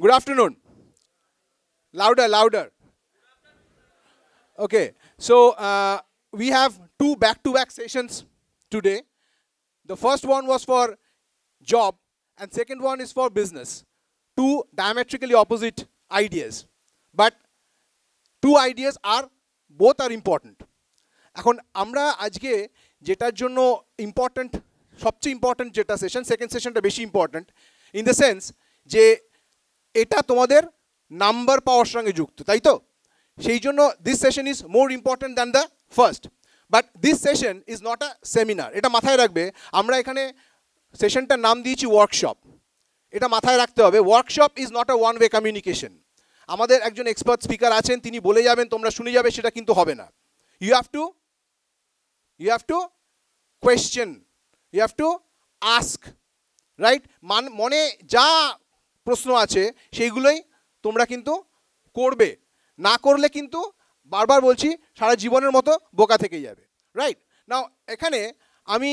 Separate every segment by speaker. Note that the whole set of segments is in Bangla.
Speaker 1: Good afternoon. Louder, louder. Okay, so we have two back-to-back sessions today. The first one was for job and second one is for business. Two diametrically opposite ideas. But two ideas are, both are important. এখন আমরা আজকে যেটার জন্য ইম্পর্ট্যান্ট, সবচেয়ে ইম্পর্ট্যান্ট যেটা সেশন, সেকেন্ড সেশনটা বেশি ইম্পর্ট্যান্ট ইন দ্য সেন্স যে এটা তোমাদের নাম্বার পাওয়ার সঙ্গে যুক্ত, তাই তো? সেই জন্য this session is more important than the first. But this session is not a seminar, এটা মাথায় রাখবে। আমরা এখানে সেশনটার নাম দিয়েছি ওয়ার্কশপ, এটা মাথায় রাখতে হবে। Workshop is not a one way communication. আমাদের একজন এক্সপার্ট স্পিকার আছেন, তিনি বলে যাবেন, তোমরা শুনে যাবে, সেটা কিন্তু হবে না। You have to question, you have to ask, right? মনে যা প্রশ্ন আছে সেইগুলোই তোমরা কিন্তু করবে, না করলে কিন্তু বারবার বলছি সারা জীবনের মতো বোকা থেকে যাবে, রাইট? নাও এখানে আমি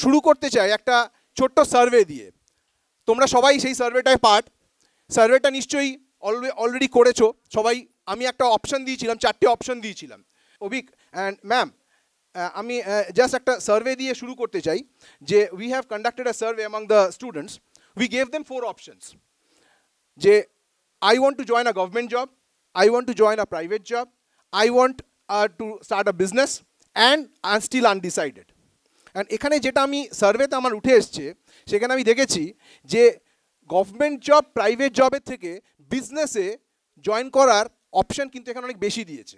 Speaker 1: শুরু করতে চাই একটা ছোট্ট সার্ভে দিয়ে। তোমরা সবাই সেই সার্ভেটায় পার্ট, সার্ভেটা নিশ্চয়ই অলরেডি করেছো সবাই। আমি একটা অপশন দিয়েছিলাম, 4টে অপশন দিয়েছিলাম। অভিক অ্যান্ড ম্যাম, আমি জাস্ট একটা সার্ভে দিয়ে শুরু করতে চাই যে we have conducted a survey among the students. We gave them 4 options যে I want to join a government job, I want to join a private job, I want to start a business, and I'm still undecided. And এখানে যেটা আমি সার্ভেতে আমার উঠে এসছে, সেখানে আমি দেখেছি যে গভর্নমেন্ট জব, প্রাইভেট জবের থেকে বিজনেসে জয়েন করার অপশন কিন্তু এখানে অনেক বেশি দিয়েছে।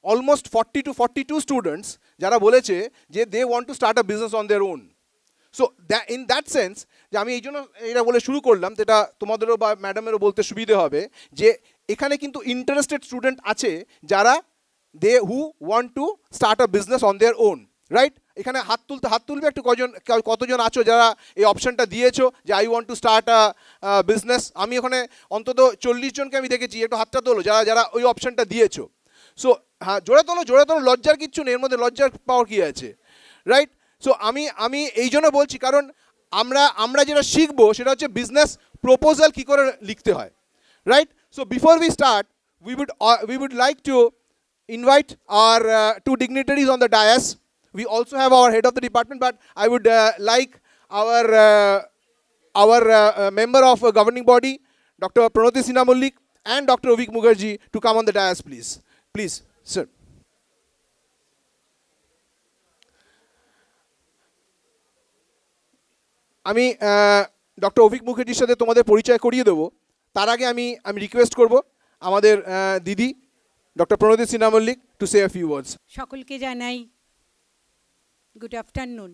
Speaker 1: অলমোস্ট 40 to 42 স্টুডেন্টস যারা বলেছে যে they want to start a business on their own. So in that sense যে আমি এই জন্য এটা বলে শুরু করলাম, যেটা তোমাদেরও বা ম্যাডামেরও বলতে সুবিধে হবে, যে এখানে কিন্তু ইন্টারেস্টেড স্টুডেন্ট আছে যারা they who want to start a business on their own, right? এখানে হাত তুলবে একটু, কতজন আছো যারা এই অপশনটা দিয়েছো যে I want to start a business. আমি ওখানে অন্তত 40 জনকে আমি দেখেছি, একটু হাতটা তোলো যারা ওই অপশনটা দিয়েছো। সো হ্যাঁ, জোরে তোলো, লজ্জার কিচ্ছু নেই, এর মধ্যে লজ্জার পাওয়ার কী আছে, রাইট? সো আমি এই জন্য বলছি, কারণ আমরা যেটা শিখবো সেটা হচ্ছে বিজনেস প্রপোজাল কী করে লিখতে হয়, right? So before we start, we would like to invite our two dignitaries on the dais. We also have our head of the department, but I would like our member of a governing body, Dr. Abhik and Dr. Abhik Mukherjee, to come on the dais, please. Please, sir. আমি ডক্টর অভিক মুখার্জির সাথে তোমাদের পরিচয় করিয়ে দেবো। তার আগে আমি রিকোয়েস্ট করব আমাদের দিদি doctor Pranati Sinha Mallick to say a few words.
Speaker 2: সকলকে জানাই গুড আফটারনুন।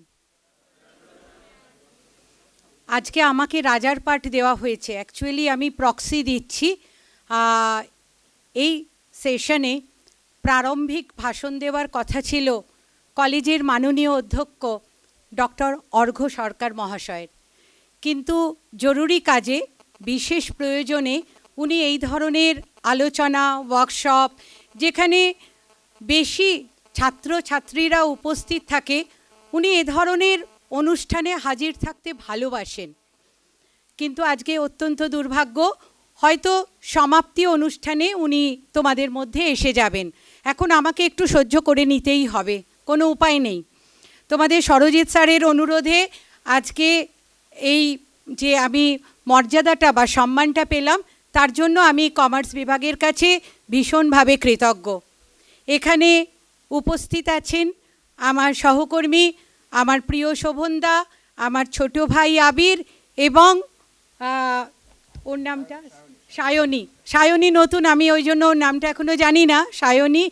Speaker 2: আজকে আমাকে রাজার পাঠ দেওয়া হয়েছে, অ্যাকচুয়ালি আমি প্রক্সি দিচ্ছি। এই সেশনে প্রারম্ভিক ভাষণ দেওয়ার কথা ছিল কলেজের মাননীয় অধ্যক্ষ ডক্টর অর্ঘ্য সরকার মহাশয়ের, কিন্তু জরুরি কাজে, বিশেষ প্রয়োজনে উনি এই ধরনের আলোচনা, ওয়ার্কশপ, যেখানে বেশি ছাত্রছাত্রীরা উপস্থিত থাকে, উনি এ ধরনের অনুষ্ঠানে হাজির থাকতে ভালোবাসেন। কিন্তু আজকে অত্যন্ত দুর্ভাগ্য, হয়তো সমাপ্তি অনুষ্ঠানে উনি তোমাদের মধ্যে এসে যাবেন। এখন আমাকে একটু সহ্য করে নিতেই হবে, কোনো উপায় নেই। তোমাদের সরজিৎ স্যারের অনুরোধে আজকে এই যে আমি মর্যাদাটা বা সম্মানটা পেলাম, তার জন্য আমি কমার্স বিভাগের কাছে ভীষণভাবে কৃতজ্ঞ। এখানে উপস্থিত আছেন আমার সহকর্মী, আমার প্রিয় শোভনদা, আমার ছোট ভাই আবির এবং ওর নামটা সায়নী নতুন, আমি ওই জন্য ওর নামটা এখনও জানি না, সায়নী,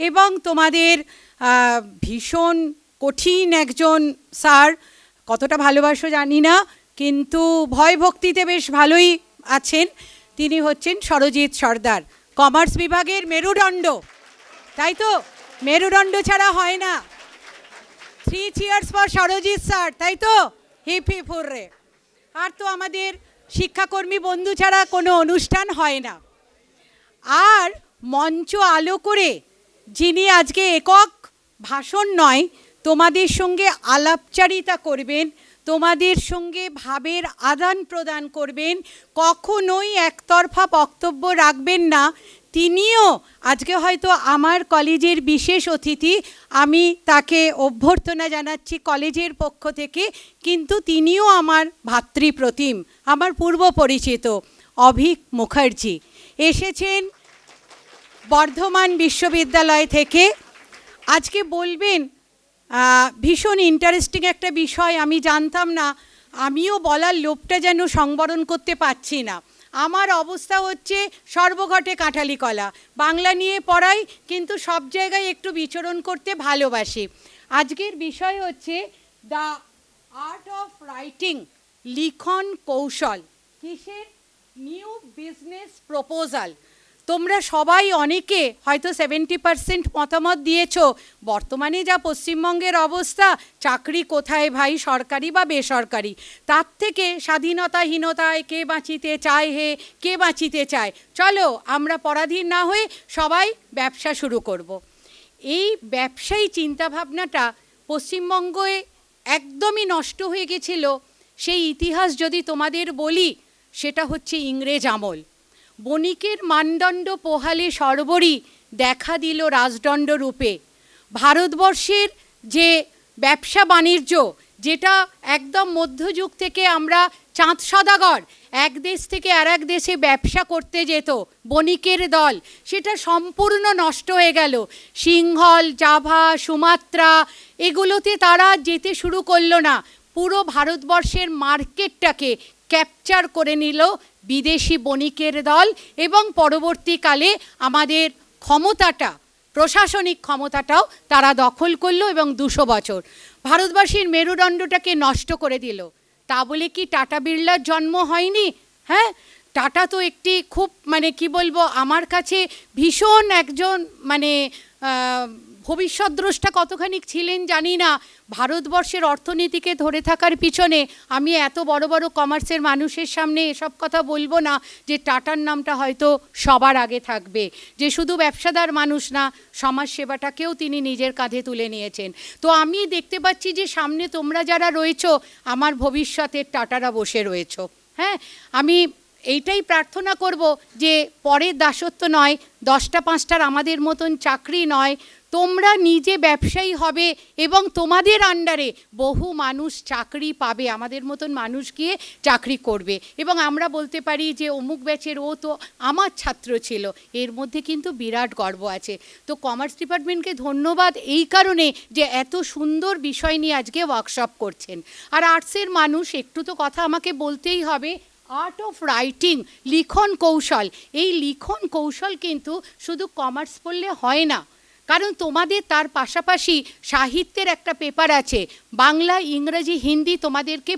Speaker 2: এবং তোমাদের ভীষণ কঠিন একজন স্যার, কতটা ভালোবাসো জানি না, কিন্তু ভয় ভক্তিতে বেশ ভালোই আছেন, তিনি হচ্ছেন সরজিৎ সর্দার, কমার্স বিভাগের মেরুদণ্ড, তাই তো? মেরুদণ্ড ছাড়া হয় না। 3 cheers ফর সরজিৎ স্যার, তাই তো? Hip hip hurray. আর তো আমাদের শিক্ষাকর্মী বন্ধু ছাড়া কোনো অনুষ্ঠান হয় না। আর মঞ্চ আলো করে যিনি আজকে একক ভাষণ নয়, তোমাদের সঙ্গে আলাপচারিতা করবেন, তোমাদের সঙ্গে ভাবের আদান প্রদান করবেন, কখনোই একতরফা বক্তব্য রাখবেন না। তিনিও আজকে হয়তো আমার কলেজের বিশেষ অতিথি, আমি তাকে অভ্যর্থনা জানাচ্ছি কলেজের পক্ষ থেকে, কিন্তু তিনিও আমার ভাতৃপ্রতিম, আমার পূর্ব পরিচিত অভিক মুখার্জি এসেছেন বর্ধমান বিশ্ববিদ্যালয় থেকে। আজকে বলবেন ভীষণ ইন্টারেস্টিং একটা বিষয়, আমি জানতাম না, আমিও বলার লোভটা যেন সংবরণ করতে পারছি না। আমার অবস্থা হচ্ছে সর্বঘটে কাঁঠালি কলা, বাংলা নিয়ে পড়াই কিন্তু সব জায়গায় একটু বিচরণ করতে ভালোবাসি। আজকের বিষয় হচ্ছে দ্য আর্ট অফ রাইটিং, লিখন কৌশল। কিসের? New business proposal. তোমরা সবাই অনেকে হয়তো 70% মতামত দিয়েছো। বর্তমানে যা পশ্চিমবঙ্গের অবস্থা, চাকরি কোথায় ভাই, সরকারি বা বেসরকারি, তার থেকে স্বাধীনতাহীনতায় কে বাঁচিতে চায় হে, কে বাঁচিতে চায়। চলো আমরা পরাধীন না হয়ে সবাই ব্যবসা শুরু করব। এই ব্যবসায়ী চিন্তাভাবনাটা পশ্চিমবঙ্গে একদমই নষ্ট হয়ে গেছিল। সেই ইতিহাস যদি তোমাদের বলি, সেটা হচ্ছে ইংরেজ আমল। বণিকের মানদণ্ড পোহালে সর্বরই দেখা দিল রাজদণ্ড রূপে। ভারতবর্ষের যে ব্যবসা বাণিজ্য, যেটা একদম মধ্যযুগ থেকে আমরা চাঁদ সদাগর, এক দেশ থেকে আর এক দেশে ব্যবসা করতে যেত বণিকের দল, সেটা সম্পূর্ণ নষ্ট হয়ে গেল। সিংহল, জাভা, সুমাত্রা এগুলোতে তারা যেতে শুরু করলো না। পুরো ভারতবর্ষের মার্কেটটাকে ক্যাপচার করে নিল বিদেশি বণিকের দল, এবং পরবর্তীকালে আমাদের ক্ষমতাটা, প্রশাসনিক ক্ষমতাটাও তারা দখল করলো এবং 200 বছর ভারতবাসীর মেরুদণ্ডটাকে নষ্ট করে দিল। তা বলে কি টাটা বিড়লার জন্ম হয়নি? হ্যাঁ, টাটা তো একটি খুব কি বলবো, আমার কাছে ভীষণ একজন ভবিষ্যৎদ্রষ্টা কতখানি ছিলেন জানি না। ভারতবর্ষের অর্থনীতিকে ধরে থাকার পিছনে, আমি এত বড় বড় কমার্সের মানুষের সামনে এসব কথা বলবো না যে টাটার নামটা হয়তো সবার আগে থাকবে, যে শুধু ব্যবসাদার মানুষ না, সমাজসেবাটাকেও তিনি নিজের কাঁধে তুলে নিয়েছেন। তো আমি দেখতে পাচ্ছি যে সামনে তোমরা যারা রয়েছো, আমার ভবিষ্যতের টাটারা বসে রয়েছো। হ্যাঁ, আমি এইটাই প্রার্থনা করব যে পরের দাসত্ব নয়, 10টা 5টার আমাদের মতন চাকরি নয়, তোমরা নিজে ব্যবসায়ী হবে এবং তোমাদের আন্ডারে বহু মানুষ চাকরি পাবে, আমাদের মতন মানুষ গিয়ে চাকরি করবে, এবং আমরা বলতে পারি যে অমুক ব্যাচের ও তো আমার ছাত্র ছিল। এর মধ্যে কিন্তু বিরাট গর্ব আছে। তো কমার্স ডিপার্টমেন্টকে ধন্যবাদ এই কারণে যে এত সুন্দর বিষয় নিয়ে আজকে ওয়ার্কশপ করছেন। আর আর্টসের মানুষ, একটু তো কথা আমাকে বলতেই হবে। আর্ট অফ রাইটিং, লিখন কৌশল, এই লিখন কৌশল কিন্তু শুধু কমার্স পড়লে হয় না, কারণ তোমাদের তার পাশাপাশি সাহিত্যের একটা পেপার আছে, বাংলা, ইংরেজি, হিন্দি তোমাদেরকে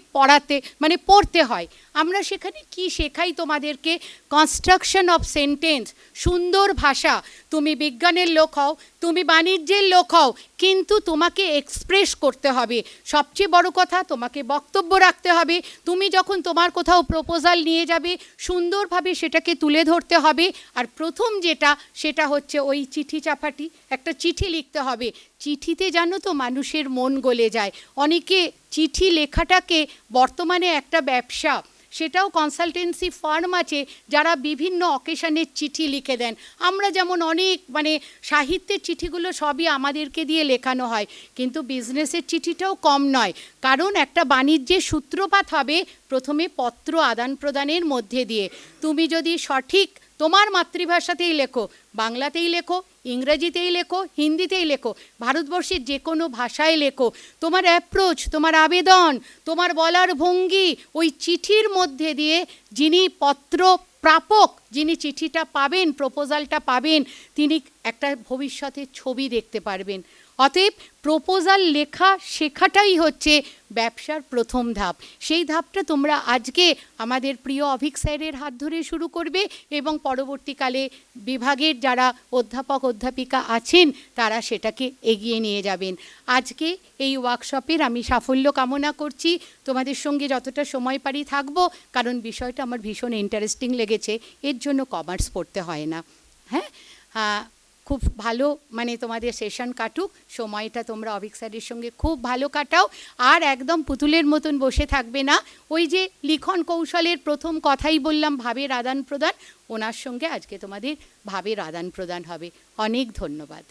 Speaker 2: পড়তে হয়। আমরা সেখানে কি শেখাই তোমাদেরকে? কনস্ট্রাকশন অফ সেন্টেন্স, সুন্দর ভাষা। তুমি বিজ্ঞানের লোক হও, তুমি বাণিজ্যের লোক হও, কিন্তু তোমাকে এক্সপ্রেস করতে হবে। সবচেয়ে বড় কথা, তোমাকে বক্তব্য রাখতে হবে। তুমি যখন তোমার কোথাও প্রপোজাল নিয়ে যাবে, সুন্দরভাবে সেটাকে তুলে ধরতে হবে। আর প্রথম যেটা, সেটা হচ্ছে ওই চিঠি চাপাটি, একটা চিঠি লিখতে হবে। চিঠিতে জানো তো মানুষের মন গলে যায়। অনেকে চিঠি লেখাটাকে বর্তমানে একটা ব্যবসা, সেটাও কনসালটেন্সি ফার্ম আছে যারা বিভিন্ন অকেশনের চিঠি লিখে দেন। আমরা যেমন অনেক সাহিত্যের চিঠিগুলো সবই আমাদেরকে দিয়ে লেখানো হয়, কিন্তু বিজনেসের চিঠিটাও কম নয়, কারণ একটা বাণিজ্যের সূত্রপাত হবে প্রথমে পত্র আদান প্রদানের মধ্যে দিয়ে। তুমি যদি সঠিক তোমার মাতৃভাষাতেই লেখো, বাংলাতেই লেখো, ইংরেজিতেই লেখো, হিন্দিতেই লেখো, ভারতবর্ষের যে কোনো ভাষায় লেখো, তোমার অ্যাপ্রোচ, তোমার আবেদন, তোমার বলার ভঙ্গি, ওই চিঠির মধ্যে দিয়ে যিনি পত্র প্রাপক, যিনি চিঠিটা পাবেন, প্রপোজালটা পাবেন, তিনি একটা ভবিষ্যতের ছবি দেখতে পারবেন। অতএব প্রপোজাল লেখা শেখাটাই হচ্ছে ব্যবসার প্রথম ধাপ। সেই ধাপটা তোমরা আজকে আমাদের প্রিয় অভিক স্যারের হাত ধরে শুরু করবে, এবং পরবর্তীকালে বিভাগের যারা অধ্যাপক অধ্যাপিকা আছেন তারা সেটাকে এগিয়ে নিয়ে যাবেন। আজকে এই ওয়ার্কশপের আমি সাফল্য কামনা করছি। তোমাদের সঙ্গে যতটা সময় পারি থাকবো, কারণ বিষয়টা আমার ভীষণ ইন্টারেস্টিং লেগেছে। এর জন্য কমার্স পড়তে হয় না। হ্যাঁ, খুব ভালো মানে তোমাদের সেশন কাটুক, সময়টা তোমরা অভিক স্যারের সঙ্গে খুব ভালো কাটাও, আর একদম পুতুলের মতন বসে থাকবে না। ওই যে লিখন কৌশলের প্রথম কথাই বললাম ভাবের আদান প্রদান, ওনার সঙ্গে আজকে তোমাদের ভাবের আদান প্রদান হবে। অনেক ধন্যবাদ।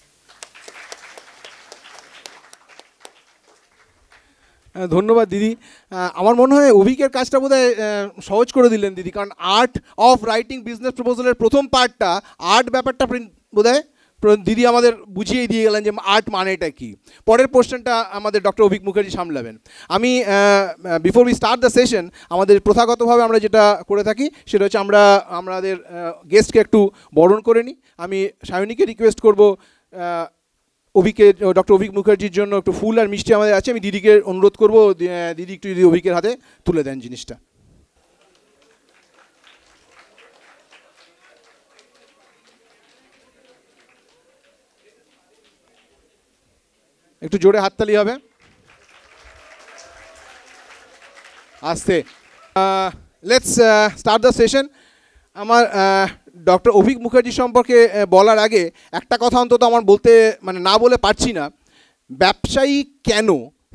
Speaker 1: ধন্যবাদ দিদি। আমার মনে হয় অভিকের কাজটা বোধহয় সহজ করে দিলেন দিদি, কারণ আর্ট অফ রাইটিং বিজনেস প্রপোজালের প্রথম পার্টটা আর্ট ব্যাপারটা বোধহয় দিদি আমাদের বুঝিয়ে দিয়ে গেলেন যে আর্ট মানেটা কি। পরের কোশ্চেনটা আমাদের ডক্টর অভিক মুখার্জি সামলাবেন। আমি before we start the session আমাদের প্রথাগতভাবে আমরা যেটা করে থাকি সেটা হচ্ছে আমরা আমাদের গেস্টকে একটু বরণ করে নিই। আমি সায়নীকে রিকোয়েস্ট করবো অভিকে, ডক্টর অভিক মুখার্জির জন্য একটু ফুল আর মিষ্টি আমাদের আছে, আমি দিদিকে অনুরোধ করবো দিদি একটু যদি অভিকের হাতে তুলে দেন জিনিসটা। একটু জোরে হাততালি হবে, আস্তে। Let's start the session. আমার ডক্টর অভিক মুখার্জি সম্পর্কে বলার আগে একটা কথা অন্তত আমার বলতে মানে না বলে পারছি না। ব্যবসায়ী কেন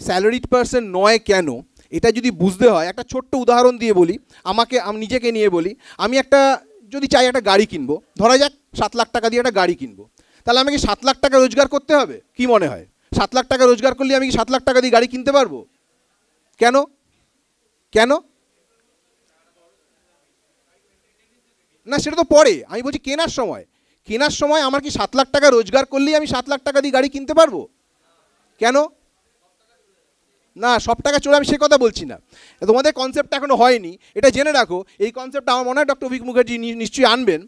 Speaker 1: স্যালারিড পার্সন নয় কেন, এটা যদি বুঝতে হয় একটা ছোট্ট উদাহরণ দিয়ে বলি। আমি নিজেকে নিয়ে বলি। আমি একটা যদি চাই একটা গাড়ি কিনবো, ধরা যাক 7 লাখ টাকা দিয়ে একটা গাড়ি কিনবো, তাহলে আমাকে 7 লাখ টাকা রোজগার করতে হবে? কি মনে হয় 7 লাখ টাকা রোজগার করলে আমি কি 7 লাখ টাকা দিয়ে গাড়ি কিনতে পারবো? কেন কেন না, সেটা তো পরে। আমি বলছি কেনার সময় আমার কি 7 লাখ টাকা রোজগার করলেই আমি 7 লাখ টাকা দিয়ে গাড়ি কিনতে পারবো? কেন না, সব টাকা চলে, আমি সে কথা বলছি না। তোমাদের কনসেপ্টটা এখনো হয়নি, এটা জেনে রাখো। এই কনসেপ্টটা আমার মনে হয় ডক্টর অভিক মুখার্জি নিশ্চয়ই আনবেন।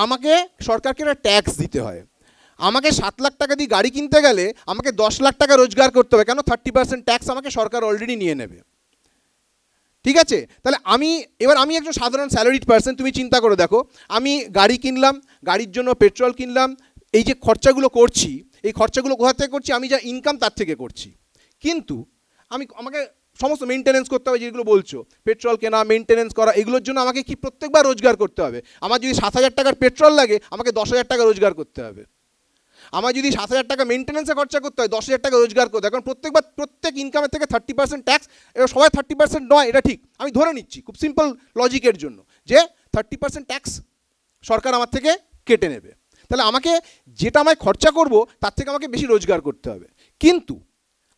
Speaker 1: আমাকে সরকারকে একটা ট্যাক্স দিতে হয়। আমাকে 7 লাখ টাকা দিয়ে গাড়ি কিনতে গেলে আমাকে 10 লাখ টাকা রোজগার করতে হবে। কেন? 30% ট্যাক্স আমাকে সরকার অলরেডি নিয়ে নেবে। ঠিক আছে, তাহলে আমি একজন সাধারণ স্যালারিড পার্সন। তুমি চিন্তা করে দেখো, আমি গাড়ি কিনলাম, গাড়ির জন্য পেট্রোল কিনলাম, এই যে খরচাগুলো করছি, এই খরচাগুলো কোথা থেকে করছি? আমি যা ইনকাম তার থেকে করছি। কিন্তু আমাকে সমস্ত মেনটেনেন্স করতে হবে, যেগুলো বলছো, পেট্রোল কেনা, মেনটেনেন্স করা, এগুলোর জন্য আমাকে কি প্রত্যেকবার রোজগার করতে হবে? আমার যদি 7,000 টাকার পেট্রোল লাগে, আমাকে 10,000 টাকা রোজগার করতে হবে। আমার যদি 7,000 টাকা মেনটেনেন্সে খরচা করতে হয়, 10,000 টাকা রোজগার করতে হয়। কারণ প্রত্যেক ইনকামের থেকে 30% ট্যাক্স। এবার সবাই 30% নয়, এটা ঠিক, আমি ধরে নিচ্ছি খুব সিম্পল লজিকের জন্য যে 30% ট্যাক্স সরকার আমার থেকে কেটে নেবে। তাহলে আমাকে যেটা আমায় খরচা করব তার থেকে আমাকে বেশি রোজগার করতে হবে। কিন্তু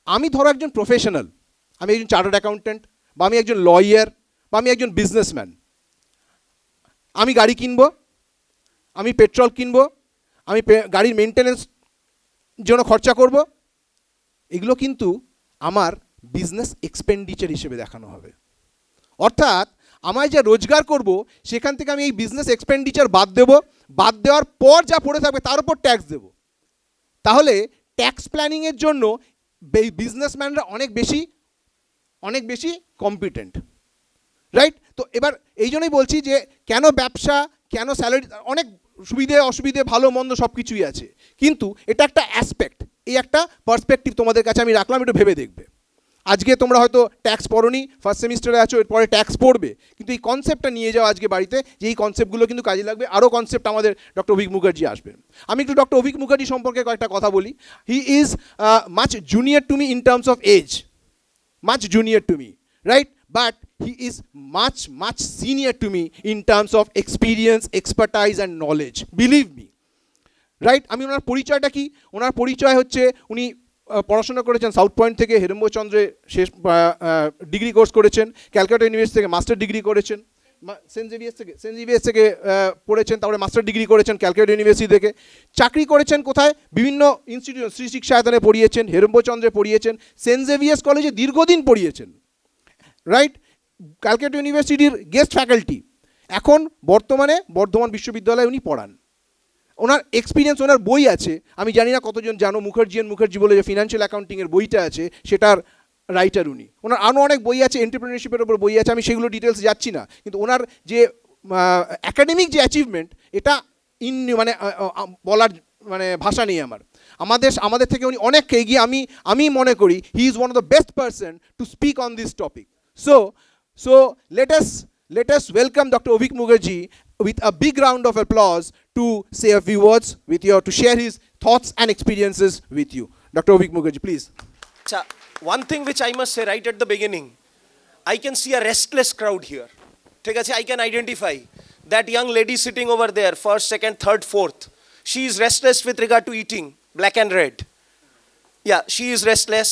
Speaker 1: আমি ধরো একজন প্রফেশনাল, আমি একজন চার্টার্ড অ্যাকাউন্ট্যান্ট, বা আমি একজন লয়ার, বা আমি একজন বিজনেসম্যান। আমি গাড়ি কিনবো, আমি পেট্রোল কিনবো, আমি গাড়ির মেনটেনেন্স জন্য খরচা করব। এগুলো কিন্তু আমার বিজনেস এক্সপেন্ডিচার হিসেবে দেখানো হবে। অর্থাৎ আমায় যা রোজগার করব সেখান থেকে আমি এই বিজনেস এক্সপেন্ডিচার বাদ দেব, বাদ দেওয়ার পর যা পড়ে থাকবে তার উপর ট্যাক্স দেব। তাহলে ট্যাক্স প্ল্যানিংয়ের জন্য বিজনেসম্যানরা অনেক বেশি কম্পিটেন্ট, রাইট? তো এবার এই জন্যই বলছি যে কেন ব্যবসা, কেন স্যালারি, অনেক সুবিধে অসুবিধে ভালো মন্দ সব কিছুই আছে, কিন্তু এটা একটা অ্যাসপেক্ট, এই একটা পার্সপেক্টিভ তোমাদের কাছে আমি রাখলাম, একটু ভেবে দেখবে। আজকে তোমরা হয়তো ট্যাক্স পড়োনি, ফার্স্ট সেমিস্টারে আছো, এরপরে ট্যাক্স পড়বে, কিন্তু এই কনসেপ্টটা নিয়ে যাও আজকে বাড়িতে, যে এই কনসেপ্টগুলো কিন্তু কাজে লাগবে। আরও কনসেপ্ট আমাদের ডক্টর অভিক মুখার্জি আসবেন। আমি একটু ডক্টর অভিক মুখার্জি সম্পর্কে কয়েকটা কথা বলি। He is much junior to me in terms of age, much junior to me, right? But he is much senior to me in terms of experience, expertise and knowledge. Believe me, right? আমি ওনার পরিচয়টা কি? ওনার পরিচয় হচ্ছে উনি পড়াশোনা করেছেন সাউথ পয়েন্ট থেকে, হেরেম্বচন্দ্রে শেষ ডিগ্রি কোর্স করেছেন, ক্যালকাটা ইউনিভার্সিটি থেকে মাস্টার ডিগ্রি করেছেন, সেন্ট জেভিয়ার্স থেকে পড়েছেন, তারপরে মাস্টার ডিগ্রি করেছেন ক্যালকাটা ইউনিভার্সিটি থেকে। চাকরি করেছেন কোথায়? বিভিন্ন ইনস্টিটিউশন, শ্রী শিক্ষায়তনে পড়িয়েছেন, হেরেম্বচন্দ্রে পড়িয়েছেন, সেন্ট জেভিয়ার্স কলেজে দীর্ঘদিন পড়িয়েছেন, রাইট? ক্যালকাটা ইউনিভার্সিটির গেস্ট ফ্যাকাল্টি, এখন বর্তমানে বর্ধমান বিশ্ববিদ্যালয়ে উনি পড়ান। ওনার এক্সপিরিয়েন্স, ওনার বই আছে, আমি জানি না কতজন জানো, মুখার্জি বলে যে ফিনান্সিয়াল অ্যাকাউন্টিংয়ের বইটা আছে, সেটার রাইটার উনি। ওনার আরও অনেক বই আছে, এন্টারপ্রেনারশিপের ওপর বই আছে, আমি সেগুলো ডিটেলস যাচ্ছি না, কিন্তু ওনার যে অ্যাকাডেমিক যে অ্যাচিভমেন্ট, এটা বলার ভাষা নেই আমার। আমাদের থেকে উনি অনেক এগিয়ে, আমি মনে করি he is one of the best person to speak on this topic. So let us welcome Dr. Abhik Mukherjee. with a big round of applause to say a few words with you, to share his thoughts and experiences with you. Dr. Abhik Mukherjee, please.
Speaker 3: One thing which I must say right at the beginning, I can see a restless crowd here. I can identify that young lady sitting over there, first, second, third, fourth. She is restless with regard to eating, black and red. Yeah, she is restless,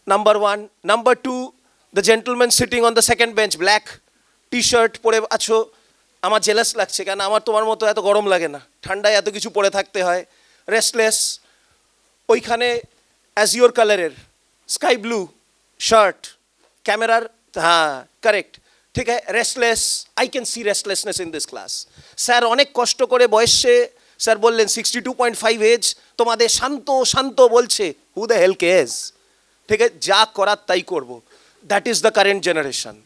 Speaker 3: number one. Number two, the gentleman sitting on the second bench, black t-shirt পরে আছো, আমার জেলাস লাগছে, কারণ আমার তোমার মতো এত গরম লাগে না, ঠান্ডায় এত কিছু পরে থাকতে হয়, রেস্টলেস। ওইখানে অ্যাজিওর কালারের স্কাই ব্লু শার্ট, ক্যামেরার, হ্যাঁ কারেক্ট, ঠিক আছে, restless. I can C restlessness in this class. Sir অনেক কষ্ট করে বয়সে স্যার বললেন 62.5 এজ, তোমাদের শান্ত শান্ত বলছে, হু দ্য হেল কেয়ার্স, ঠিক আছে, যা করার তাই করবো। That is the current generation.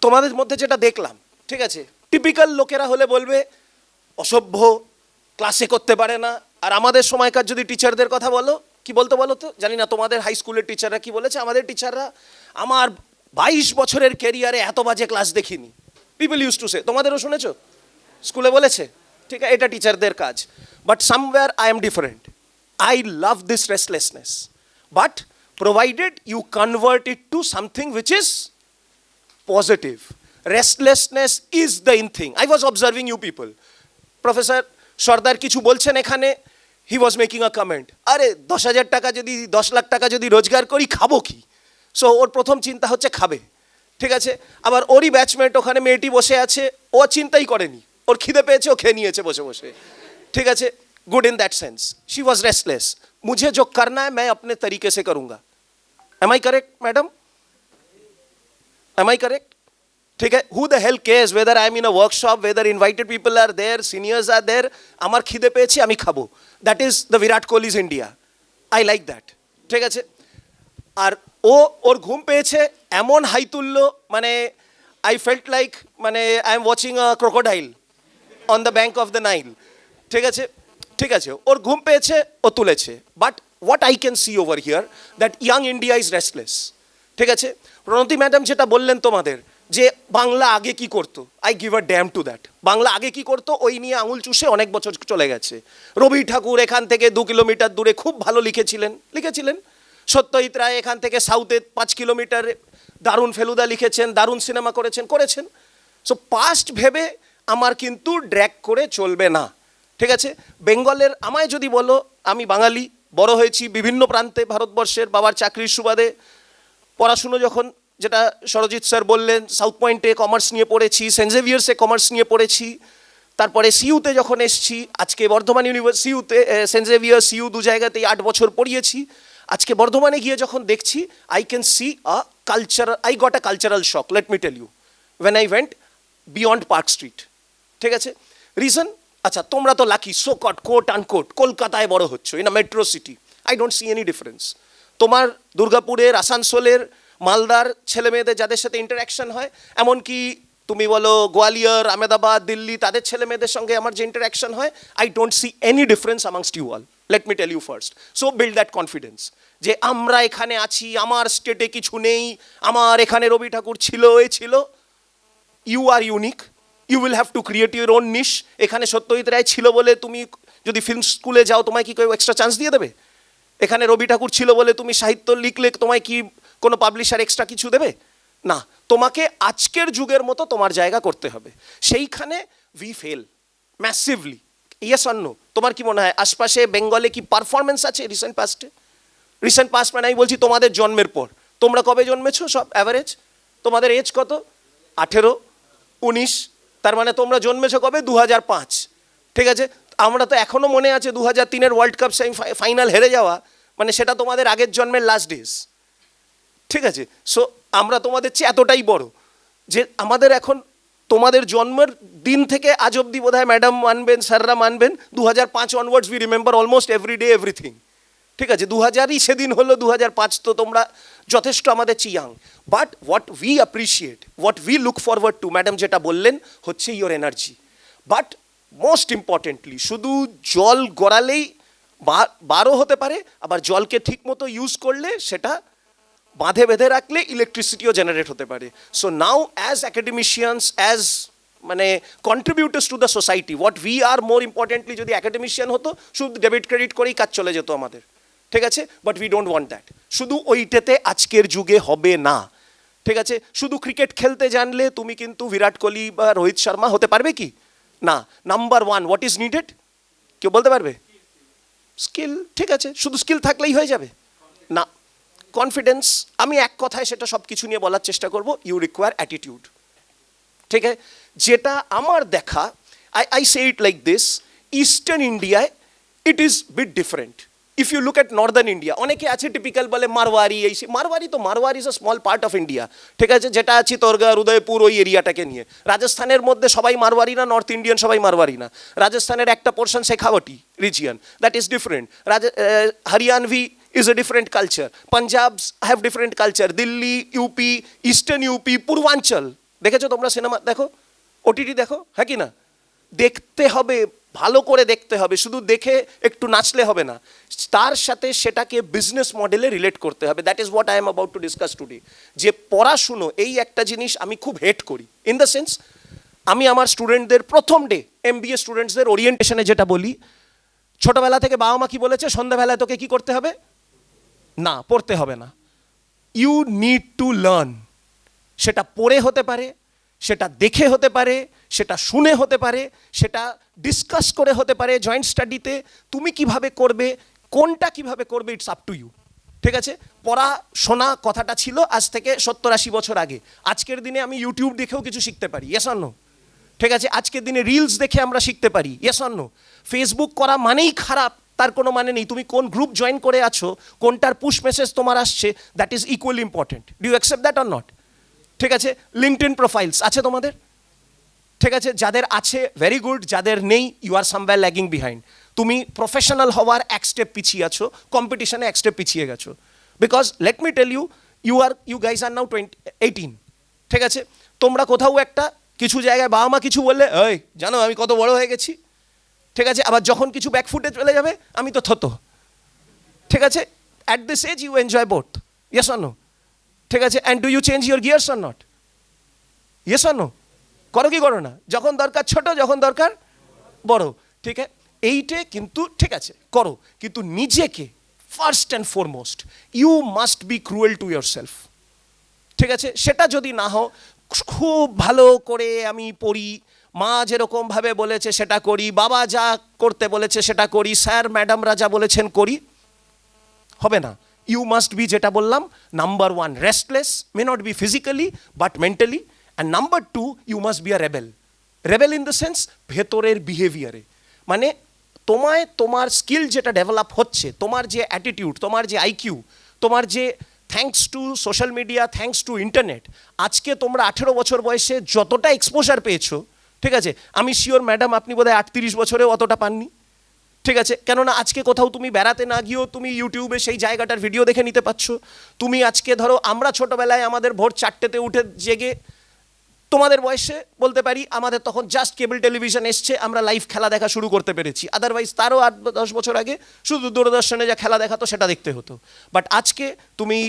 Speaker 3: তোমাদের মধ্যে যেটা দেখলাম, ঠিক আছে, টিপিক্যাল লোকেরা হলে বলবে অসভ্য, ক্লাসে করতে পারে না। আর আমাদের সময়কার যদি টিচারদের কথা বলো, কি বলতো বলো তো, জানি না তোমাদের হাই স্কুলের টিচাররা কি বলেছে, আমাদের টিচাররা, আমার 22 বছরের ক্যারিয়ারে এত বাজে ক্লাস দেখিনি, পিপল ইউজ টু সে। তোমাদেরও শুনেছো, স্কুলে বলেছে, ঠিক আছে, এটা টিচারদের কাজ। But somewhere I am different. I love this restlessness, but provided you convert it to something which is positive. Restlessness is the in thing. I was observing you people. Professor সর্দার কিছু বলছেন এখানে, he was making a comment. আরে 10,000 টাকা যদি, 10 লাখ টাকা যদি রোজগার করি, খাবো কি? সো ওর প্রথম চিন্তা হচ্ছে খাবে, ঠিক আছে। আবার ওরই ব্যাচমেট ওখানে মেয়েটি বসে আছে, ও চিন্তাই করেনি, ওর খিদে পেয়েছে, ও খেয়ে নিয়েছে বসে বসে, ঠিক আছে। Good in that sense, she was restless. মুঝে जो करना है मैं अपने तरीके से करूँगा। Am I correct, madam? Am I correct? ठीक है, who the hell cares whether I am in a workshop, whether invited people are there, seniors are there, আমার খিদে পেয়েছে আমি খাবো। That is the Virat Kohli's India. I like that, ঠিক আছে। আর ওর ঘুম পেয়েছে, এমন হাই তুললো, মানে I felt like মানে I am watching a crocodile on the bank of the Nile, ঠিক আছে, ঠিক আছে, ওর ঘুম পেয়েছে, ও তুলেছে। But what I can see over here, that young India is restless, ঠিক আছে। প্রণতি ম্যাডাম যেটা বললেন তোমাদের, যে বাংলা আগে কি করতো, I give a damn to that. Bangla আগে কি করতো, ওই নিয়ে আঙুল চুষে অনেক বছর চলে গেছে। রবি ঠাকুর এখান থেকে 2 কিলোমিটার দূরে খুব ভালো লিখেছিলেন। সত্যজিৎ রায় এখান থেকে সাউথে 5 কিলোমিটার দারুণ ফেলুদা লিখেছেন, দারুণ সিনেমা করেছেন। সো পাস্ট ভেবে আমার কিন্তু ড্র্যাগ করে চলবে না, ঠিক আছে। বেঙ্গলের আমায় যদি বলো, আমি বাঙালি, বড় হয়েছি বিভিন্ন প্রান্তে ভারতবর্ষের, বাবার চাকরির সুবাদে পড়াশুনো যখন, যেটা সরজিৎ স্যার বললেন, সাউথ পয়েন্টে কমার্স নিয়ে পড়েছি, সেন্ট জেভিয়ার্সে কমার্স নিয়ে পড়েছি, তারপরে সিইউতে যখন এসছি, আজকে বর্ধমান সিইউতে, সেন্ট জেভিয়ার সিইউ 2 জায়গাতেই 8 বছর পড়িয়েছি। আজকে বর্ধমানে গিয়ে যখন দেখছি, I can see a cultural, I got a cultural shock, let me tell you, when I went beyond Park Street, ঠিক আছে। রিজন, আচ্ছা তোমরা তো লাকি, সো কোট আনকোট কলকাতায় বড় হচ্ছ, in a metro city. I don't see any difference. তোমার দুর্গাপুরের, আসানসোলের, মালদার ছেলে মেয়েদের যাদের সাথে ইন্টারাকশন হয়, এমনকি তুমি বলো গোয়ালিয়র, আহমেদাবাদ, দিল্লি, তাদের ছেলে মেয়েদের সঙ্গে আমার যে ইন্টারাকশন হয়, I don't see any difference amongst you all. Let me tell you first. So build that confidence, যে আমরা এখানে আছি, আমার স্টেটে কিছু নেই, আমার এখানে রবি ঠাকুর ছিল, এ ছিল। You are unique, you will have to create your own niche. এখানে সত্যজিৎ রায় ছিল বলে তুমি যদি ফিল্ম স্কুলে যাও, তোমায় কি কেউ এক্সট্রা চান্স দিয়ে দেবে? এখানে রবি ঠাকুর ছিল বলে তুমি সাহিত্য লিখলে তোমায় কি কোনো পাবলিশার এক্সট্রা কিছু দেবে? না, তোমাকে আজকের যুগের মতো তোমার জায়গা করতে হবে। সেইখানে we fail massively. Yes or no? তোমার কি মনে হয় আশপাশে বেঙ্গলে কি পারফরমেন্স আছে রিসেন্ট পাস্টে? রিসেন্ট পাস্ট মানে আমি বলছি তোমাদের জন্মের পর। তোমরা কবে জন্মেছো সব অ্যাভারেজ? তোমাদের এজ কত? 18, 19। তার মানে তোমরা জন্মেছো কবে? 2005, ঠিক আছে। আমরা তো এখনও মনে আছে 2003-এর ওয়ার্ল্ড কাপ ফাইনাল হেরে যাওয়া, মানে সেটা তোমাদের আগের জন্মের লাস্ট ডেজ, ঠিক আছে। সো আমরা তোমাদের চেয়ে এতটাই বড় যে আমাদের এখন তোমাদের জন্মের দিন থেকে আজ অব্দি বোধ হয় ম্যাডাম মানবেন, স্যাররা মানবেন, 2005 onwards we remember almost every day everything, ঠিক আছে। 2000ই সেদিন হলো, 2005 তো তোমরা যথেষ্ট আমাদের চেয়ে young. But what we appreciate, what we look forward to, madam যেটা বললেন হচ্ছে your energy. But most importantly, শুধু জল গড়ালেই বারও হতে পারে, আবার জলকে ঠিক মতো ইউজ করলে সেটা বাঁধে বেঁধে রাখলে ইলেকট্রিসিটিও জেনারেট হতে পারে। সো নাও অ্যাজ অ্যাকাডেমিশিয়ানস, অ্যাজ মানে কন্ট্রিবিউটার্স to the society. What we R more importantly, যদি অ্যাকাডেমিশিয়ান হতো শুধু ডেবিট ক্রেডিট করেই কাজ চলে যেত আমাদের, ঠিক আছে? But we don't want that. শুধু ওইটাতে আজকের যুগে হবে না, ঠিক আছে? শুধু ক্রিকেট খেলতে জানলে তুমি কিন্তু বিরাট কোহলি বা রোহিত শর্মা হতে পারবে কি? না। Number one, what is needed? কেউ বলতে পারবে? স্কিল, ঠিক আছে? শুধু স্কিল থাকলেই হয়ে যাবে না। কনফিডেন্স, আমি এক কথায় সেটা সব কিছু নিয়ে বলার চেষ্টা করব। ইউ রিকোয়ার অ্যাটিটিউড, ঠিক আছে? যেটা আমার দেখা, I say it like this, eastern ইন্ডিয়ায় it is bit different. If you look at northern India, অনেকে আছে টিপিক্যাল বলে মারওয়ারি, এই মারওয়ারি তো Marwari is a small part of India, ঠিক আছে? যেটা আছে চিত্তরগড়, উদয়পুর, ওই এরিয়াটাকে নিয়ে। রাজস্থানের মধ্যে সবাই মারওয়ারি না, নর্থ ইন্ডিয়ান সবাই মারওয়ারি না। রাজস্থানের একটা portion Shekhawati region, that is different. Haryanvi is a different culture. Punjabs have different culture. Delhi, UP, Eastern UP, পূর্বাঞ্চল। দেখেছো তোমরা সিনেমা দেখো, ওটিটি দেখো, হ্যাঁ কি না? দেখতে হবে, ভালো করে দেখতে হবে, শুধু দেখে একটু নাচলে হবে না, তার সাথে সেটাকে বিজনেস মডেলে রিলেট করতে হবে। That is what I M about to discuss today. যে পড়াশুনো, এই একটা জিনিস আমি খুব হেট করি, ইন দ্য সেন্স আমি আমার স্টুডেন্টদের প্রথম ডে MBA স্টুডেন্টসদের ওরিয়েন্টেশনে যেটা বলি, ছোটবেলা থেকে বাবা মা কি বলেছে, সন্ধ্যাবেলায় তোকে কি করতে হবে? না, পড়তে হবে না। You need to learn. সেটা পড়ে হতে পারে, সেটা দেখে হতে পারে, সেটা শুনে হতে পারে, সেটা ডিসকাস করে হতে পারে জয়েন্ট স্টাডিতে। তুমি কিভাবে করবে, কোনটা কিভাবে করবে, ইটস আপ টু ইউ, ঠিক আছে? পড়াশোনা কথাটা ছিল আজ থেকে 70-80 বছর আগে। আজকের দিনে আমি ইউটিউব দেখেও কিছু শিখতে পারি, ইয়েস অর নো? ঠিক আছে? আজকের দিনে রিলস দেখে আমরা শিখতে পারি, ইয়েস অর নো? ফেসবুক করা মানেই খারাপ তার কোনো মানে নেই। তুমি কোন গ্রুপ জয়েন করে আছো, কোনটার পুশ মেসেজ তোমার আসছে, that is equally important. Do you accept that or not? ঠিক আছে? লিঙ্কডইন প্রোফাইলস আছে তোমাদের, ঠিক আছে? যাদের আছে ভেরি গুড, যাদের নেই you are somewhere lagging behind. তুমি প্রফেশনাল হওয়ার এক স্টেপ পিছিয়ে আছো, কম্পিটিশনে এক স্টেপ পিছিয়ে গেছো। Because let me tell you, you guys are now 18, ঠিক আছে? তোমরা কোথাও একটা কিছু জায়গায় বাবা মা কিছু বললে, এই জানো আমি কত বড় হয়ে গেছি, ঠিক আছে? আবার যখন কিছু ব্যাকফুটে চলে যাবে, আমি তো থতো, ঠিক আছে? At this age you enjoy both, yes or no? ঠিক আছে? And do you change your gears or not? Yes or no? করো কি করো না? যখন দরকার ছোট, যখন দরকার বড়, ঠিক আছে? এইটে কিন্তু ঠিক আছে করো, কিন্তু নিজেকে first and foremost you must be cruel to yourself, ঠিক আছে? সেটা যদি না হও, খুব ভালো করে আমি পড়ি, মা যেরকমভাবে বলেছে সেটা করি, বাবা যা করতে বলেছে সেটা করি, স্যার ম্যাডামরা যা বলেছেন করি, হবে না। ইউ মাস্ট বি, যেটা বললাম, number one restless, may not be physically but mentally, and number two you must be a rebel. Rebel in the sense ভেতরের বিহেভিয়ারে, মানে তোমায় তোমার স্কিল যেটা ডেভেলপ হচ্ছে, তোমার যে অ্যাটিটিউড, তোমার যে IQ, তোমার যে thanks to social media, thanks to internet, আজকে তোমরা 18 বছর বয়সে যতটা এক্সপোজার পেয়েছো, ঠিক আছে? আমি শিওর ম্যাডাম আপনি বোধহয় 38 বছরেও অতটা পাননি, ঠিক আছে? কেননা আজকে কোথাও তুমি বেড়াতে না গিয়েও তুমি ইউটিউবে সেই জায়গাটার ভিডিও দেখে নিতে পারছো। তুমি আজকে ধরো, আমরা ছোটোবেলায় আমাদের ভোর 4টেতে উঠে জেগে, তোমাদের বয়সে বলতে পারি আমাদের তখন জাস্ট কেবল টেলিভিশন এসছে, আমরা লাইভ খেলা দেখা শুরু করতে পেরেছি। আদারওয়াইজ তারও 8-10 বছর আগে শুধু দূরদর্শনে যা খেলা দেখাতো সেটা দেখতে হতো। বাট আজকে তুমি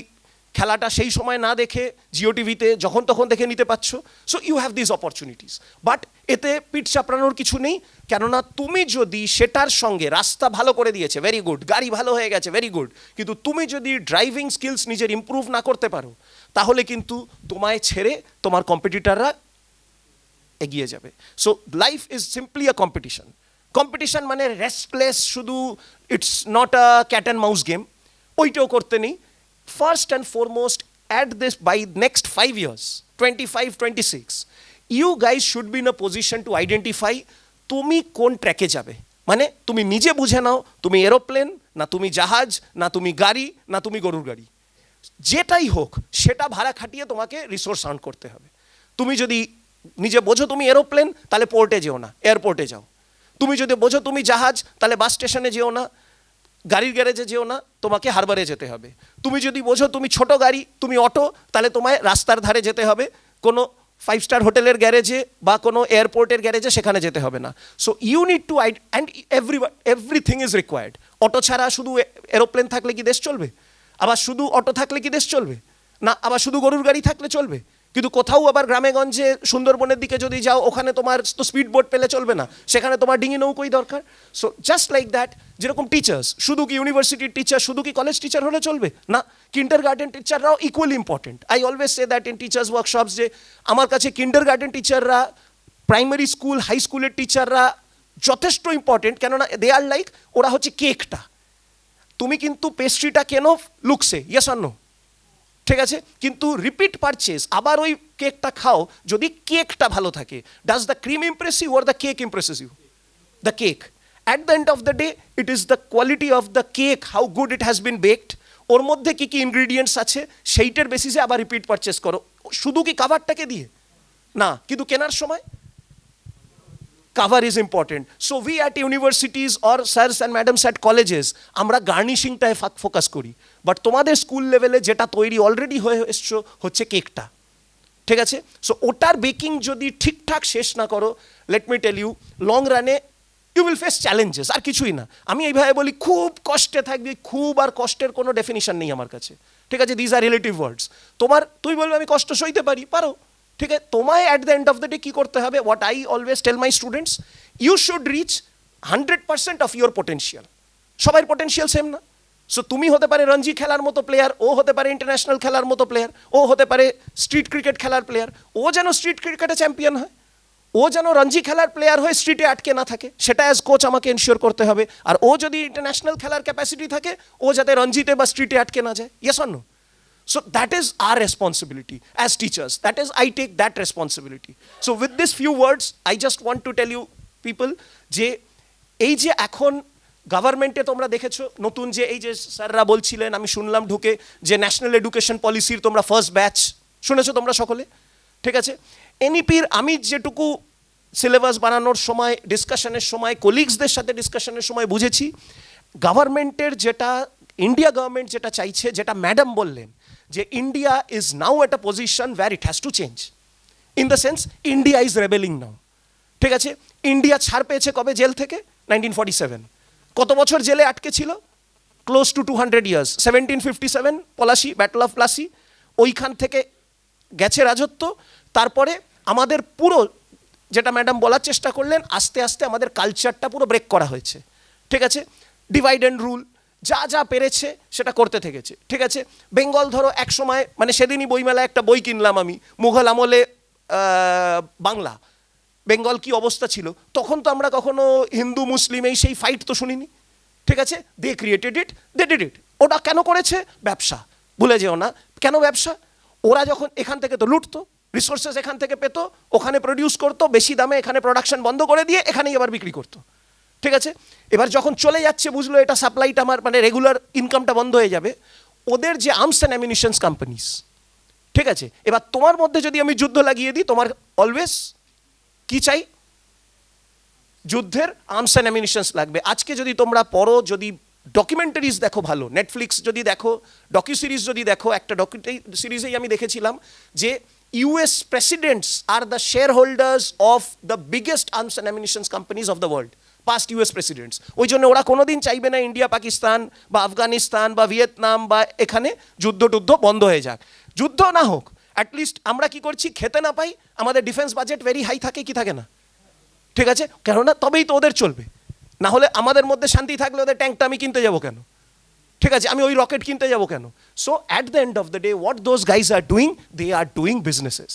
Speaker 3: খেলাটা সেই সময় না দেখে জিও টিভিতে যখন তখন দেখে নিতে পারছো। So you have this opportunities, but এতে পিঠ চাপড়ানোর কিছু নেই। কেননা তুমি যদি সেটার সঙ্গে, রাস্তা ভালো করে দিয়েছে, ভেরি গুড, গাড়ি ভালো হয়ে গেছে, ভেরি গুড, কিন্তু তুমি যদি ড্রাইভিং স্কিলস নিজের ইমপ্রুভ না করতে পারো, তাহলে কিন্তু তোমায় ছেড়ে তোমার কম্পিটিটররা এগিয়ে যাবে। So life is simply a competition. Competition মানে রেস্টলেস, শুধু it's not a cat and mouse game, ওইটাও করতে নেই। First and foremost, at this, by next 5 years, 25, 26, you guys should be in a position to identify তুমি কোন ট্র্যাকে যাবে। মানে তুমি নিজে বুঝে নাও, তুমি এরোপ্লেন না, তুমি জাহাজ না, তুমি গাড়ি না, তুমি গরুর গাড়ি, যেটাই হোক সেটা ভাড়া খাটিয়ে তোমাকে রিসোর্স আর্ন করতে হবে। তুমি যদি নিজে বোঝো তুমি এরোপ্লেন, তাহলে পোর্টে যেও না, এয়ারপোর্টে যাও। তুমি যদি বোঝো তুমি জাহাজ, তাহলে বাস স্টেশনে যেও না, গাড়ির গ্যারেজে যেও না, তোমাকে হারবারে যেতে হবে। তুমি যদি বোঝো তুমি ছোট গাড়ি, তুমি অটো, তাহলে তোমায় রাস্তার ধারে যেতে হবে, কোনো 5 স্টার হোটেলের গ্যারেজে বা কোনো এয়ারপোর্টের গ্যারেজে সেখানে যেতে হবে না। So you need to and everything is required. Auto ছাড়া শুধু এরোপ্লেন থাকলে কি দেশ চলবে? আবার শুধু অটো থাকলে কি দেশ চলবে? না। আবার শুধু গরুর গাড়ি থাকলে চলবে? কিন্তু কোথাও আবার গ্রামে গঞ্জে সুন্দরবনের দিকে যদি যাও, ওখানে তোমার তো স্পিড বোট পেলে চলবে না, সেখানে তোমার ডিঙি নৌকোই দরকার। সো জাস্ট লাইক দ্যাট, যেরকম টিচার্স, শুধু কি ইউনিভার্সিটির টিচার, শুধু কি কলেজ টিচার হলে চলবে না, কিন্ডার গার্ডেন টিচাররাও equally important. I always say that in teachers workshops, যে আমার কাছে কিন্ডার গার্ডেন টিচাররা, প্রাইমারি স্কুল, হাই স্কুলের টিচাররা যথেষ্ট ইম্পর্টেন্ট। কেননা দে আর লাইক, ওরা হচ্ছে কেকটা। তুমি কিন্তু পেস্ট্রিটা কেনো লুকসে, ইয়েস অর নো, ঠিক আছে, কিন্তু রিপিট পারচেস, আবার ওই কেকটা খাও যদি কেকটা ভালো থাকে। Does the cream impress you or the cake impresses you? The cake. At the end of the day it is the quality of the cake, how good it has been baked, ওর মধ্যে কী কী ইনগ্রিডিয়েন্টস আছে সেইটার বেসিসে আবার রিপিট পারচেস করো। শুধু কি কাভারটাকে দিয়ে না, কিন্তু কেনার সময় cover is important. So we at universities or sirs and madams at colleges, আমরা গার্নিশিংটায় ফোকাস করি, বাট তোমাদের স্কুল লেভেলে যেটা তৈরি অলরেডি হয়ে এসছো হচ্ছে কেকটা, ঠিক আছে। সো ওটার বেকিং যদি ঠিকঠাক শেষ না করো, let me tell you, long রানে ইউ উইল ফেস চ্যালেঞ্জেস, আর কিছুই না। আমি এইভাবে বলি, খুব কষ্টে থাকবি, খুব আর কষ্টের কোনো ডেফিনিশন নেই আমার কাছে, ঠিক আছে। দিজ আর রিলেটিভ ওয়ার্ডস। তুই বলবে আমি কষ্ট সইতে পারি, পারো, ঠিক আছে। তোমায় at the end of the day কী করতে হবে, what I always tell my students, you should reach 100% of your potential. সবাই পোটেন্সিয়াল সেম না। সো তুমি হতে পারে রঞ্জি খেলার মতো প্লেয়ার, ও হতে পারে ইন্টারন্যাশনাল খেলার মতো প্লেয়ার, ও হতে পারে স্ট্রিট ক্রিকেট খেলার প্লেয়ার। ও যেন স্ট্রিট ক্রিকেটে চ্যাম্পিয়ন হয়, ও যেন রঞ্জি খেলার প্লেয়ার হয়ে স্ট্রিটে আটকে না থাকে, সেটা অ্যাজ কোচ আমাকে এনশিওর করতে হবে। আর ও যদি ইন্টারন্যাশনাল খেলার ক্যাপাসিটি থাকে, ও যাতে রঞ্জিতে বা স্ট্রিটে আটকে না যায়। Yes or no? So that is our responsibility as teachers. That is, I take that responsibility. So with these few words, I just want to tell you people, যে এই যে এখন গভর্নমেন্টে তোমরা দেখেছো নতুন যে এই যে স্যাররা বলছিলেন, আমি শুনলাম ঢুকে, যে ন্যাশনাল এডুকেশন পলিসির তোমরা ফার্স্ট ব্যাচ শুনেছো তোমরা সকলে, ঠিক আছে। এনইপির আমি যেটুকু সিলেবাস বানানোর সময়, ডিসকাশনের সময়, কলিগসদের সাথে ডিসকাশনের সময় বুঝেছি, গভর্নমেন্টের যেটা, ইন্ডিয়া গভর্নমেন্ট যেটা চাইছে, যেটা ম্যাডাম বললেন, যে India is now at a position where it has to change, in the sense India is rebelling now, ঠিক আছে। ইন্ডিয়া ছাড় পেয়েছে কবে জেল থেকে? 1947। কত বছর জেলে আটকে ছিল? Close two 200 years. 1757 Palashi, battle of Plassey, ওইখান থেকে গেছে রাজত্ব। তারপরে আমাদের পুরো, যেটা ম্যাডাম বলার চেষ্টা করলেন, আস্তে আস্তে আমাদের কালচারটা পুরো ব্রেক করা হয়েছে, ঠিক আছে। ডিভাইড অ্যান্ড রুল, যা যা পেরেছে সেটা করতে থেকেছে, ঠিক আছে। বেঙ্গল ধরো এক সময়, মানে সেদিনই বইমেলায় একটা বই কিনলাম আমি, মুঘল আমলে বাংলা, বেঙ্গল কি অবস্থা ছিল তখন, তো আমরা কখনো হিন্দু মুসলিম এই সেই ফাইট তো শুনিনি, ঠিক আছে। They created it, they did it. ওটা কেন করেছে? ব্যবসা, ভুলে যেও না। কেন ব্যবসা? ওরা যখন এখান থেকে তো লুটতো, রিসোর্সেস এখান থেকে পেতো, ওখানে প্রডিউস করতো বেশি দামে, এখানে প্রোডাকশন বন্ধ করে দিয়ে এখানেই আবার বিক্রি করতো, ঠিক আছে। এবার যখন চলে যাচ্ছে, বুঝলো এটা সাপ্লাইটা আমার, মানে রেগুলার ইনকামটা বন্ধ হয়ে যাবে, ওদের যে আর্মস অ্যান্ড অ্যামিনিশনস কোম্পানিজ, ঠিক আছে। এবার তোমার মধ্যে যদি আমি যুদ্ধ লাগিয়ে দিই, তোমার অলওয়েজ কি চাই? যুদ্ধের আর্মস অ্যান্ড অ্যামিনিশনস লাগবে। আজকে যদি তোমরা পড়ো, যদি ডকুমেন্টারিজ দেখো ভালো, নেটফ্লিক্স যদি দেখো, ডকিউ সিরিজ যদি দেখো, একটা ডকিউ সিরিজেই আমি দেখেছিলাম যে US presidents are the share holders of the biggest arms and ammunitions companies of the world, past US presidents. ওই জন্য ওরা কোনোদিন চাইবে না ইন্ডিয়া পাকিস্তান বা আফগানিস্তান বা ভিয়েতনাম বা এখানে যুদ্ধ বন্ধ হয়ে যাক। যুদ্ধ না হোক, অ্যাটলিস্ট আমরা কি করছি, খেতে না পাই, আমাদের ডিফেন্স বাজেট ভেরি হাই থাকে কি থাকে না, ঠিক আছে। কেননা তবেই তো ওদের চলবে, না হলে আমাদের মধ্যে শান্তি থাকলে ওদের ট্যাঙ্কটা আমি কিনতে যাবো কেন, ঠিক আছে, আমি ওই রকেট কিনতে যাবো কেন। So at the end of the day what those guys are doing, they are doing businesses.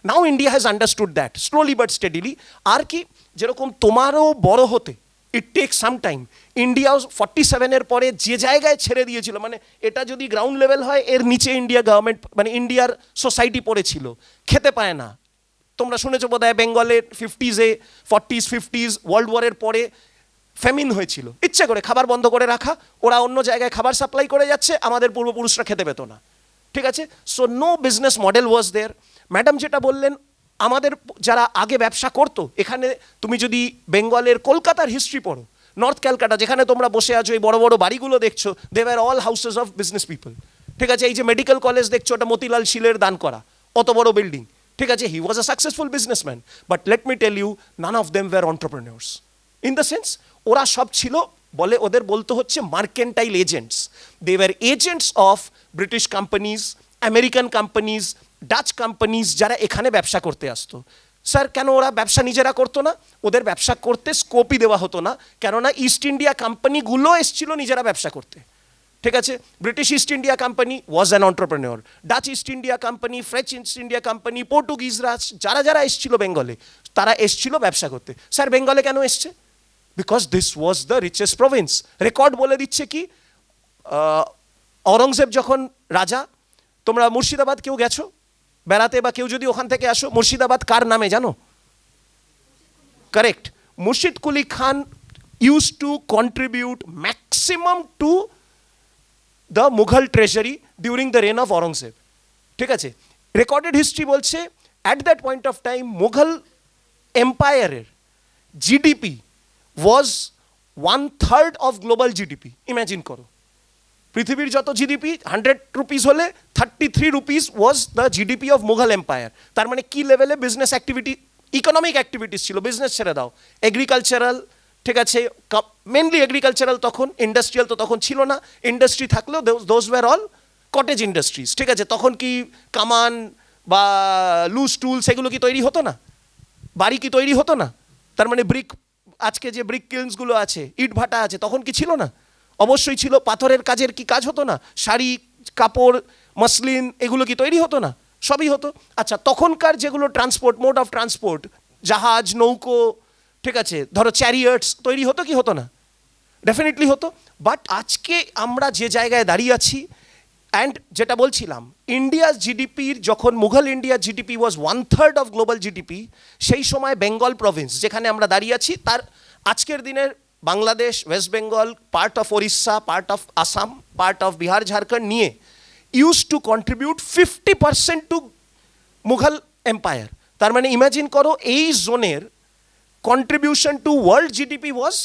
Speaker 3: Now India has understood that slowly but steadily. আর কি, যেরকম তোমারও বড় হতে ইট টেক সাম টাইম, ইন্ডিয়াও 47-এর পরে যে জায়গায় ছেড়ে দিয়েছিল, মানে এটা যদি গ্রাউন্ড লেভেল হয়, এর নিচে ইন্ডিয়া গভর্নমেন্ট, মানে ইন্ডিয়ার সোসাইটি পড়েছিল, খেতে পায় না। তোমরা শুনেছো বোধহয় বেঙ্গলের 50s-এ, 40s 50s ওয়ার্ল্ড ওয়ারের পরে ফ্যামিন হয়েছিল, ইচ্ছে করে খাবার বন্ধ করে রাখা, ওরা অন্য জায়গায় খাবার সাপ্লাই করে যাচ্ছে, আমাদের পূর্বপুরুষরা খেতে পেত না, ঠিক আছে। So no business model was there. Madam যেটা বললেন, আমাদের যারা আগে ব্যবসা করতো, এখানে তুমি যদি বেঙ্গলের কলকাতার হিস্ট্রি পড়ো, নর্থ ক্যালকাটা যেখানে তোমরা বসে আছো, এই বড় বড় বাড়িগুলো দেখছো, they were all houses of business people, ঠিক আছে। এই যে মেডিকেল কলেজ দেখছো, ওটা মতিলাল শিলের দান করা, অত বড় বিল্ডিং, ঠিক আছে। He was a successful businessman, but let me tell you, none of them were entrepreneurs, in the sense ওরা সব ছিল, বলে ওদের বলতে হচ্ছে mercantile agents. They were agents of British companies, American companies, Dutch companies যারা এখানে ব্যবসা করতে আসতো। স্যার কেন ওরা ব্যবসা নিজেরা করতো না? ওদের ব্যবসা করতে স্কোপই দেওয়া হতো না, কেননা ইস্ট ইন্ডিয়া কোম্পানিগুলো এসছিল নিজেরা ব্যবসা করতে। ঠিক আছে, British East India Company was an entrepreneur, Dutch East India Company, French East India Company, পর্তুগিজরা যারা যারা এসছিল বেঙ্গলে, তারা এসছিল ব্যবসা করতে। স্যার বেঙ্গলে কেন এসছে? Because this was the richest Province. Record বলে দিচ্ছে কি, ঔরঙ্গজেব যখন রাজা, তোমরা মুর্শিদাবাদ কেউ গেছো বেড়াতে, বা কেউ যদি ওখান থেকে আসো, মুর্শিদাবাদ কার নামে জানো? Correct, Murshid Quli Khan use to contribute maximum to the Mughal treasury during the reign of Aurangzeb. ঠিক আছে, রেকর্ডেড হিস্ট্রি বলছে at that point of time Mughal এম্পায়ারের GDP was 1/3 of global GDP. Imagine করো, পৃথিবীর যত জিডিপি 100 রুপিস হলে 33 rupees was the GDP of Mughal empire. তার মানে কি লেভেলে বিজনেস অ্যাক্টিভিটি, ইকোনমিক অ্যাক্টিভিটিস ছিল, বিজনেস ছেড়ে দাও, এগ্রিকালচারাল, ঠিক আছে, মেনলি এগ্রিকালচারাল, তখন ইন্ডাস্ট্রিয়াল তো তখন ছিল না, ইন্ডাস্ট্রি থাকলেও those were all cottage industries. ঠিক আছে, তখন কি কামান বা লুজ টুলস এগুলো কি তৈরি হতো না? বাড়ি কি তৈরি হতো না? তার মানে ব্রিক, আজকে যে ব্রিক কিলসগুলো আছে, ইট ভাটা আছে, তখন কি ছিল না? অবশ্যই ছিল। পাথরের কাজের কি কাজ হতো না? শাড়ি, কাপড়, মসলিন এগুলো কি তৈরি হতো না? সবই হতো। আচ্ছা, তখনকার যেগুলো ট্রান্সপোর্ট, মোড অফ ট্রান্সপোর্ট, জাহাজ, নৌকো, ঠিক আছে, ধরো চ্যারিয়টস তৈরি হতো কি হতো না? ডেফিনেটলি হতো। বাট আজকে আমরা যে জায়গায় দাঁড়িয়ে আছি, অ্যান্ড যেটা বলছিলাম, ইন্ডিয়ার জিডিপির যখন মুঘল ইন্ডিয়ার GDP was 1/3 of global GDP, সেই সময় বেঙ্গল প্রভিন্স যেখানে আমরা দাঁড়িয়ে আছি, তার আজকের দিনের Bangladesh, West Bengal, part of Odisha, part of Assam, part of Bihar, Jharkhand নিয়ে use to contribute 50% to Mughal empire. তার মানে ইমাজিন করো, এই জোনের contribution to world GDP was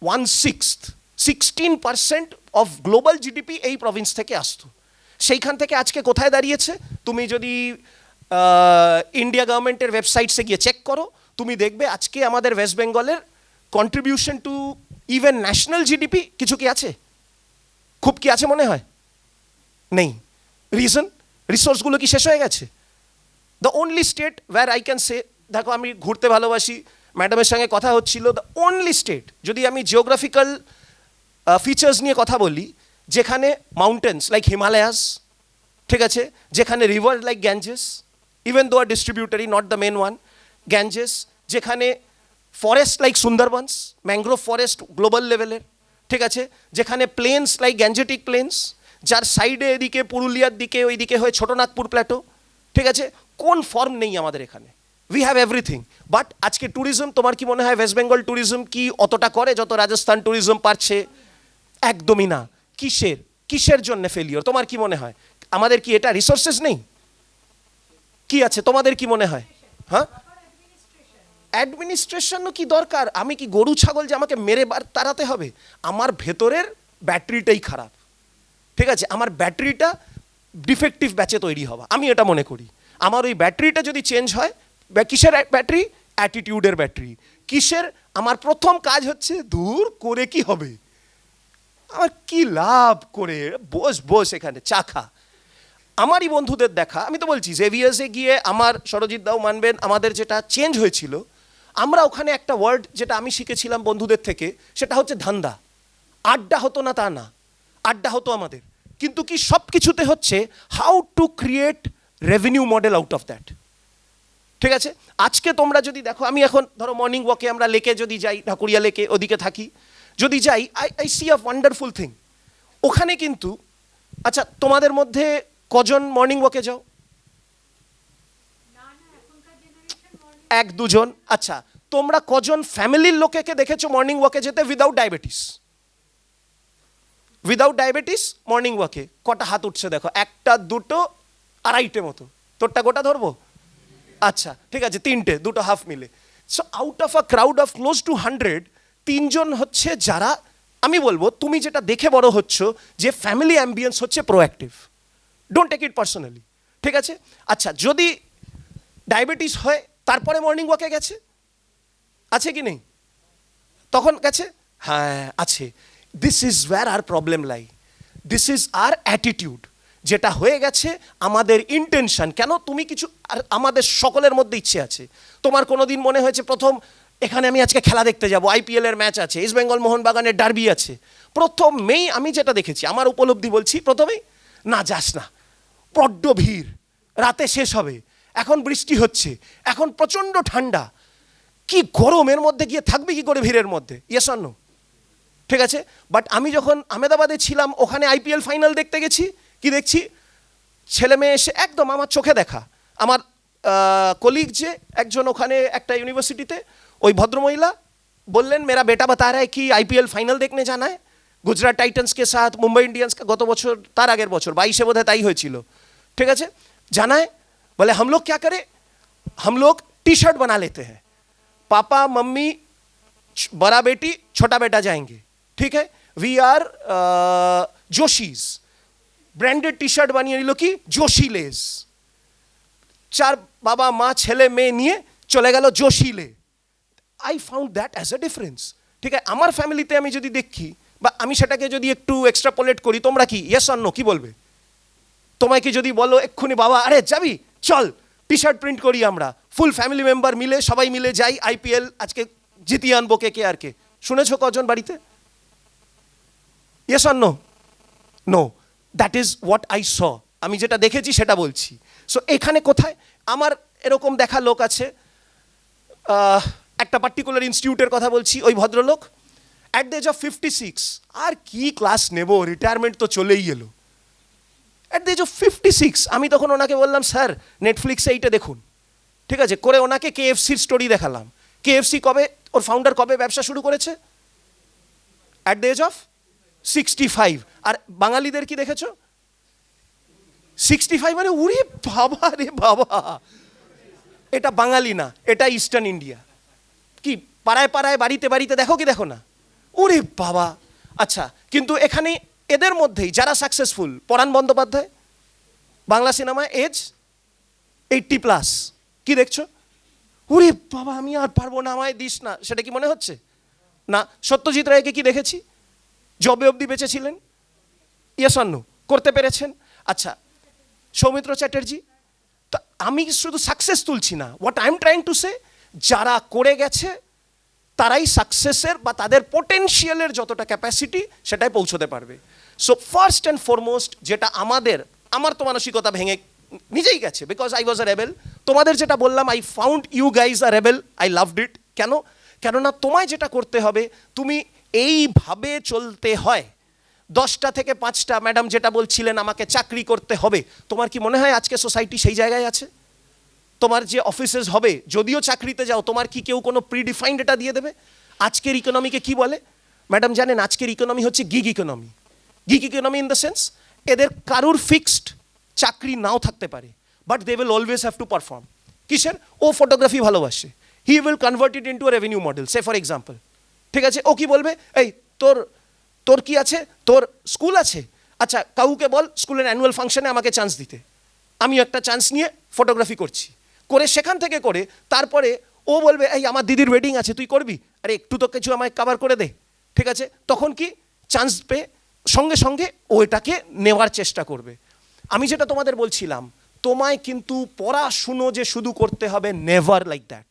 Speaker 3: 1/6, 16% of global GDP এই প্রভিন্স থেকে আসতো। সেইখান থেকে আজকে কোথায় দাঁড়িয়েছে? তুমি যদি ইন্ডিয়া গভর্নমেন্টের ওয়েবসাইটসে গিয়ে চেক করো, তুমি দেখবে আজকে আমাদের ওয়েস্ট বেঙ্গলের contribution to even national GDP কিছু কি আছে? খুব কি আছে মনে হয়? নেই। রিজন, রিসোর্সগুলো কি শেষ হয়ে গেছে? The only state where I can say, দেখো আমি ঘুরতে ভালোবাসি, ম্যাডামের সঙ্গে কথা হচ্ছিল, দ্য অনলি স্টেট, যদি আমি জিওগ্রাফিক্যাল ফিচার্স নিয়ে কথা বলি, যেখানে মাউন্টেন্স লাইক হিমালয়াস, ঠিক আছে, যেখানে river like Ganges, even though are distributary, not the main one, Ganges, যেখানে forest like Sundarbans, mangrove forest global লেভেলের, ঠিক আছে, যেখানে প্লেন্স লাইক গ্যাঞ্জেটিক প্লেন্স, যার সাইডে এদিকে পুরুলিয়ার দিকে ওইদিকে হয়ে ছোটনাগপুর প্ল্যাটো, ঠিক আছে, কোন ফর্ম নেই আমাদের এখানে? We have everything. বাট আজকে ট্যুরিজম, তোমার কি মনে হয় ওয়েস্ট বেঙ্গল ট্যুরিজম কি অতটা করে যত রাজস্থান ট্যুরিজম পারছে? একদমই না। কিসের জন্য ফেলিওর তোমার কি মনে হয়? আমাদের কি এটা রিসোর্সেস নেই? কি আছে তোমাদের কি মনে হয়? হ্যাঁ, অ্যাডমিনিস্ট্রেশনও কি দরকার? আমি কি গরু ছাগল যে আমাকে মেরে তাড়াতে হবে? আমার ভেতরের ব্যাটারিটাই খারাপ, ঠিক আছে, আমার ব্যাটারিটা ডিফেক্টিভ ব্যাচে তৈরি হওয়া, আমি এটা মনে করি। আমার ওই ব্যাটারিটা যদি চেঞ্জ হয়, কিসের ব্যাটারি? অ্যাটিটিউডের ব্যাটারি। কিসের? আমার প্রথম কাজ হচ্ছে দূর করে কি হবে, আমার কি লাভ করে বস এখানে চা খা। আমারই বন্ধুদের দেখা, আমি তো বলছি জেভিয়ার্সে গিয়ে আমার, সরজিৎ দাও মানবেন, আমাদের যেটা চেঞ্জ হয়েছিল, আমরা ওখানে একটা ওয়ার্ড যেটা আমি শিখেছিলাম বন্ধুদের থেকে, সেটা হচ্ছে ধান্দা। আড্ডা হতো না তা না, আড্ডা হতো আমাদের, কিন্তু কি সব কিছুতে হচ্ছে how to create revenue model out of that. ঠিক আছে, আজকে তোমরা যদি দেখো, আমি এখন ধরো মর্নিং ওয়াকে আমরা লেকে যদি যাই, ঢাকুরিয়া লেকে ওদিকে থাকি, যদি যাই, I C a wonderful thing ওখানে কিন্তু। আচ্ছা, তোমাদের মধ্যে কজন মর্নিং ওয়াকে যাও? এক দুজন। আচ্ছা, তোমরা কজন ফ্যামিলির লোকেকে দেখেছো মর্নিং ওয়াকে যেতে without diabetes? Without diabetes morning ওয়াকে কটা হাত উঠছে দেখো? একটা, দুটো, আড়াইটে মতো। তোরটা গোটা ধরবো? আচ্ছা ঠিক আছে, তিনটে, দুটো হাফ মিলে। So out of a crowd of close two 100, তিনজন হচ্ছে যারা, আমি বলবো তুমি যেটা দেখে বড় হচ্ছ, যে ফ্যামিলি অ্যাম্বিয়েন্স হচ্ছে proactive. Don't take it personally, ঠিক আছে? আচ্ছা, যদি ডায়াবেটিস হয় তারপরে মর্নিং ওয়াকে গেছে, আছে কি নেই? তখন গেছে, হ্যাঁ আছে। This is where our problem lie, this is our attitude, যেটা হয়ে গেছে আমাদের ইন্টেনশন, কেন তুমি কিছু, আর আমাদের সকলের মধ্যে ইচ্ছে আছে। তোমার কোনো দিন মনে হয়েছে প্রথম এখানে আমি আজকে খেলা দেখতে যাব, আইপিএল এর ম্যাচ আছে, ইস্ট বেঙ্গল মোহনবাগানের ডার্বি আছে, প্রথমেই আমি যেটা দেখেছি, আমার উপলব্ধি বলছি, প্রথমেই না যাস না, বড্ড ভিড়, রাতে শেষ হবে, এখন বৃষ্টি হচ্ছে, এখন প্রচণ্ড ঠান্ডা, কি গরমের মধ্যে গিয়ে থাকবে কি করে ভিড়ের মধ্যে, ইয়েস অর নো? ঠিক আছে, বাট আমি যখন আহমেদাবাদে ছিলাম, ওখানে আইপিএল ফাইনাল দেখতে গেছি, কি দেখছি, ছেলে মেয়ে এসে একদম আমার চোখে দেখা, আমার কলিগ যে একজন ওখানে একটা ইউনিভার্সিটিতে, ওই ভদ্রমহিলা বললেন মেরা বেটা বাতা রা হ্যায় কি আইপিএল ফাইনাল দেখনে জানা है गुजरात टाइटन्स के साथ मुंबई इंडियंस का, गत बছর তার আগের বছর 22-এ বোধহয় তাই হয়েছিল, ঠিক আছে, জানা है, बोले हम लोग क्या करें, हम लोग टी शर्ट बना लेते हैं, पापा मम्मी बड़ा बेटी छोटा बेटा जाएंगे, ठीक है, we are Joshis, branded T shirt বানিয়ে নিল কি जोशी लेस, 4 বাবা মা ছেলে মেয়ে নিয়ে চলে গেল जोशी ले। I found that as a difference, ঠিক আছে, আমার ফ্যামিলিতে আমি যদি দেখি বা আমি সেটাকে যদি একটু এক্সট্রাপোলেট করি, তোমরা কি ইয়েস অর নো কি বলবে? তোমায় কি যদি বলো এক্ষুনি বাবা আরে যাবি চল টি শার্ট প্রিন্ট করি আমরা, ফুল ফ্যামিলি মেম্বার মিলে সবাই মিলে যাই আইপিএল আজকে জিতিয়ে আনবো, কে কে আর কে, শুনেছো কজন বাড়িতে? Yes or no? No, that is what I saw, আমি যেটা দেখেছি সেটা বলছি। সো এখানে কোথায় আমার এরকম দেখা লোক আছে, একটা পার্টিকুলার ইনস্টিটিউটের কথা বলছি, ওই ভদ্রলোক অ্যাট দ্য এজ অফ 56, আর কি ক্লাস নেব, রিটায়ারমেন্ট তো চলেই এলো, অ্যাট দ্য এজ অফ 56, আমি তখন ওনাকে বললাম স্যার নেটফ্লিক্সে এইটা দেখুন, ঠিক আছে, করে ওনাকে কেএফসির স্টোরি দেখালাম। কেএফসি কবে, ওর ফাউন্ডার কবে ব্যবসা শুরু করেছে? At the age of 65। আর বাঙালিদের কি দেখেছো? 65 মানে উরে বাবা রে বাবা, এটা বাঙালি না, এটা ইস্টার্ন ইন্ডিয়া। কি পাড়ায় পাড়ায় বাড়িতে বাড়িতে দেখো কি দেখো না, ওরে বাবা। আচ্ছা, কিন্তু এখানে এদের মধ্যেই যারা সাকসেসফুল, পরাণ বন্দ্যোপাধ্যায় বাংলা সিনেমায় এজ 80+, কি দেখছো? ওরে বাবা আমি আর পারবো না, আমায় দিস না, সেটা কি মনে হচ্ছে না? সত্যজিৎ রায়কে কি দেখেছি, জবে অবধি বেঁচে ছিলেন, ইয়েস অর নো, করতে পেরেছেন। আচ্ছা, সৌমিত্র চ্যাটার্জি, তো আমি শুধু সাকসেস তুলছি না, what I am trying to সে, যারা করে গেছে তারাই সাকসেসের বা তাদের পোটেনশিয়ালের যতটা ক্যাপাসিটি সেটাই পৌঁছতে পারবে। সো ফার্স্ট অ্যান্ড ফরমোস্ট যেটা আমার তো মানসিকতা ভেঙে নিজেই গেছে, because I was a rebel. তোমাদের যেটা বললাম, I found you guys a rebel, I loved it. কেননা তোমায় যেটা করতে হবে, তুমি এইভাবে চলতে হয়, 10টা থেকে 5টা, ম্যাডাম যেটা বলছিলেন আমাকে চাকরি করতে হবে, তোমার কি মনে হয় আজকে সোসাইটি সেই জায়গায় আছে? তোমার যে অফিসেস হবে, যদিও চাকরিতে যাও, তোমার কি কেউ কোনো প্রিডিফাইন্ড এটা দিয়ে দেবে? আজকের ইকোনমিকে কি বলে ম্যাডাম জানেন? আজকের ইকোনমি হচ্ছে gig economy. Gig economy in the sense, এদের কারুর ফিক্সড চাকরি নাও থাকতে পারে, but they will always have to perform. কিসের? ও ফটোগ্রাফি ভালোবাসে, he will convert it into a revenue model, say for example, ঠিক আছে, ও কি বলবে, এই তোর কি আছে, তোর স্কুল আছে, আচ্ছা কাউকে বল স্কুলের অ্যানুয়াল ফাংশনে আমাকে চান্স দিতে, আমি একটা চান্স নিয়ে ফটোগ্রাফি করছি, করে সেখান থেকে করে তারপরে ও বলবে এই আমার দিদির ওয়েডিং আছে তুই করবি, আরে একটু তো কিছু আমায় কভার করে দে, ঠিক আছে, তখন কি চান্স পেয়ে সঙ্গে সঙ্গে ও এটাকে নেওয়ার চেষ্টা করবে। আমি যেটা তোমাদের বলছিলাম, তোমায় কিন্তু পড়াশুনো যে শুধু করতে হবে, নেভার লাইক দ্যাট।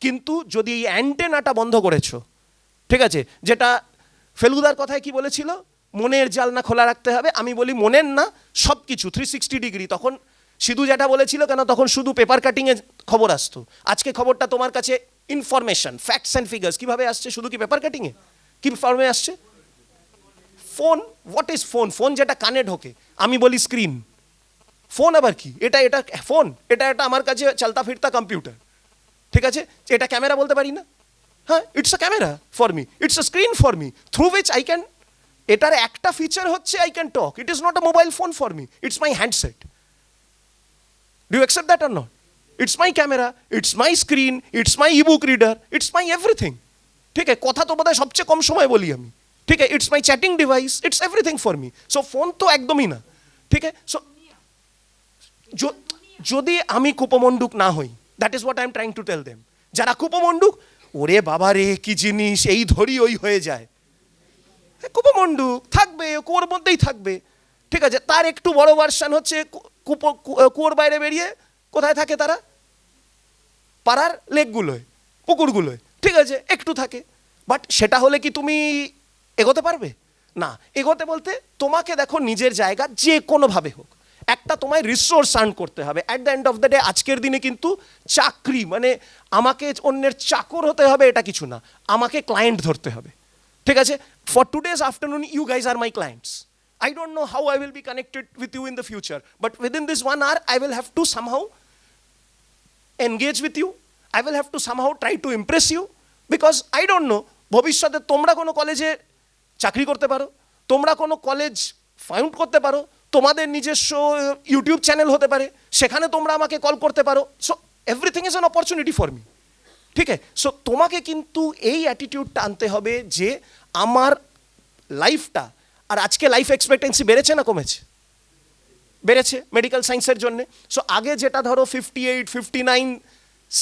Speaker 3: কিন্তু যদি এই অ্যান্টেনাটা বন্ধ করেছো, ঠিক আছে, যেটা ফেলুদার কথায় কি বলেছিল, মনের জানলা খোলা রাখতে হবে, আমি বলি মনের না, সব কিছু 360 ডিগ্রি। তখন সিধু যেটা বলেছিল, কেন তখন শুধু পেপার কাটিংয়ে খবর আসতো, আজকে খবরটা তোমার কাছে ইনফরমেশন, ফ্যাক্টস অ্যান্ড ফিগার্স কিভাবে আসছে, শুধু কি পেপার কাটিংয়ে, কি ফর্মে আসছে? Phone, what is phone? Phone যেটা কানে ঢোকে, আমি বলি স্ক্রিন, ফোন আবার কি, এটা ফোন, এটা আমার কাছে চলতা ফিরতা কম্পিউটার, ঠিক আছে, এটা ক্যামেরা বলতে পারি না, হ্যাঁ it's a camera for me, it's a screen for me, through which I can, এটার একটা ফিচার হচ্ছে I can talk, it is not a mobile phone for me, it's my handset. Do you accept that or not? It's my camera, it's my screen, it's my ebook reader, it's my everything. ঠিক আছে, কথা তো বোধহয় সবচেয়ে কম সময় বলি আমি, ঠিক আছে, it's my chatting device, it's everything for me. So phone তো একদমই না, ঠিক আছে। সো যদি আমি কুপমণ্ডুক না হই, that is what I am trying to tell them. যারা কুপমণ্ডুক, ওরে বাবা রে কি জিনিস, এই ধরি ওই হয়ে যায়, কুপমণ্ডুক থাকবে, ওর মধ্যেই থাকবে, ঠিক আছে, তার একটু বড় ভার্সন হচ্ছে কুয়োর বাইরে বেরিয়ে কোথায় থাকে তারা, পাড়ার লেকগুলোয়, পুকুরগুলোয়, ঠিক আছে, একটু থাকে। বাট সেটা হলে কি তুমি এগোতে পারবে? না। এগোতে বলতে তোমাকে দেখো নিজের জায়গা যে কোনোভাবে হোক একটা তোমায় রিসোর্স আর্ন করতে হবে। At the end of the day আজকের দিনে কিন্তু চাকরি মানে আমাকে অন্যের চাকর হতে হবে এটা কিছু না, আমাকে ক্লায়েন্ট ধরতে হবে। ঠিক আছে, for today's afternoon you guys are my clients. I don't know how I will be connected with you in the future, but within this 1 hour I will have to somehow engage with you. I will have to somehow try to impress you, because I don't know ভবিষ্যতে তোমরা কোনো কলেজে চাকরি করতে পারো, তোমরা কোনো কলেজ ফাউন্ড করতে পারো, তোমাদের নিজস্ব ইউটিউব চ্যানেল হতে পারে, সেখানে তোমরা আমাকে কল করতে পারো। So everything is an opportunity for me. ঠিক আছে, সো তোমাকে কিন্তু এই অ্যাটিটিউডটা আনতে হবে যে আমার লাইফটা, আর আজকে লাইফ এক্সপেক্টেন্সি বেড়েছে না কমেছে? বেড়েছে মেডিকেল সায়েন্সের জন্যে। সো আগে যেটা ধরো 58, 59,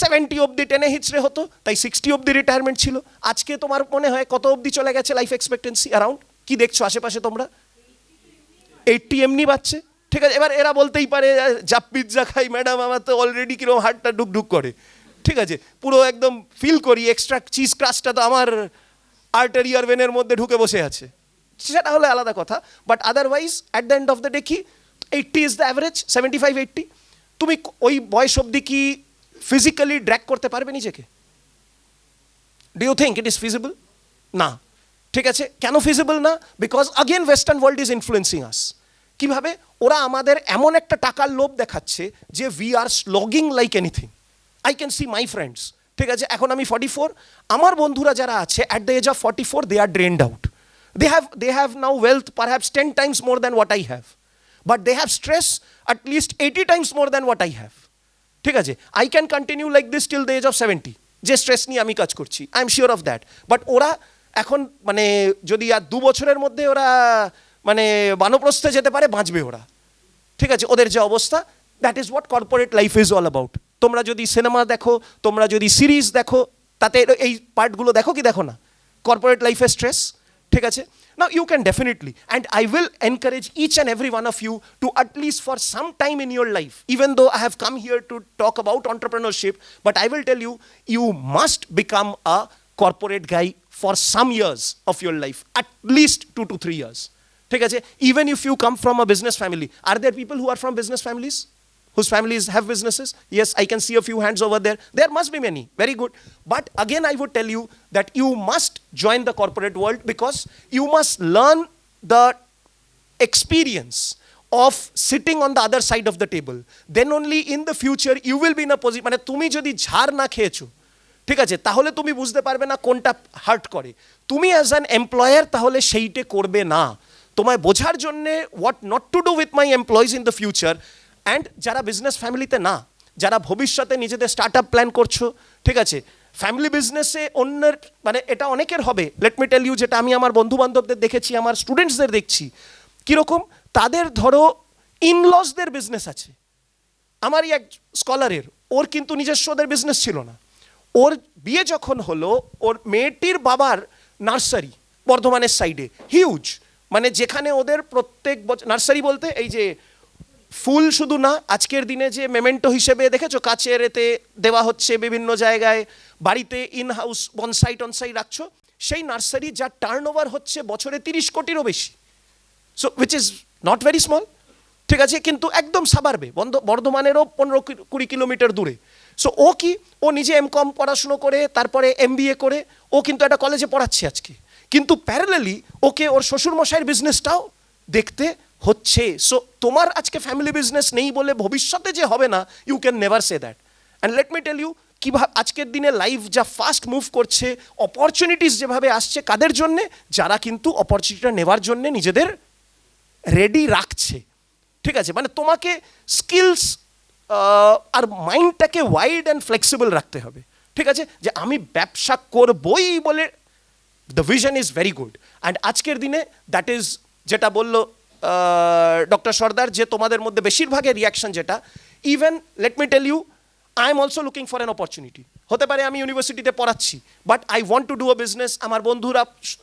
Speaker 3: 70 অবধি টেনে হিচড়ে হতো, তাই 60 অবধি রিটায়ারমেন্ট ছিল। আজকে তোমার মনে হয় কত অবধি চলে গেছে লাইফ এক্সপেক্টেন্সি অ্যারাউন্ড? কি দেখছো আশেপাশে তোমরা? 80 এমনি বাচ্চে। ঠিক আছে, এবার এরা বলতেই পারে যা পিৎজা খাই ম্যাডাম, আমার তো অলরেডি কিরকম হার্টটা ডুকডুক করে। ঠিক আছে, পুরো একদম ফিল করি এক্সট্রা চিজ ক্রাস্টটা তো আমার আর্টারিয়ার ভেনের মধ্যে ঢুকে বসে আছে, সেটা হলে আলাদা কথা। But otherwise at the end of the day কি 80 ইজ দ্য অ্যাভারেজ, 75, 80। তুমি ওই বয়স অবধি কি ফিজিক্যালি ড্র্যাগ করতে পারবে নিজেকে? Do you think it is feasible? না। ঠিক আছে, কেন ফিজিবল না? Because again western world is influencing us. কিভাবে? ওরা আমাদের এমন একটা টাকার লোভ দেখাচ্ছে যে we are slogging like anything. I can see my friends, ঠিক আছে, এখন আমি 44, আমার বন্ধুরা যারা আছে at the age of 44 they are drained out. They have now wealth perhaps 10 times more than what I have, but they have stress at least 80 times more than what I have. ঠিক আছে, I can continue like this till the age of 70, যে স্ট্রেস নিয়ে আমি কাজ করছি, I am sure of that. But ওরা এখন মানে যদি আর 2 বছরের মধ্যে ওরা মানে বানপ্রস্থে যেতে পারে, বাঁচবে ওরা। ঠিক আছে, ওদের যে অবস্থা, that is what corporate life is all about. তোমরা যদি সিনেমা দেখো, তোমরা যদি সিরিজ দেখো, তাতে এই পার্টগুলো দেখো কি দেখো না? কর্পোরেট লাইফের স্ট্রেস। ঠিক আছে, now you can definitely, and I will encourage each and every one of you to at least for some time in your life, even though I have come here to talk about entrepreneurship, but I will tell you, you must become a corporate guy for some years of your life, at least 2 to 3 years. ঠিক আছে, even if you come from a business family. Are there people who are from business families, whose families have businesses? Yes, I can see a few hands over there. There must be many. Very good. But again, I would tell you that you must join the corporate world, because you must learn the experience of sitting on the other side of the table. Then only in the future you will be in a position, মানে তুমি যদি ঝাড় না খেয়েছো, ঠিক আছে, তাহলে তুমি বুঝতে পারবে না কোনটা হার্ট করে। তুমি অ্যাজ অ্যান এমপ্লয়ার তাহলে সেইটা করবে না। তোমায় বোঝার জন্যে what not to do with my employees in the future. And যারা বিজনেস ফ্যামিলিতে না, যারা ভবিষ্যতে নিজেদের স্টার্ট আপ প্ল্যান করছো, ঠিক আছে, ফ্যামিলি বিজনেসে অন্যের মানে এটা অনেকের হবে। লেট মি টেল ইউ, যেটা আমি আমার বন্ধু বান্ধবদের দেখেছি, আমার স্টুডেন্টসদের দেখছি, কীরকম তাদের ধরো ইনলসদের বিজনেস আছে। আমারই এক স্কলারের, ওর কিন্তু নিজস্ব ওদের বিজনেস ছিল না। ওর বিয়ে যখন হলো, ওর মেয়েটির বাবার নার্সারি বর্ধমানের সাইডে হিউজ, মানে যেখানে ওদের প্রত্যেক বছর নার্সারি বলতে এই যে ফুল শুধু না, আজকের দিনে যে মেমেন্টো হিসেবে দেখেছো কাচের এতে দেওয়া হচ্ছে বিভিন্ন জায়গায়, বাড়িতে ইন হাউস বনসাই টনসাই রাখছো, সেই নার্সারি যার টার্নওভার হচ্ছে বছরে 30 কোটিরও বেশি। So which is not very small. ঠিক আছে, কিন্তু একদম সাবারবে, বর্ধমানেরও 15-20 কিলোমিটার দূরে। সো ও কি, ও নিজে এমকম পড়াশুনো করে তারপরে MBA করে ও কিন্তু একটা কলেজে পড়াচ্ছে আজকে, কিন্তু প্যারালালি ওকে ওর শ্বশুরমশাইয়ের বিজনেসটাও দেখতে হচ্ছে। সো তোমার আজকে ফ্যামিলি বিজনেস নেই বলে ভবিষ্যতে যে হবে না, you can never say that. And let me tell you, কীভাবে আজকের দিনে লাইফ যা ফাস্ট মুভ করছে, অপরচুনিটিস যেভাবে আসছে, কাদের জন্যে? যারা কিন্তু অপরচুনিটিটা নেওয়ার জন্যে নিজেদের রেডি রাখছে। ঠিক আছে, মানে তোমাকে স্কিলস আর মাইন্ডটাকে ওয়াইড অ্যান্ড ফ্লেক্সিবল রাখতে হবে। ঠিক আছে, যে আমি ব্যবসা করবই বলে the vision is very good. And আজকের দিনে দ্যাট ইজ, যেটা বললো ডক্টর সর্দার, যে তোমাদের মধ্যে বেশিরভাগের রিয়াকশন যেটা, even let me tell you, I am also looking for an opportunity. হতে পারে আমি ইউনিভার্সিটিতে পড়াচ্ছি, but I want to do a business. আমার বন্ধুরা,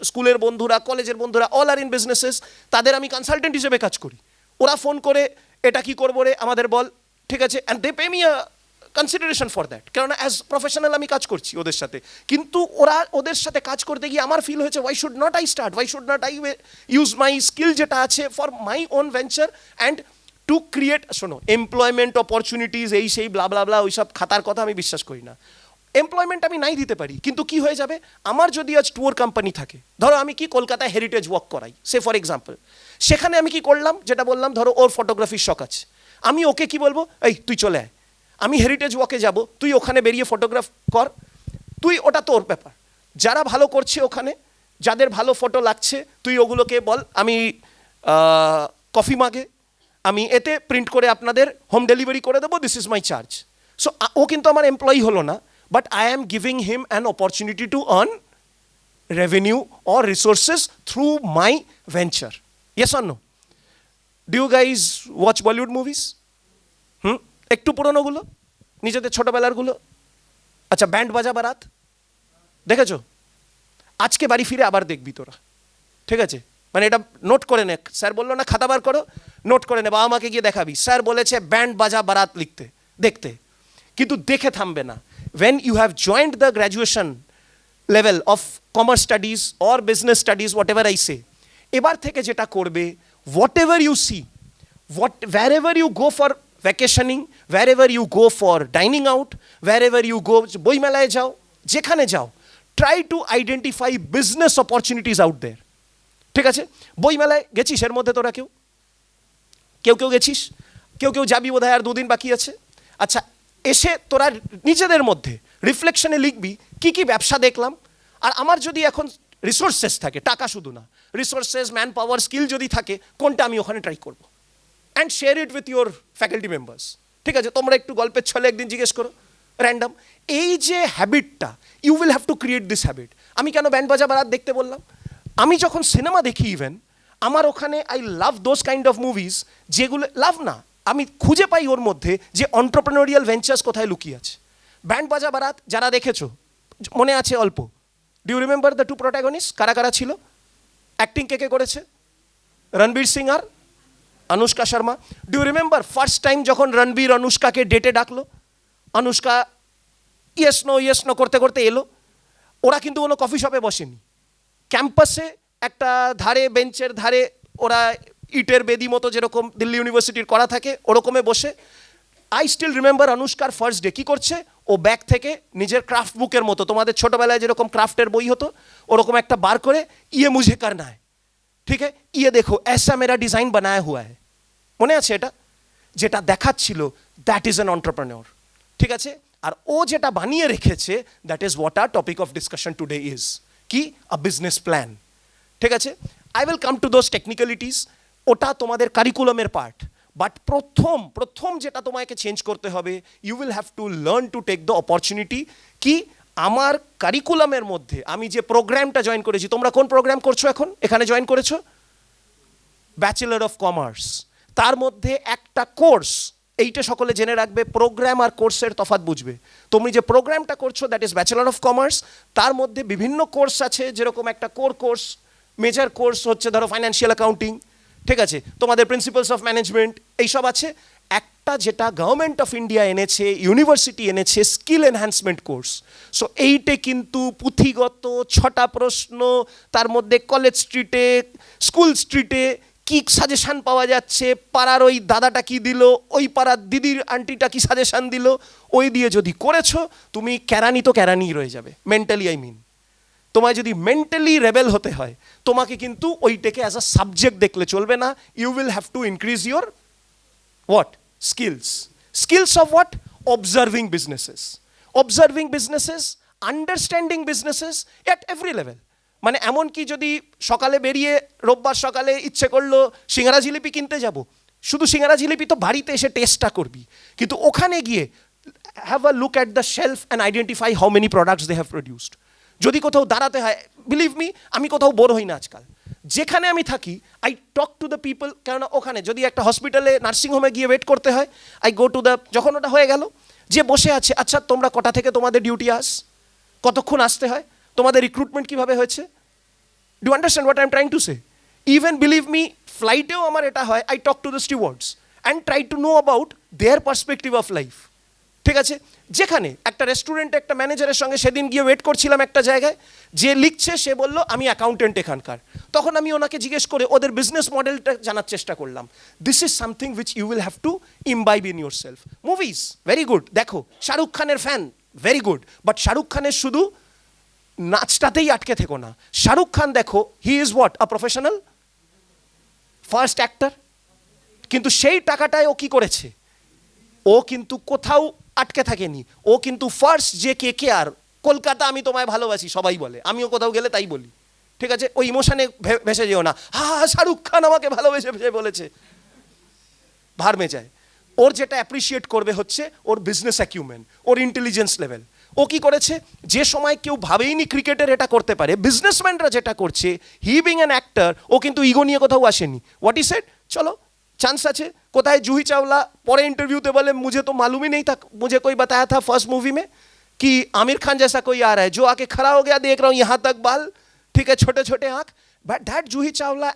Speaker 3: স্কুলের বন্ধুরা, কলেজের বন্ধুরা, অল আর ইন বিজনেসেস, তাদের আমি কনসালটেন্ট হিসেবে কাজ করি। ওরা ফোন করে এটা কি করবো রে আমাদের বল, ঠিক আছে, and they pay me a consideration for that, কেননা অ্যাজ প্রফেশনাল আমি কাজ করছি ওদের সাথে। কিন্তু ওদের সাথে কাজ করতে গিয়ে আমার ফিল হয়েছে why should not I start, why should not I use my skill যেটা আছে for my own venture and to create. শোনো, এমপ্লয়মেন্ট অপরচুনিটিজ এই সেই ব্লা ব্লা ব্লা ওইসব খাতার কথা আমি বিশ্বাস করি না। এমপ্লয়মেন্ট আমি নাই দিতে পারি, কিন্তু কি হয়ে যাবে, আমার যদি আজ ট্যুর কোম্পানি থাকে, ধরো আমি কি কলকাতায় হেরিটেজ ওয়াক করাই সে ফর এক্সাম্পল, সেখানে আমি কি করলাম, যেটা বললাম ধরো ওর ফটোগ্রাফির শখ আছে, আমি ওকে কি বলবো, এই তুই চলে আয়, আমি হেরিটেজ ওয়াকে যাব, তুই ওখানে বেরিয়ে ফটোগ্রাফ কর, তুই ওটা তোর ব্যাপার। যারা ভালো করছে ওখানে, যাদের ভালো ফটো লাগছে, তুই ওগুলোকে বল আমি কফি মাগে আমি এতে প্রিন্ট করে আপনাদের হোম ডেলিভারি করে দেবো, this is my charge. So ও কিন্তু আমার এমপ্লয়ি হলো না, but I am giving him an opportunity to earn revenue or resources through my venture. Yes or no? Do you guys watch Bollywood movies? একটু পুরনোগুলো, নিজেদের ছোটবেলারগুলো। আচ্ছা, ব্যান্ড বাজা বারাত দেখেছো? আজকে বাড়ি ফিরে আবার দেখবি তোরা, ঠিক আছে? মানে এটা নোট করে নে, স্যার বললো না খাতা বার করো, নোট করে নে, বাবা মাকে গিয়ে দেখাবি স্যার বলেছে ব্যান্ড বাজা বারাত লিখতে, দেখতে। কিন্তু দেখে থামবে না। when you have joined the graduation level of commerce studies or business studies, whatever I say, এবার থেকে যেটা করবে, whatever you see, wherever you go for vacationing, wherever you go for dining out, wherever you go, বই মেলায় যাও, যেখানে যাও, try to identify business opportunities out there. ঠিক আছে? বই মেলায় গেছিস এর মধ্যে তোরা কেউ কেউ গেছিস, কেউ যাবি বোধহয়, আর 2 দিন বাকি আছে। আচ্ছা, এসে তোরা নিজেদের মধ্যে রিফ্লেকশনে লিখবি কি কি ব্যবসা দেখলাম, আর আমার যদি এখন রিসোর্সেস থাকে, টাকা শুধু না, রিসোর্সেস, ম্যান পাওয়ার, স্কিল যদি থাকে, কোনটা আমি ওখানে ট্রাই করবো, and share it with your faculty members. ঠিক আছে? তোমরা একটু গল্পের ছলে একদিন জিজ্ঞেস করো র্যান্ডাম। এই যে হ্যাবিটটা, you will have to create this habit. আমি কেন ব্যান্ড বাজা বারাত দেখতে বললাম, আমি যখন সিনেমা দেখি, ইভেন আমার ওখানে I love those kind of movies, যেগুলো লাভ না, আমি খুঁজে পাই ওর মধ্যে যে অন্টারপ্রেনিউরিয়াল ভেঞ্চার্স কোথায় লুকিয়ে আছে। ব্যান্ড বাজা বারাত যারা দেখেছো, মনে আছে অল্প, do you remember the 2 protagonist? কারা কারা ছিল? অ্যাক্টিং কে করেছে? রণবীর সিং আর Anushka Sharma. Do you remember first time যখন রণবীর অনুষ্কাকে ডেটে ডাকলো, অনুষ্কা ইয়েস নো করতে করতে এলো, ওরা কিন্তু কোনো কফি শপে বসেনি, ক্যাম্পাসে একটা ধারে, বেঞ্চের ধারে, ওরা ইটের বেদি মতো যেরকম দিল্লি ইউনিভার্সিটির করা থাকে ওরকমে বসে। আই স্টিল রিমেম্বার অনুষ্কার ফার্স্ট ডে কী করছে, ও ব্যাগ থেকে নিজের ক্রাফট বুকের মতো, তোমাদের ছোটোবেলায় যেরকম ক্রাফটের বই হতো ওরকম একটা বার করে, ইয়ে মুঝে করনা है, ঠিক है, ইয়ে দেখো ऐसा मेरा डिज़ाइन बनाया हुआ है। মনে আছে এটা? যেটা দেখাচ্ছিল, দ্যাট ইজ অ্যান এন্টারপ্রেনিউর। ঠিক আছে? আর ও যেটা বানিয়ে রেখেছে, that is what our topic of discussion today is, কি আ বিজনেস প্ল্যান। ঠিক আছে? I will come to those technicalities, ওটা তোমাদের কারিকুলামের পার্ট। বাট প্রথম যেটা তোমাকে চেঞ্জ করতে হবে, you will have to learn to take the opportunity. কি আমার কারিকুলামের মধ্যে আমি যে প্রোগ্রামটা জয়েন করেছি, তোমরা কোন প্রোগ্রাম করছো এখন এখানে জয়েন করেছো? Bachelor of commerce. তার মধ্যে একটা কোর্স, এইটা সকলে জেনে রাখবে, প্রোগ্রাম আর কোর্সের তফাৎ বুঝবে। তুমি যে প্রোগ্রামটা করছো, that is bachelor of commerce. তার মধ্যে বিভিন্ন কোর্স আছে, যেরকম একটা কোর কোর্স, মেজর কোর্স হচ্ছে ধরো ফাইন্যান্সিয়াল অ্যাকাউন্টিং, ঠিক আছে, তোমাদের প্রিন্সিপালস অফ ম্যানেজমেন্ট, এইসব আছে। একটা যেটা গভর্নমেন্ট অফ ইন্ডিয়া এনেছে, ইউনিভার্সিটি এনেছে, স্কিল এনহ্যান্সমেন্ট কোর্স। সো এইটে কিন্তু পুঁথিগত 6টা প্রশ্ন, তার মধ্যে কলেজ স্ট্রিটে, স্কুল স্ট্রিটে কি সাজেশান পাওয়া যাচ্ছে, পাড়ার ওই দাদাটা কি দিল, ওই পাড়ার দিদির আন্টিটা কি সাজেশান দিল, ওই দিয়ে যদি করেছো, তুমি ক্যারানি তো ক্যারানিই রয়ে যাবে, মেন্টালি আই মিন। তোমায় যদি মেন্টালি রেবেল হতে হয়, তোমাকে কিন্তু ওইটাকে অ্যাজ আ সাবজেক্ট দেখলে চলবে না। You will have to increase your what? Skills of what? Observing businesses, understanding businesses at every level. মানে এমন কি, যদি সকালে বেরিয়ে রোববার সকালে ইচ্ছে করলো সিঙ্গারা জিলিপি কিনতে যাব, শুধু সিঙ্গারা জিলিপি তো বাড়িতে এসে টেস্টটা করবি, কিন্তু ওখানে গিয়ে have a look at the shelf and identify how many products they have produced. যদি কোথাও দাঁড়াতে হয়, বিলিভ মি, আমি কোথাও বোর হই না আজকাল, যেখানে আমি থাকি I talk to the people. কেননা ওখানে যদি একটা হসপিটালে, নার্সিংহোমে গিয়ে ওয়েট করতে হয়, আই গো টু দ্য, যখন ওটা হয়ে গেল, যে বসে আছে, আচ্ছা তোমরা কটা থেকে তোমাদের ডিউটি কতক্ষণ আসতে হয়, তোমাদের রিক্রুটমেন্ট কীভাবে হয়েছে, do understand what I am trying to say? Even believe me, ফ্লাইটেও আমার এটা হয়, I talk to the stewards and try to know about their perspective of life. ঠিক আছে, যেখানে একটা রেস্টুরেন্টে একটা ম্যানেজারের সঙ্গে সেদিন গিয়ে ওয়েট করছিলাম একটা জায়গায়, যে লিখছে সে বলল আমি অ্যাকাউন্টেন্ট এখানকার। তখন আমি ওনাকে জিজ্ঞেস করে ওদের বিজনেস মডেলটা জানার চেষ্টা করলাম। This is something which you will have to imbibe in yourself. Movies very good, দেখো শাহরুখ খানের fan, very good, but Shahrukh খানের শুধু নাচটাতেই আটকে থেকো না। শাহরুখ খান দেখো, he is what, a professional first actor, কিন্তু সেই টাকাটায় ও কি করেছে, ও কিন্তু কোথাও আটকে থাকেনি, ও কিন্তু ফার্স্ট যে কে আর কলকাতা আমি তোমায় ভালোবাসি সবাই বলে, আমিও কোথাও গেলে তাই বলি। ঠিক আছে, ওই ইমোশনে ভেসে যেও না, হা শাহরুখ খান আমাকে ভালোবেসে বলেছে, ভারমে যায়। ওর যেটা অ্যাপ্রিসিয়েট করবে হচ্ছে ওর বিজনেস অ্যাকিউমেন, ওর ইন্টেলিজেন্স লেভেল। ও কি করেছে, যে সময় কেউ ভাবেইনি ক্রিকেটের এটা করতে পারে, বিজনেসম্যানরা যেটা করছে, হি বিং অ্যান অ্যাক্টর, ও কিন্তু ইগো নিয়ে কোথাও আসেনি। হোয়াট ইজ সেড, চলো চান্স আছে। কোথায় জুহি চাওলা পরে इंटरव्यूতে বলে मुझे तो मालूम ही नहीं था, मुझे कोई बताया था फर्स्ट मूवी में कि आमिर खान जैसा कोई आ रहा है जो आके खड़ा हो गया, देख रहा हूँ यहाँ तक बाल, ठीक है, छोटे छोटे आँख, but that Juhi Chawla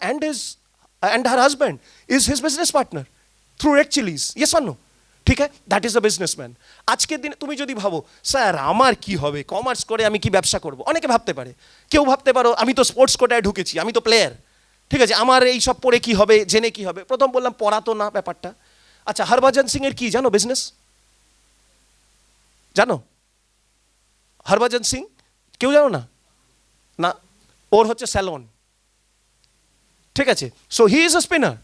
Speaker 3: and her husband is his business partner through red chilies, yes or no? ঠিক আছে, দ্যাট ইজ আ বিজনেসম্যান। আজকের দিনে তুমি যদি ভাবো স্যার আমার কি হবে, কমার্স করে আমি কি ব্যবসা করব, অনেকে ভাবতে পারে। কেউ ভাবতে পারো আমি তো স্পোর্টস কোটায় ঢুকেছি, আমি তো প্লেয়ার, ঠিক আছে, আমার এই সব পড়ে কি হবে, জেনে কি হবে। প্রথম বললাম পড়া তো না ব্যাপারটা। আচ্ছা, হরভজন সিং এর কি জানো বিজনেস, জানো হরভজন সিং, কেউ জানো না? না, ওর হচ্ছে স্যালন। ঠিক আছে, so he is a spinner.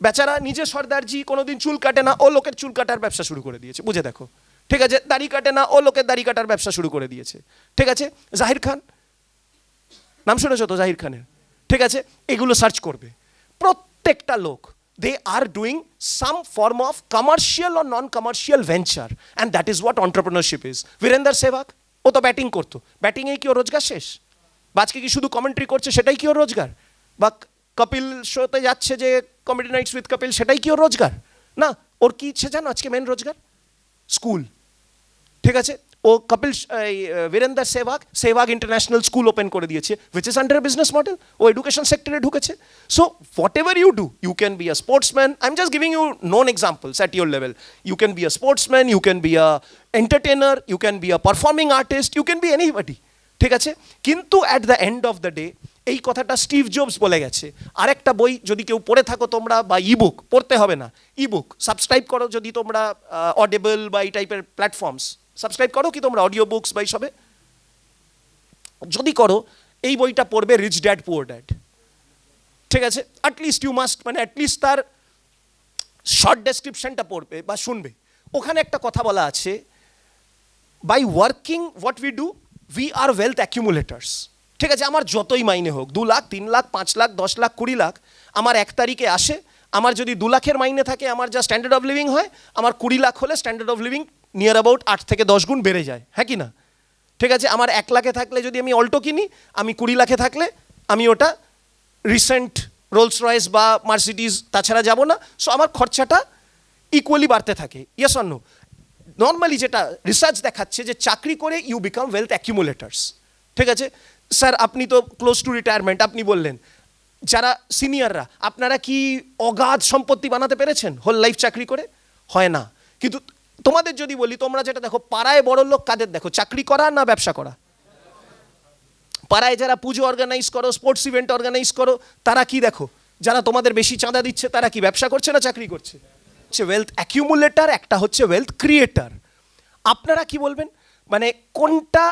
Speaker 3: বেচারা নিজে সর্দারজি, কোনোদিন চুল কাটে না, ও লোকের চুল কাটার ব্যবসা শুরু করে দিয়েছে, বুঝে দেখো। ঠিক আছে, দাড়ি কাটে না, ও লোকের দাড়ি কাটার ব্যবসা শুরু করে দিয়েছে। ঠিক আছে, জাহির খান, নাম শুনেছো তো জাহির খানের? ঠিক আছে, এগুলো সার্চ করবে, প্রত্যেকটা লোক they are doing some form of commercial or non commercial venture, and that is what entrepreneurship is. Virender Sehwag, ও তো ব্যাটিং করতো, ব্যাটিংয়েই কি ওর রোজগার শেষ? বা আজকে কি শুধু কমেন্ট্রি করছে সেটাই কি ওর রোজগার? বা কপিল শোতে যাচ্ছে যে কমেডি নাইটস উইথ কপিল, সেটাই কি ওর রোজগার? না, ওর কি ইচ্ছে জানো আজকে মেন রোজগার? স্কুল। ঠিক আছে, ও Kapil Virender Sehwag international school open করে দিয়েছে, which is under business model. ও এডুকেশন সেক্টরে ঢুকেছে। So whatever you do, you can be a sportsman, I am just giving you known examples at your level. You can be a sportsman, you can be a entertainer, you can be a performing artist, you can be anybody. ঠিক আছে, কিন্তু at the end of the day এই কথাটা স্টিভ জবস বলে গেছে। আরেকটা বই যদি কেউ পড়ে থাকো তোমরা, বা ইবুক পড়তে হবে না, ইবুক সাবস্ক্রাইব করো যদি তোমরা অডিবল বা এই টাইপের প্ল্যাটফর্মস সাবস্ক্রাইব করো কি তোমরা, অডিও বুকস বা এইসবে যদি করো, এই বইটা পড়বে, রিচ ড্যাড পুয়ার ড্যাড। ঠিক আছে, অ্যাটলিস্ট ইউ মাস্ট, মানে অ্যাটলিস্ট তার শর্ট ডেসক্রিপশনটা পড়বে বা শুনবে। ওখানে একটা কথা বলা আছে, by working what we do we are wealth accumulators. ঠিক আছে, আমার যতই মাইনে হোক, 2 লাখ 3 লাখ 5 লাখ 10 লাখ 20 লাখ, আমার 1 তারিখে আসে। আমার যদি 2 লাখের মাইনে থাকে, আমার যা স্ট্যান্ডার্ড অফ লিভিং হয়, আমার 20 লাখ হলে standard of living near about 8 থেকে 10 গুণ বেড়ে যায়, হ্যাঁ কি না? ঠিক আছে, আমার 1 লাখে থাকলে যদি আমি অল্টো কিনি, আমি 20 লাখে থাকলে আমি ওটা রিসেন্ট রোলস রয়েস বা মার্সিডিজ তাছাড়া যাব না। সো আমার খরচাটা ইকুয়ালি বাড়তে থাকে, ইয়েস অর নো? নর্মালি যেটা রিসার্চ দেখাচ্ছে যে চাকরি করে ইউ বিকাম ওয়েলথ অ্যাকিউমুলেটার্স। ঠিক আছে স্যার, আপনি তো ক্লোজ টু রিটায়ারমেন্ট, আপনি বললেন, যারা সিনিয়ররা আপনারা কি অগাধ সম্পত্তি বানাতে পেরেছেন হোল লাইফ চাকরি করে? হয় না। কিন্তু তোমাদের যদি বলি, তোমরা যেটা দেখো, পাড়ায় বড় লোক কাদের দেখো, চাকরি করা না ব্যবসা করা? পাড়ায় যারা পুজো অর্গানাইজ করো, স্পোর্টস ইভেন্ট অর্গানাইজ করো, তারা কি দেখো, যারা তোমাদের বেশি চাঁদা দিচ্ছে তারা কি ব্যবসা করছে না চাকরি করছে? হচ্ছে ওয়েলথ অ্যাকিউমুলেটার, একটা হচ্ছে ওয়েলথ ক্রিয়েটার। আপনারা কি বলবেন, মানে কোনটা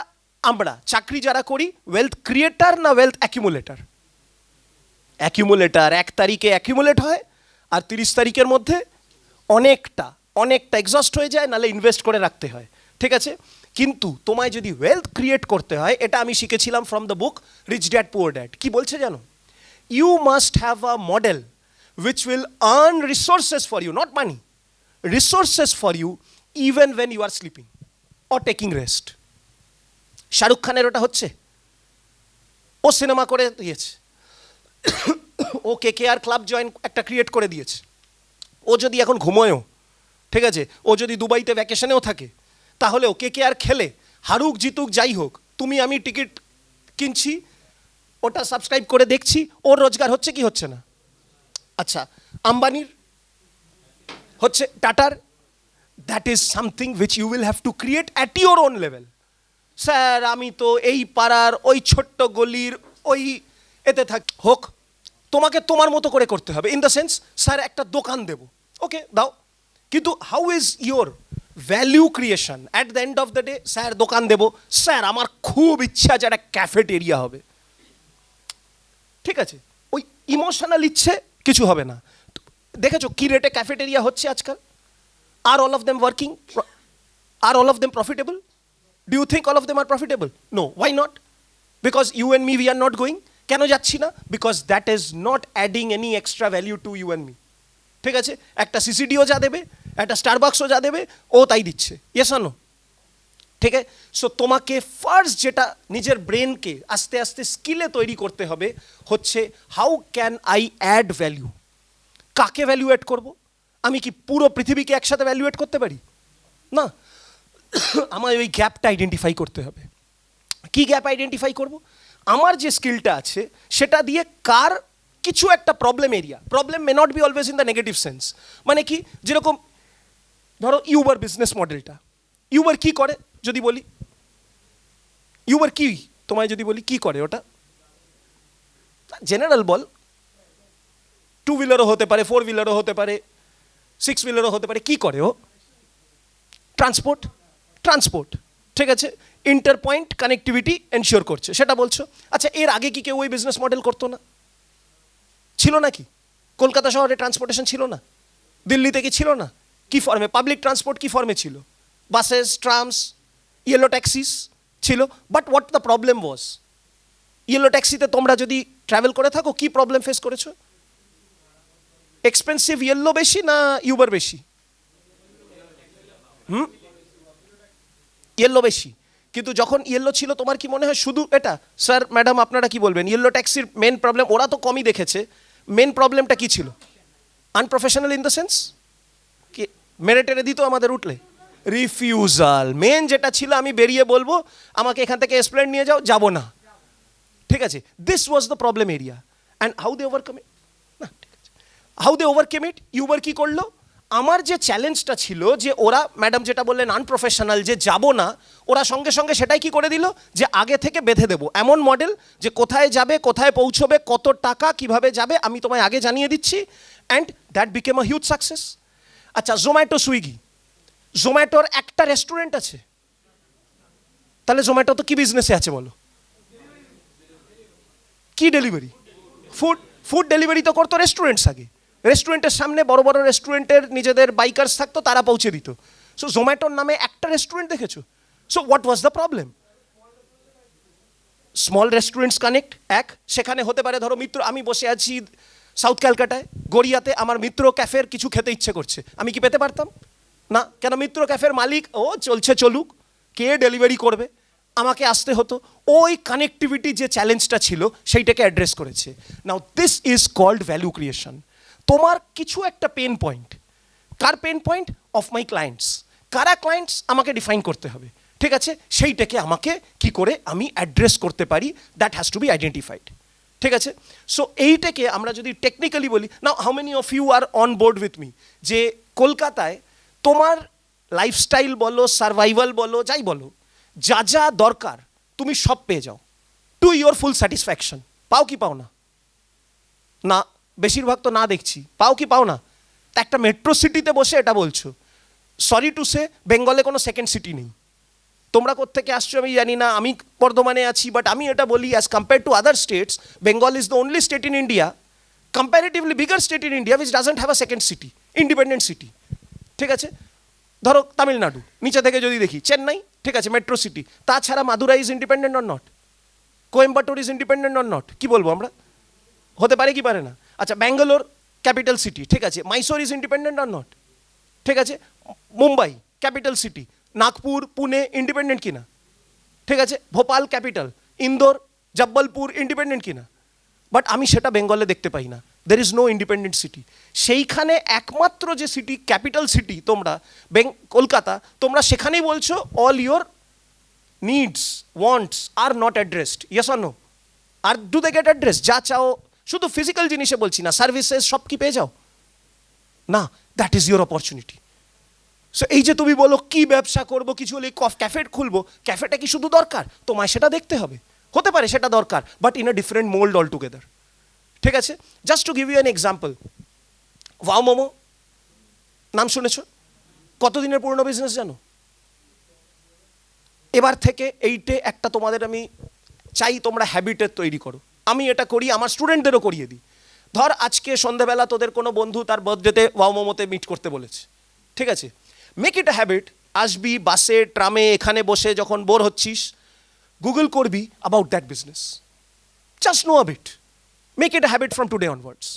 Speaker 3: আমরা চাকরি যারা করি, ওয়েলথ ক্রিয়েটার না ওয়েলথ অ্যাকিউমুলেটার? অ্যাকিউমুলেটার 1 তারিখে অ্যাকিউমুলেট হয়, আর 30 তারিখের মধ্যে অনেকটা এক্সস্ট হয়ে যায়, নাহলে ইনভেস্ট করে রাখতে হয়। ঠিক আছে, কিন্তু তোমায় যদি ওয়েলথ ক্রিয়েট করতে হয়, এটা আমি শিখেছিলাম from the book rich dad poor dad. কি বলছে জানো? You must have a model which will earn resources for you, not money, resources for you even when you are sleeping or taking rest. Shahrukh খানের ওটা হচ্ছে, ও সিনেমা করে দিয়েছে, ও KKR ক্লাব জয়েন একটা ক্রিয়েট করে দিয়েছে। ও যদি এখন ঘুমোয়ও, ঠিক আছে, ও যদি দুবাইতে ভ্যাকেশনেও থাকে, তাহলে ও KKR খেলে, হারুক জিতুক যাই হোক, তুমি আমি টিকিট কিনছি, ও ওটা সাবস্ক্রাইব করে দেখছি, ওর রোজগার হচ্ছে কি হচ্ছে না? আচ্ছা, আম্বানির হচ্ছে, টাটার, that is something which you will have to create at your own level. Sir আমি তো এই পাড়ার ওই ছোট্ট গলির ওই এতে থাকি, হোক, তোমাকে তোমার মতো করে করতে হবে। ইন দ্য সেন্স, স্যার একটা দোকান দেবো, ওকে দাও, কিন্তু how is your value creation at the end of the day? Sir দোকান দেবো, স্যার আমার খুব ইচ্ছা যে একটা ক্যাফেটেরিয়া হবে। ঠিক আছে, ওই ইমোশনাল ইচ্ছে কিছু হবে না। দেখেছো কি রেটে ক্যাফেটেরিয়া হচ্ছে আজকাল? Are all of them working? Are all of them profitable? Do you think all of them are profitable? No. Why not? Because you and me we are not going. কেন যাচ্ছি না? Because that is not adding any extra value to you and me. ঠিক আছে, একটা সিসিডিও যা দেবে, একটা স্টারবাক্সও যা দেবে, ও তাই দিচ্ছে। Yes or no? ঠিক আছে, সো তোমাকে ফার্স্ট যেটা নিজের ব্রেনকে আস্তে আস্তে স্কিলে তৈরি করতে হবে হচ্ছে, how can I add value? কাকে ভ্যালুয়েট করব? আমি কি পুরো পৃথিবীকে একসাথে ভ্যালুয়েট করতে পারি? না, আমায় ওই গ্যাপটা আইডেন্টিফাই করতে হবে। কি গ্যাপ আইডেন্টিফাই করব? আমার যে স্কিলটা আছে সেটা দিয়ে কার কিছু একটা problem area, problem May not B always in the negative sense, মানে কি, যেরকম ধরো ইউবার বিজনেস মডেলটা, ইউবার কি করে যদি বলি, ইউবার কি, তোমায় যদি বলি কি করে ওটা, জেনারেল বল, টু হুইলারও হতে পারে, ফোর হুইলারও হতে পারে, সিক্স হুইলারও হতে পারে, কি করে ও? ট্রান্সপোর্ট, ট্রান্সপোর্ট, ঠিক আছে, ইন্টার পয়েন্ট কানেক্টিভিটি এনশিওর করছে, সেটা বলছো। আচ্ছা, এর আগে কি কেউ ওই বিজনেস মডেল করতো না? ছিল নাকি? কলকাতা শহরে ট্রান্সপোর্টেশন ছিল না? দিল্লিতে কি ছিল না? কি ফর্মে? পাবলিক ট্রান্সপোর্ট কি ফর্মে ছিল? বাসেস, ট্রামস, ইয়েলো ট্যাক্সিস ছিল। But what the problem was, yellow ট্যাক্সিতে তোমরা যদি ট্রাভেল করে থাকো, কি প্রবলেম ফেস করেছো? এক্সপেন্সিভ ইয়েলো বেশি না ইউবার বেশি? ইয়েলো বেশি। কিন্তু যখন ইয়েলো ছিল, তোমার কি মনে হয় শুধু এটা? স্যার ম্যাডাম আপনারা কি বলবেন, ইয়েলো ট্যাক্সির মেন প্রবলেম, ওরা তো কমই দেখেছে, মেন প্রবলেমটা কি ছিল? আনপ্রফেশনাল ইন দ্য সেন্স কি, মেরে টেরে দিত আমাদের উঠলে, রিফিউজাল। মেন যেটা ছিল, আমি বেরিয়ে বলবো, আমাকে এখান থেকে এক্সপ্লেন নিয়ে যাও, যাবো না। ঠিক আছে, this was the problem area. And how they overcome it? না, ঠিক আছে, হাউ দে ওভারকেম ইট? ইউবার কি করলো? আমার যে চ্যালেঞ্জটা ছিল যে ওরা, ম্যাডাম যেটা বললেন আনপ্রফেশনাল, যে যাবো না, ওরা সঙ্গে সঙ্গে সেটাই কি করে দিল, যে আগে থেকে বেঁধে দেবো এমন মডেল, যে কোথায় যাবে, কোথায় পৌঁছবে, কত টাকা, কিভাবে যাবে, আমি তোমায় আগে জানিয়ে দিচ্ছি। And that became a huge success. আচ্ছা, জোম্যাটো, সুইগি, জোম্যাটোর একটা রেস্টুরেন্ট আছে, তাহলে জোম্যাটো তো কি বিজনেসে আছে বলো? কি ডেলিভারি? ফুড, ফুড ডেলিভারি তো করতো রেস্টুরেন্টস আগে, রেস্টুরেন্টের সামনে বড় বড় রেস্টুরেন্টের নিজেদের বাইকার্স থাকতো, তারা পৌঁছে দিত। সো জোম্যাটোর নামে একটা রেস্টুরেন্ট দেখেছো? So what was the problem? Small restaurants connect, এক, সেখানে হতে পারে ধরো মিত্র, আমি বসে আছি সাউথ ক্যালকাটায়, গড়িয়াতে, আমার মিত্র ক্যাফের কিছু খেতে ইচ্ছে করছে, আমি কি পেতে পারতাম? না, কেন? মিত্র ক্যাফের মালিক, ও চলছে চলুক, কে ডেলিভারি করবে, আমাকে আসতে হতো। ওই কানেক্টিভিটি যে চ্যালেঞ্জটা ছিল, সেইটাকে অ্যাড্রেস করেছে। Now this is called value creation. তোমার কিছু একটা পেন পয়েন্ট, কার pen point? Of my clients. কারা ক্লায়েন্টস আমাকে ডিফাইন করতে হবে, ঠিক আছে, সেইটাকে আমাকে কি করে আমি অ্যাড্রেস করতে পারি, that has to be identified. ঠিক আছে, সো এইটাকে আমরা যদি টেকনিক্যালি বলি, now how many of you are on board with me, যে কলকাতায় তোমার লাইফস্টাইল বলো, সার্ভাইভাল বলো, যাই বলো, যা যা দরকার তুমি সব পেয়ে যাও, টু ইয়োর ফুল স্যাটিসফ্যাকশন। পাও কি পাও না? না, বেশিরভাগ তো না দেখছি। পাও কি পাও না? তা একটা মেট্রো সিটিতে বসে এটা বলছো, সরি টু সে, বেঙ্গলে কোনো সেকেন্ড সিটি নেই। তোমরা কোত্থেকে আসছো আমি জানি না, আমি বর্ধমানে আছি, বাট আমি এটা বলি, as compare to other states, Bengal is the only state in India, comparatively bigger state in India, which doesn't have a second city, independent city. ঠিক আছে, ধরো তামিলনাড়ু, নিচে থেকে যদি দেখি চেন্নাই, ঠিক আছে, মেট্রো সিটি, তাছাড়া Madurai is independent or not? Coimbatore is independent or not? কি বলবো আমরা? হতে পারে কি পারে না? আচ্ছা, ব্যাঙ্গালোর ক্যাপিটাল সিটি, ঠিক আছে, Mysore is independent or not? ঠিক আছে, Mumbai capital city, Nagpur, Pune independent কিনা? ঠিক আছে, ভোপাল ক্যাপিটাল, ইন্দোর, জব্বলপুর ইন্ডিপেন্ডেন্ট কিনা? বাট আমি সেটা বেঙ্গলে দেখতে পাই না, there is no independent city. সেইখানে একমাত্র যে সিটি, ক্যাপিটাল সিটি তোমরা, কলকাতা, তোমরা সেখানেই বলছো all your needs, wants are not addressed, yes or no? আর ডু দে গেট অ্যাড্রেস? যা চাও, শুধু ফিজিক্যাল জিনিসে বলছি না, সার্ভিসেস সব কি পেয়ে যাও? না, that is your opportunity. So এই যে তুমি বলো কি ব্যবসা করবো, কিছু হলে ক্যাফে খুলবো, ক্যাফেটা কি শুধু দরকার? তোমায় সেটা দেখতে হবে, হতে পারে সেটা দরকার, but in a different mould all together. ঠিক আছে? Just to give you an example, Wow Momo নাম শুনেছ? কতদিনের পুরনো বিজনেস জানো? এবার থেকে এইটে একটা তোমাদের আমি চাই তোমরা হ্যাবিটের তৈরি করো। আমি এটা করি, আমার স্টুডেন্টদেরও করিয়ে দিই। ধর আজকে সন্ধ্যাবেলা তোদের কোনো বন্ধু তার বার্থডেতে ওয়াও মোমোতে মিট করতে বলেছে, ঠিক আছে? মেক ইট আ হ্যাবিট, আসবি বাসে ট্রামে এখানে বসে যখন বোর হচ্ছিস, গুগল করবি about that business, just know a bit, make it a habit from today onwards.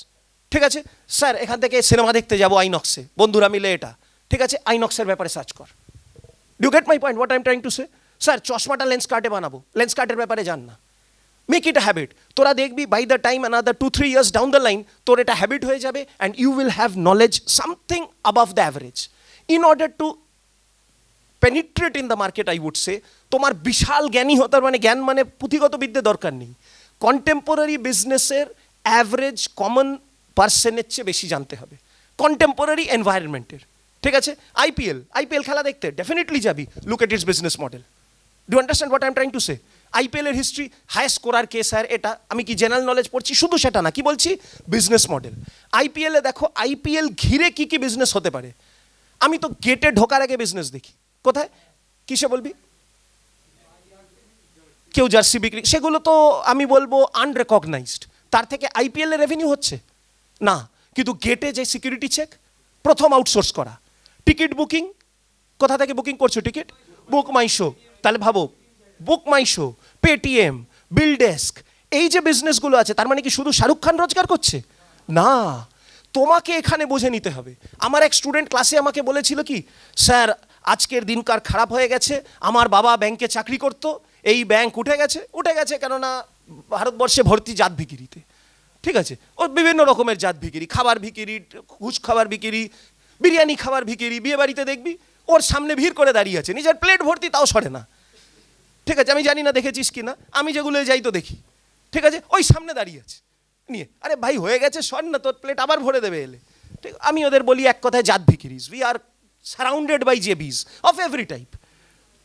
Speaker 3: ঠিক আছে? স্যার এখান থেকে সিনেমা দেখতে যাবো আইনক্সে, বন্ধুরা মিলে এটা, ঠিক আছে, আইনক্সের ব্যাপারে সার্চ কর। Do get my point what I am trying to say? Sir চশমাটা লেন্স কার্টে বানাবো, লেন্স কার্টের ব্যাপারে জান না, মেক ইট আ হ্যাবিট। তোরা দেখবি by the time another 2-3 years down the line তোর এটা হ্যাবিট হয়ে যাবে, and you will have knowledge something above the average. In order to penetrate in the market, I would say, তোমার বিশাল জ্ঞানী হতে মানে জ্ঞান মানে পুঁথিগত বিদ্যে দরকার নেই, কন্টেম্পোরারি বিজনেসের অ্যাভারেজ কমন পার্সনের চেয়ে বেশি জানতে হবে, কন্টেম্পোরারি এনভায়রনমেন্টের। ঠিক আছে? আইপিএল খেলা দেখতে ডেফিনেটলি যাবি, look at it's business model. Do understand what I am trying to সে? আইপিএলের হিস্ট্রি, হায়েস্ট স্কোরার কে স্যার, এটা আমি কি জেনারেল নলেজ পড়ছি? শুধু সেটা না, কি বলছি? Business model. আইপিএলে দেখো, আইপিএল ঘিরে কি কি বিজনেস হতে পারে। আমি তো গেটে ঢোকার আগে বিজনেস দেখি, কোথায় কিসে বলবি? কেউ জার্সি বিক্রি, সেগুলো তো আমি বলবো আনরেকগনাইজড। তার থেকে আইপিএল এর রেভিনিউ হচ্ছে না, কিন্তু গেটে যে সিকিউরিটি চেক প্রথম আউটসোর্স করা, টিকিট বুকিং, কোথা থেকে বুকিং করছো টিকিট? Book my show. তাহলে ভাবো, book my show, Paytm, bill desk, এই যে বিজনেসগুলো আছে, তার মানে কি শুধু শাহরুখ খান রোজগার করছে? না, তোমাকে এখানে বুঝে নিতে হবে। আমার এক স্টুডেন্ট ক্লাসে আমাকে বলেছিল কি, স্যার আজকের দিনকার খারাপ হয়ে গেছে, আমার বাবা ব্যাংকে চাকরি করত, এই ব্যাংক উঠে গেছে কেননা ভারতবর্ষে ভর্তি জাত ভিকিরিতে। ঠিক আছে? ও বিভিন্ন রকমের জাত ভিকিরি, খাবার ভিকিরি, ঘুষ খাবার ভিকিরি, বিরিয়ানি খাবার ভিকিরি, বিয়ে বাড়িতে দেখবি ওর সামনে ভিড় করে দাঁড়িয়ে আছে, নিজের প্লেট ভর্তি তাও সরে না। ঠিক আছে? আমি জানি না দেখেছিস কি না, আমি যেগুলো যাই তো দেখি। ঠিক আছে? ওই সামনে দাঁড়িয়ে আছে নিয়ে, আরে ভাই হয়ে গেছে সর না, তোর প্লেট আবার ভরে দেবে এলে। ঠিক, আমি ওদের বলি এক কথায় জাত ভিকিরিস, উই আর সারাউন্ডেড বাই জেবিস অফ এভরি টাইপ।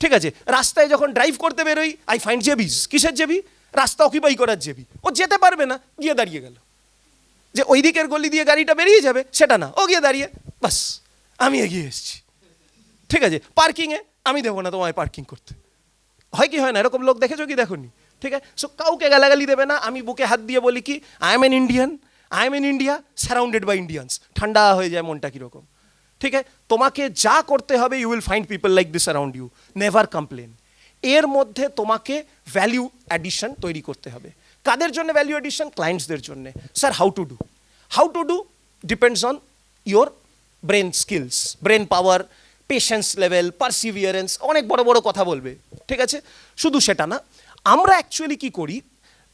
Speaker 3: ঠিক আছে? রাস্তায় যখন ড্রাইভ করতে বেরোই, আই ফাইন্ড জেবিস। কিসের জেবি? রাস্তা অকিপাই করার জেবি। ও যেতে পারবে না, গিয়ে দাঁড়িয়ে গেল, যে ওই দিকের গলি দিয়ে গাড়িটা বেরিয়ে যাবে সেটা না, ও গিয়ে দাঁড়িয়ে, বাস আমি এগিয়ে এসেছি। ঠিক আছে? পার্কিংয়ে আমি দেবো না তোমায় পার্কিং করতে, হয় কি হয় না? এরকম লোক দেখেছো কি দেখোনি? ঠিক আছে? সো কাউকে গালাগালি দেবে না। আমি বুকে হাত দিয়ে বলি কি, I am in India surrounded by Indians. ঠান্ডা হয়ে যায় মনটা কীরকম। ঠিক আছে? তোমাকে যা করতে হবে, you will find people like this around you, never complain. এর মধ্যে তোমাকে ভ্যালিউ অ্যাডিশন তৈরি করতে হবে। কাদের জন্য ভ্যালিউ অ্যাডিশন? ক্লায়েন্টসদের জন্য। Sir how to do depends on your brain skills, brain power, patience level, perseverance, অনেক বড় বড় কথা বলবে। ঠিক আছে? শুধু সেটা না, আমরা অ্যাকচুয়ালি কি করি,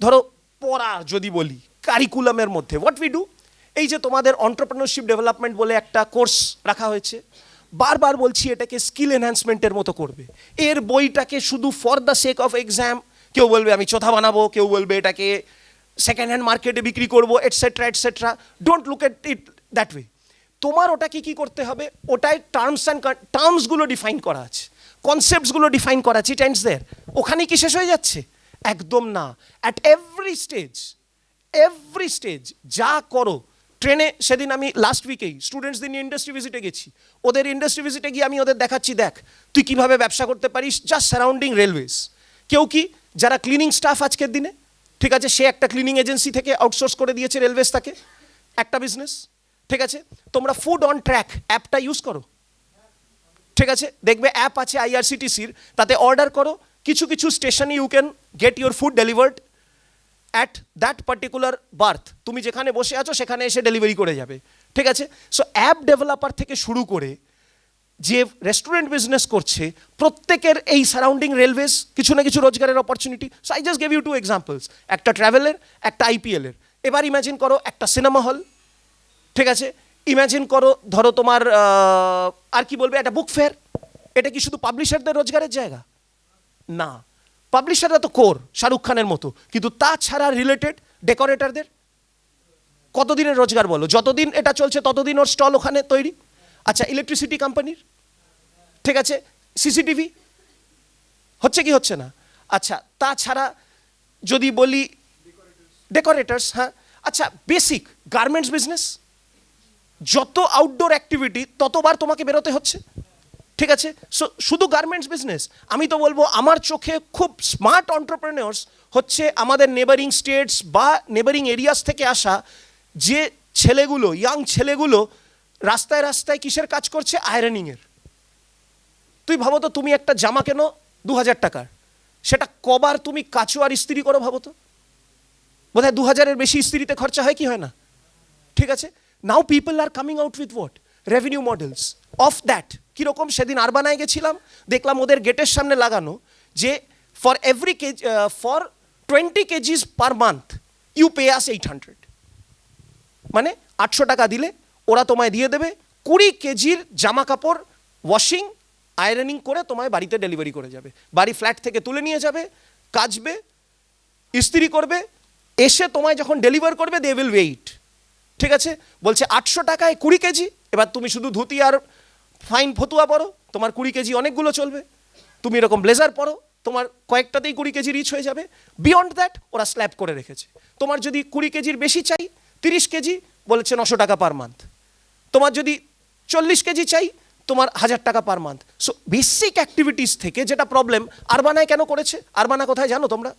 Speaker 3: ধরো পড়া যদি বলি, কারিকুলামের মধ্যে হোয়াট উই ডু, এই যে তোমাদের এন্টারপ্রেনারশিপ ডেভেলপমেন্ট বলে একটা কোর্স রাখা হয়েছে, বারবার বলছি এটাকে স্কিল এনহ্যান্সমেন্টের মতো করবে। এর বইটাকে শুধু for the sake of exam, কেউ বলবে আমি চোথা বানাবো, কেউ বলবে এটাকে সেকেন্ড হ্যান্ড মার্কেটে বিক্রি করবো, etcetera etcetera. Don't look at it that way. তোমার ওটাকে কি করতে হবে, ওটায় টার্মসগুলো ডিফাইন করা আছে, কনসেপ্টসগুলো ডিফাইন করা আছে, ইট এন্ডস দেয়ার। ওখানেই কি শেষ হয়ে যাচ্ছে? একদম না। অ্যাট এভরি স্টেজ যা করো। ট্রেনে সেদিন আমি লাস্ট উইকেই স্টুডেন্টসদের নিয়ে ইন্ডাস্ট্রি ভিজিটে গেছি, ওদের ইন্ডাস্ট্রি ভিজিটে গিয়ে আমি ওদের দেখাচ্ছি, দেখ তুই কীভাবে ব্যবসা করতে পারিস জাস্ট সারাউন্ডিং রেলওয়েজ। কেউ কি, যারা ক্লিনিং স্টাফ আজকের দিনে, ঠিক আছে, সে একটা ক্লিনিং এজেন্সি থেকে আউটসোর্স করে দিয়েছে রেলওয়েজ তাকে, একটা বিজনেস। ঠিক আছে? তোমরা ফুড অন ট্র্যাক অ্যাপটা ইউজ করো। ঠিক আছে? দেখবে অ্যাপ আছে আইআরসিটিসির, তাতে অর্ডার করো, কিছু কিছু স্টেশনে you can get your food delivered at that particular berth. তুমি যেখানে বসে আছো সেখানে এসে ডেলিভারি করে যাবে। ঠিক আছে? সো অ্যাপ ডেভেলপার থেকে শুরু করে যে রেস্টুরেন্ট বিজনেস করছে, প্রত্যেকের এই সারাউন্ডিং রেলওয়েজ কিছু না কিছু রোজগারের opportunity. So I just gave you 2 examples, একটা ট্রাভেলের, একটা আইপিএলের। এবার ইম্যাজিন করো একটা সিনেমা হল। ঠিক আছে? ইম্যাজিন করো, ধরো তোমার আর কি বলবে, একটা বুক ফেয়ার। এটা কি শুধু পাবলিশারদের রোজগারের জায়গা? না, পাবলিশাররা তো কোর, শাহরুখ খানের মতো, কিন্তু তাছাড়া রিলেটেড ডেকোরেটরদের কতদিনের রোজগার বলো? যতদিন এটা চলছে ততদিন ওর স্টল ওখানে তৈরি। আচ্ছা, ইলেকট্রিসিটি কোম্পানির, ঠিক আছে, সিসিটিভি হচ্ছে কি হচ্ছে না? আচ্ছা, তাছাড়া যদি বলি ডেকোরেটার্স, হ্যাঁ, আচ্ছা, বেসিক গার্মেন্টস বিজনেস, যত আউটডোর অ্যাক্টিভিটি ততবার তোমাকে বেরোতে হচ্ছে, ঠিক আছে। সো শুধু গার্মেন্টস বিজনেস, আমি তো বলবো আমার চোখে খুব স্মার্ট অন্টারপ্রেনার্স হচ্ছে আমাদের নেবারিং স্টেটস বা নেবারিং এরিয়াস থেকে আসা যে ছেলেগুলো, ইয়াং ছেলেগুলো রাস্তায় রাস্তায় কিসের কাজ করছে? আয়রনিংয়ের। তুই ভাবো তো, তুমি একটা জামা কেনো 2000 টাকার, সেটা কবার তুমি কাচো আর ইস্ত্রি করো ভাবো তো? বোধহয় 2000-এর বেশি ইস্ত্রিতে খরচা হয় কি হয় না? ঠিক আছে। Now people are coming out with what revenue models of that. কীরকম? সেদিন আরবানায় গেছিলাম, দেখলাম ওদের গেটের সামনে লাগানো যে for every KG, for 20 KGs per month you pay us 800, মানে 800 টাকা দিলে ওরা তোমায় দিয়ে দেবে 20 কেজির জামা কাপড় ওয়াশিং আয়রনিং করে তোমায় বাড়িতে ডেলিভারি করে যাবে। বাড়ি ফ্ল্যাট থেকে তুলে নিয়ে যাবে, কাচবে, ইস্ত্রি করবে, এসে তোমায় যখন ডেলিভার করবে দে উইল ওয়েট। ঠিক আছে, বলছে 800 টাকায় 20 কেজি। এবার তুমি শুধু ধুতি আর ফাইন ফতুয়া পরো, তোমার 20 কেজি অনেকগুলো চলবে। তুমি এরকম ব্লেজার পরো, তোমার কয়েকটাতেই 20 কেজি রিচ হয়ে যাবে। বিয়ন্ড দ্যাট ওরা স্ল্যাব করে রেখেছে। তোমার যদি 20 কেজির বেশি চাই, 30 কেজি, বলেছে 900 টাকা পার মান্থ। তোমার যদি 40 কেজি চাই, তোমার 1000 টাকা per month. So basic activities থেকে যেটা প্রবলেম আরবানায় কেন করেছে? আরবানা কোথায় জানো তোমরা?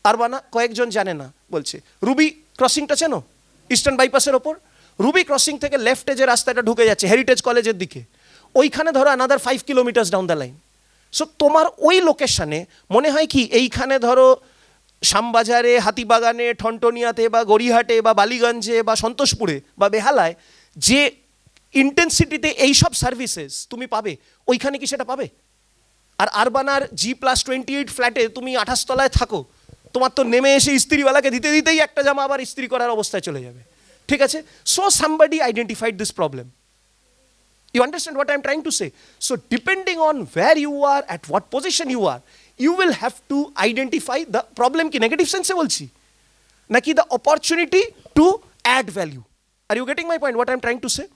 Speaker 3: আরবানা কয়েকজন জানে না, বলছে রুবি ক্রসিংটা চেনো? ইস্টার্ন বাইপাসের ওপর রুবি ক্রসিং থেকে লেফটে যে রাস্তাটা ঢুকে যাচ্ছে হেরিটেজ কলেজের দিকে, ওইখানে ধরো another 5 kilometres down the line. So তোমার ওই লোকেশনে মনে হয় কি এইখানে ধরো শ্যামবাজারে, হাতিবাগানে, ঠনটনিয়াতে বা গড়িহাটে বা বালিগঞ্জে বা সন্তোষপুরে বা বেহালায় যে ইন্টেন্সিটিতে এইসব সার্ভিসেস তুমি পাবে, ওইখানে কি সেটা পাবে? আর আরবানার G+28 ফ্ল্যাটে তুমি 28 তলায় থাকো, তোমার তো নেমে এসে ইস্ত্রিওয়ালাকে দিতে দিতেই একটা জামা আবার ইস্ত্রি করার অবস্থায় চলে যাবে। ঠিক আছে, so somebody identified this problem. You understand what I'm trying to say? So depending on where you are, at what position you are, you will have to identify the problem ki negative sense e bolchi naki the opportunity to add value. Are you getting my point what I'm trying to say?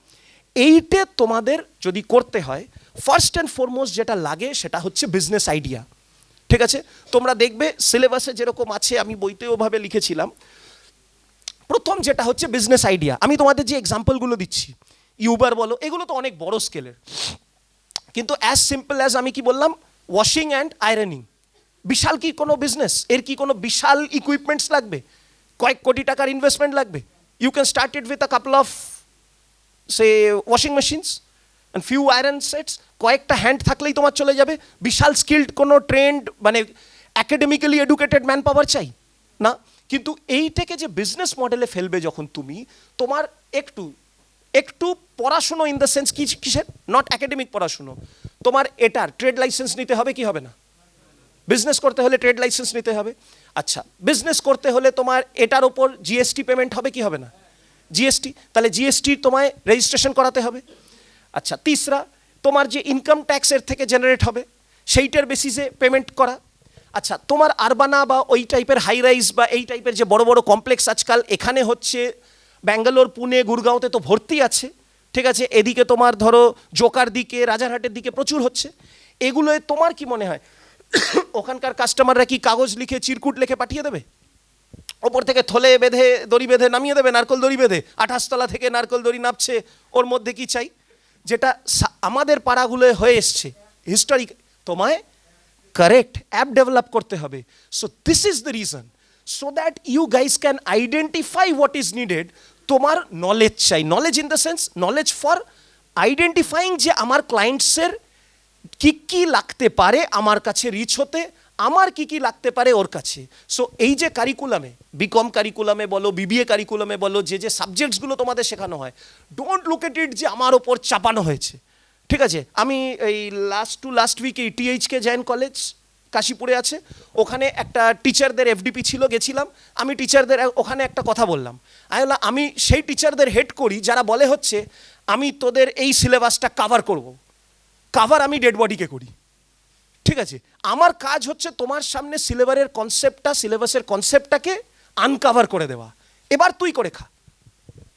Speaker 3: এইটা তোমাদের যদি করতে হয়, ফার্স্ট অ্যান্ড ফরমোস্ট যেটা লাগে সেটা হচ্ছে বিজনেস আইডিয়া। ঠিক আছে, তোমরা দেখবে সিলেবাসে যেরকম আছে, আমি বইতে ওভাবে লিখেছিলাম। প্রথম যেটা হচ্ছে বিজনেস আইডিয়া। আমি তোমাদের যে এক্সাম্পলগুলো দিচ্ছি, ইউবার বলো, এগুলো তো অনেক বড় স্কেলের, কিন্তু অ্যাজ সিম্পল অ্যাজ আমি কি বললাম, ওয়াশিং অ্যান্ড আয়রনিং, বিশাল কি কোনো বিজনেস? এর কি কোনো বিশাল ইকুইপমেন্টস লাগবে? কয়েক কোটি টাকার ইনভেস্টমেন্ট লাগবে? You can start it with a couple of say washing machines and few iron sets. কয়েকটা হ্যান্ড থাকলেই তোমার চলে যাবে। বিশাল স্কিল্ড কোনো ট্রেন্ড মানে অ্যাকাডেমিক্যালি এডুকেটেড ম্যান পাওয়ার চাই না। কিন্তু এইটাকে যে বিজনেস মডেলে ফেলবে যখন তুমি, তোমার একটু একটু পড়াশুনো, ইন দ্য সেন্স কিসের, নট একাডেমিক পড়াশুনো, তোমার এটার ট্রেড লাইসেন্স নিতে হবে কি হবে না? বিজনেস করতে হলে ট্রেড লাইসেন্স নিতে হবে। আচ্ছা, বিজনেস করতে হলে তোমার এটার ওপর জিএসটি পেমেন্ট হবে কি হবে না? জিএসটি, তাহলে জিএসটি তোমায় রেজিস্ট্রেশন করাতে হবে। আচ্ছা, তিসরা, তোমার যে ইনকাম ট্যাক্সের থেকে জেনারেট হবে সেইটার বেসিসে পেমেন্ট করা। আচ্ছা, তোমার আরবানা বা ওই টাইপের হাই রাইজ বা এই টাইপের যে বড় বড় কমপ্লেক্স আজকাল এখানে হচ্ছে, ব্যাঙ্গালোর, পুনে, গুরগাঁওতে তো ভর্তি আছে। ঠিক আছে, এদিকে তোমার ধরো জোকার দিকে, রাজারহাটের দিকে প্রচুর হচ্ছে। এগুলোয় তোমার কি মনে হয় ওখানকার কাস্টমাররা কি কাগজ লিখে চিরকুট লিখে পাঠিয়ে দেবে? ওপর থেকে থলে বেঁধে দড়ি বেঁধে নামিয়ে দেবে, নারকল দড়ি বেঁধে 28 তলা থেকে নারকল দড়ি নামছে। ওর মধ্যে কি চাই? যেটা আমাদের পাড়াগুলোয় হয়ে এসছে হিস্টোরিক, তোমায় কারেক্ট অ্যাপ ডেভেলপ করতে হবে। So this is the reason, so that you guys can identify what is needed. তোমার নলেজ চাই, knowledge in the sense knowledge for identifying যে আমার ক্লায়েন্টসের কী কী লাগতে পারে আমার কাছে রিচ হতে, আমার কি কি লাগতে পারে ওর কাছে। সো এই যে কারিকুলামে, বিকম কারিকুলামে বলো, বিবিএ কারিকুলামে বলো, যে যে সাবজেক্টসগুলো তোমাদের শেখানো হয়, ডোন্ট লুক এট ইট যে আমার ওপর চাপানো হয়েছে। ঠিক আছে, আমি এই লাস্ট উইকে THK জৈন কলেজ কাশীপুরে আছে, ওখানে একটা টিচারদের এফডিপি ছিল, গেছিলাম আমি। টিচারদের ওখানে একটা কথা বললাম, আমি সেই টিচারদের হেড করি যারা বলে হচ্ছে আমি তোদের এই সিলেবাসটা কাভার করব। কাভার আমি ডেড বডিকে করি। ঠিক আছে, আমার কাজ হচ্ছে তোমার সামনে সিলেবাসের কনসেপ্টটাকে আনকাভার করে দেওয়া। এবার তুই করে খা।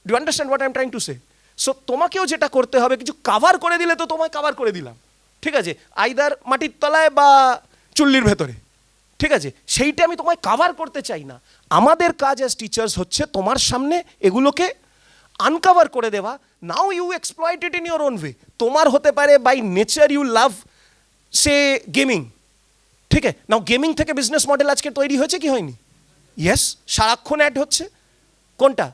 Speaker 3: Do understand what I am trying to say? So তোমাকেও যেটা করতে হবে, কিছু কাভার করে দিলে তো তোমায় কাভার করে দিলাম, ঠিক আছে, আইদার মাটির তলায় বা চুল্লির ভেতরে, ঠিক আছে, সেইটা আমি তোমায় কাভার করতে চাই না। আমাদের কাজ অ্যাজ টিচার্স হচ্ছে তোমার সামনে এগুলোকে আনকাভার করে দেওয়া। Now you exploit it in your own way. তোমার হতে পারে by nature you love say gaming, ঠিক আছে, নাও গেমিং থেকে বিজনেস মডেল আজকে তৈরি হয়েছে কি হয়নি? ইয়েস, সারাক্ষণ অ্যাড হচ্ছে। কোনটা?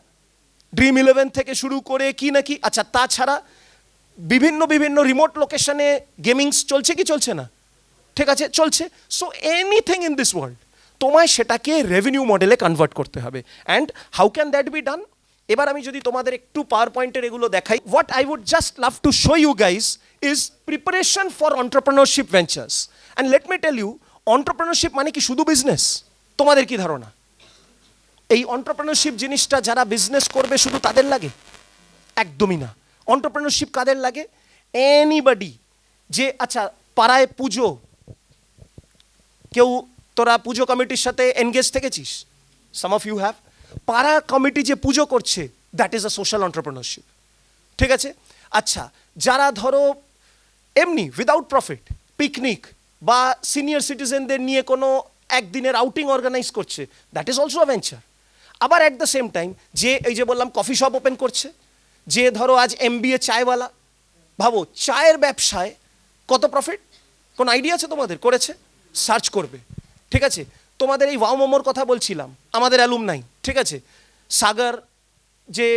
Speaker 3: Dream11 থেকে শুরু করে কি নাকি। আচ্ছা, তাছাড়া বিভিন্ন বিভিন্ন রিমোট লোকেশনে গেমিংস চলছে কি চলছে না? ঠিক আছে, চলছে। So anything in this world তোমায় সেটাকে রেভিনিউ মডেলে কনভার্ট করতে হবে। And how can that be done? এবার আমি যদি তোমাদের একটু পাওয়ার পয়েন্টের এগুলো দেখাই, what I would just love to show you guys is preparation for entrepreneurship ventures. And let me tell you, entrepreneurship মানে কি শুধু বিজনেস? তোমাদের কি ধারণা? এই এন্টারপ্রেনারশিপ জিনিসটা যারা বিজনেস করবে শুধু তাদের লাগে? একদমই না। এন্টারপ্রেনারশিপ কাদের লাগে? এনিবডি। যে আচ্ছা, পাড়ায় পুজো, কেউ তোরা পুজো কমিটির সাথে এনগেজ থেকেছিস? Some of you have. পাড়া কমিটি যে পুজো করছে, that is a social entrepreneurship, ঠিক আছে। আচ্ছা, যারা ধরো এমনি উইদাউট প্রফিট পিকনিক বা সিনিয়র সিটিজেনদের নিয়ে কোনো একদিনের আউটিং অর্গানাইজ করছে, that is also a venture. আবার অ্যাট দ্য সেম টাইম যে এই যে বললাম কফি শপ ওপেন করছে, যে ধরো আজ MBA চায়ওয়ালা, ভাবো চায়ের ব্যবসায় কত প্রফিট, কোন আইডিয়া আছে তোমাদের? করেছে? সার্চ করবে, ঠিক আছে। তোমাদের এই ওয়াও মোমোর কথা বলছিলাম, আমাদের অ্যালুমনাই, ঠিক আছে, সাগর, যে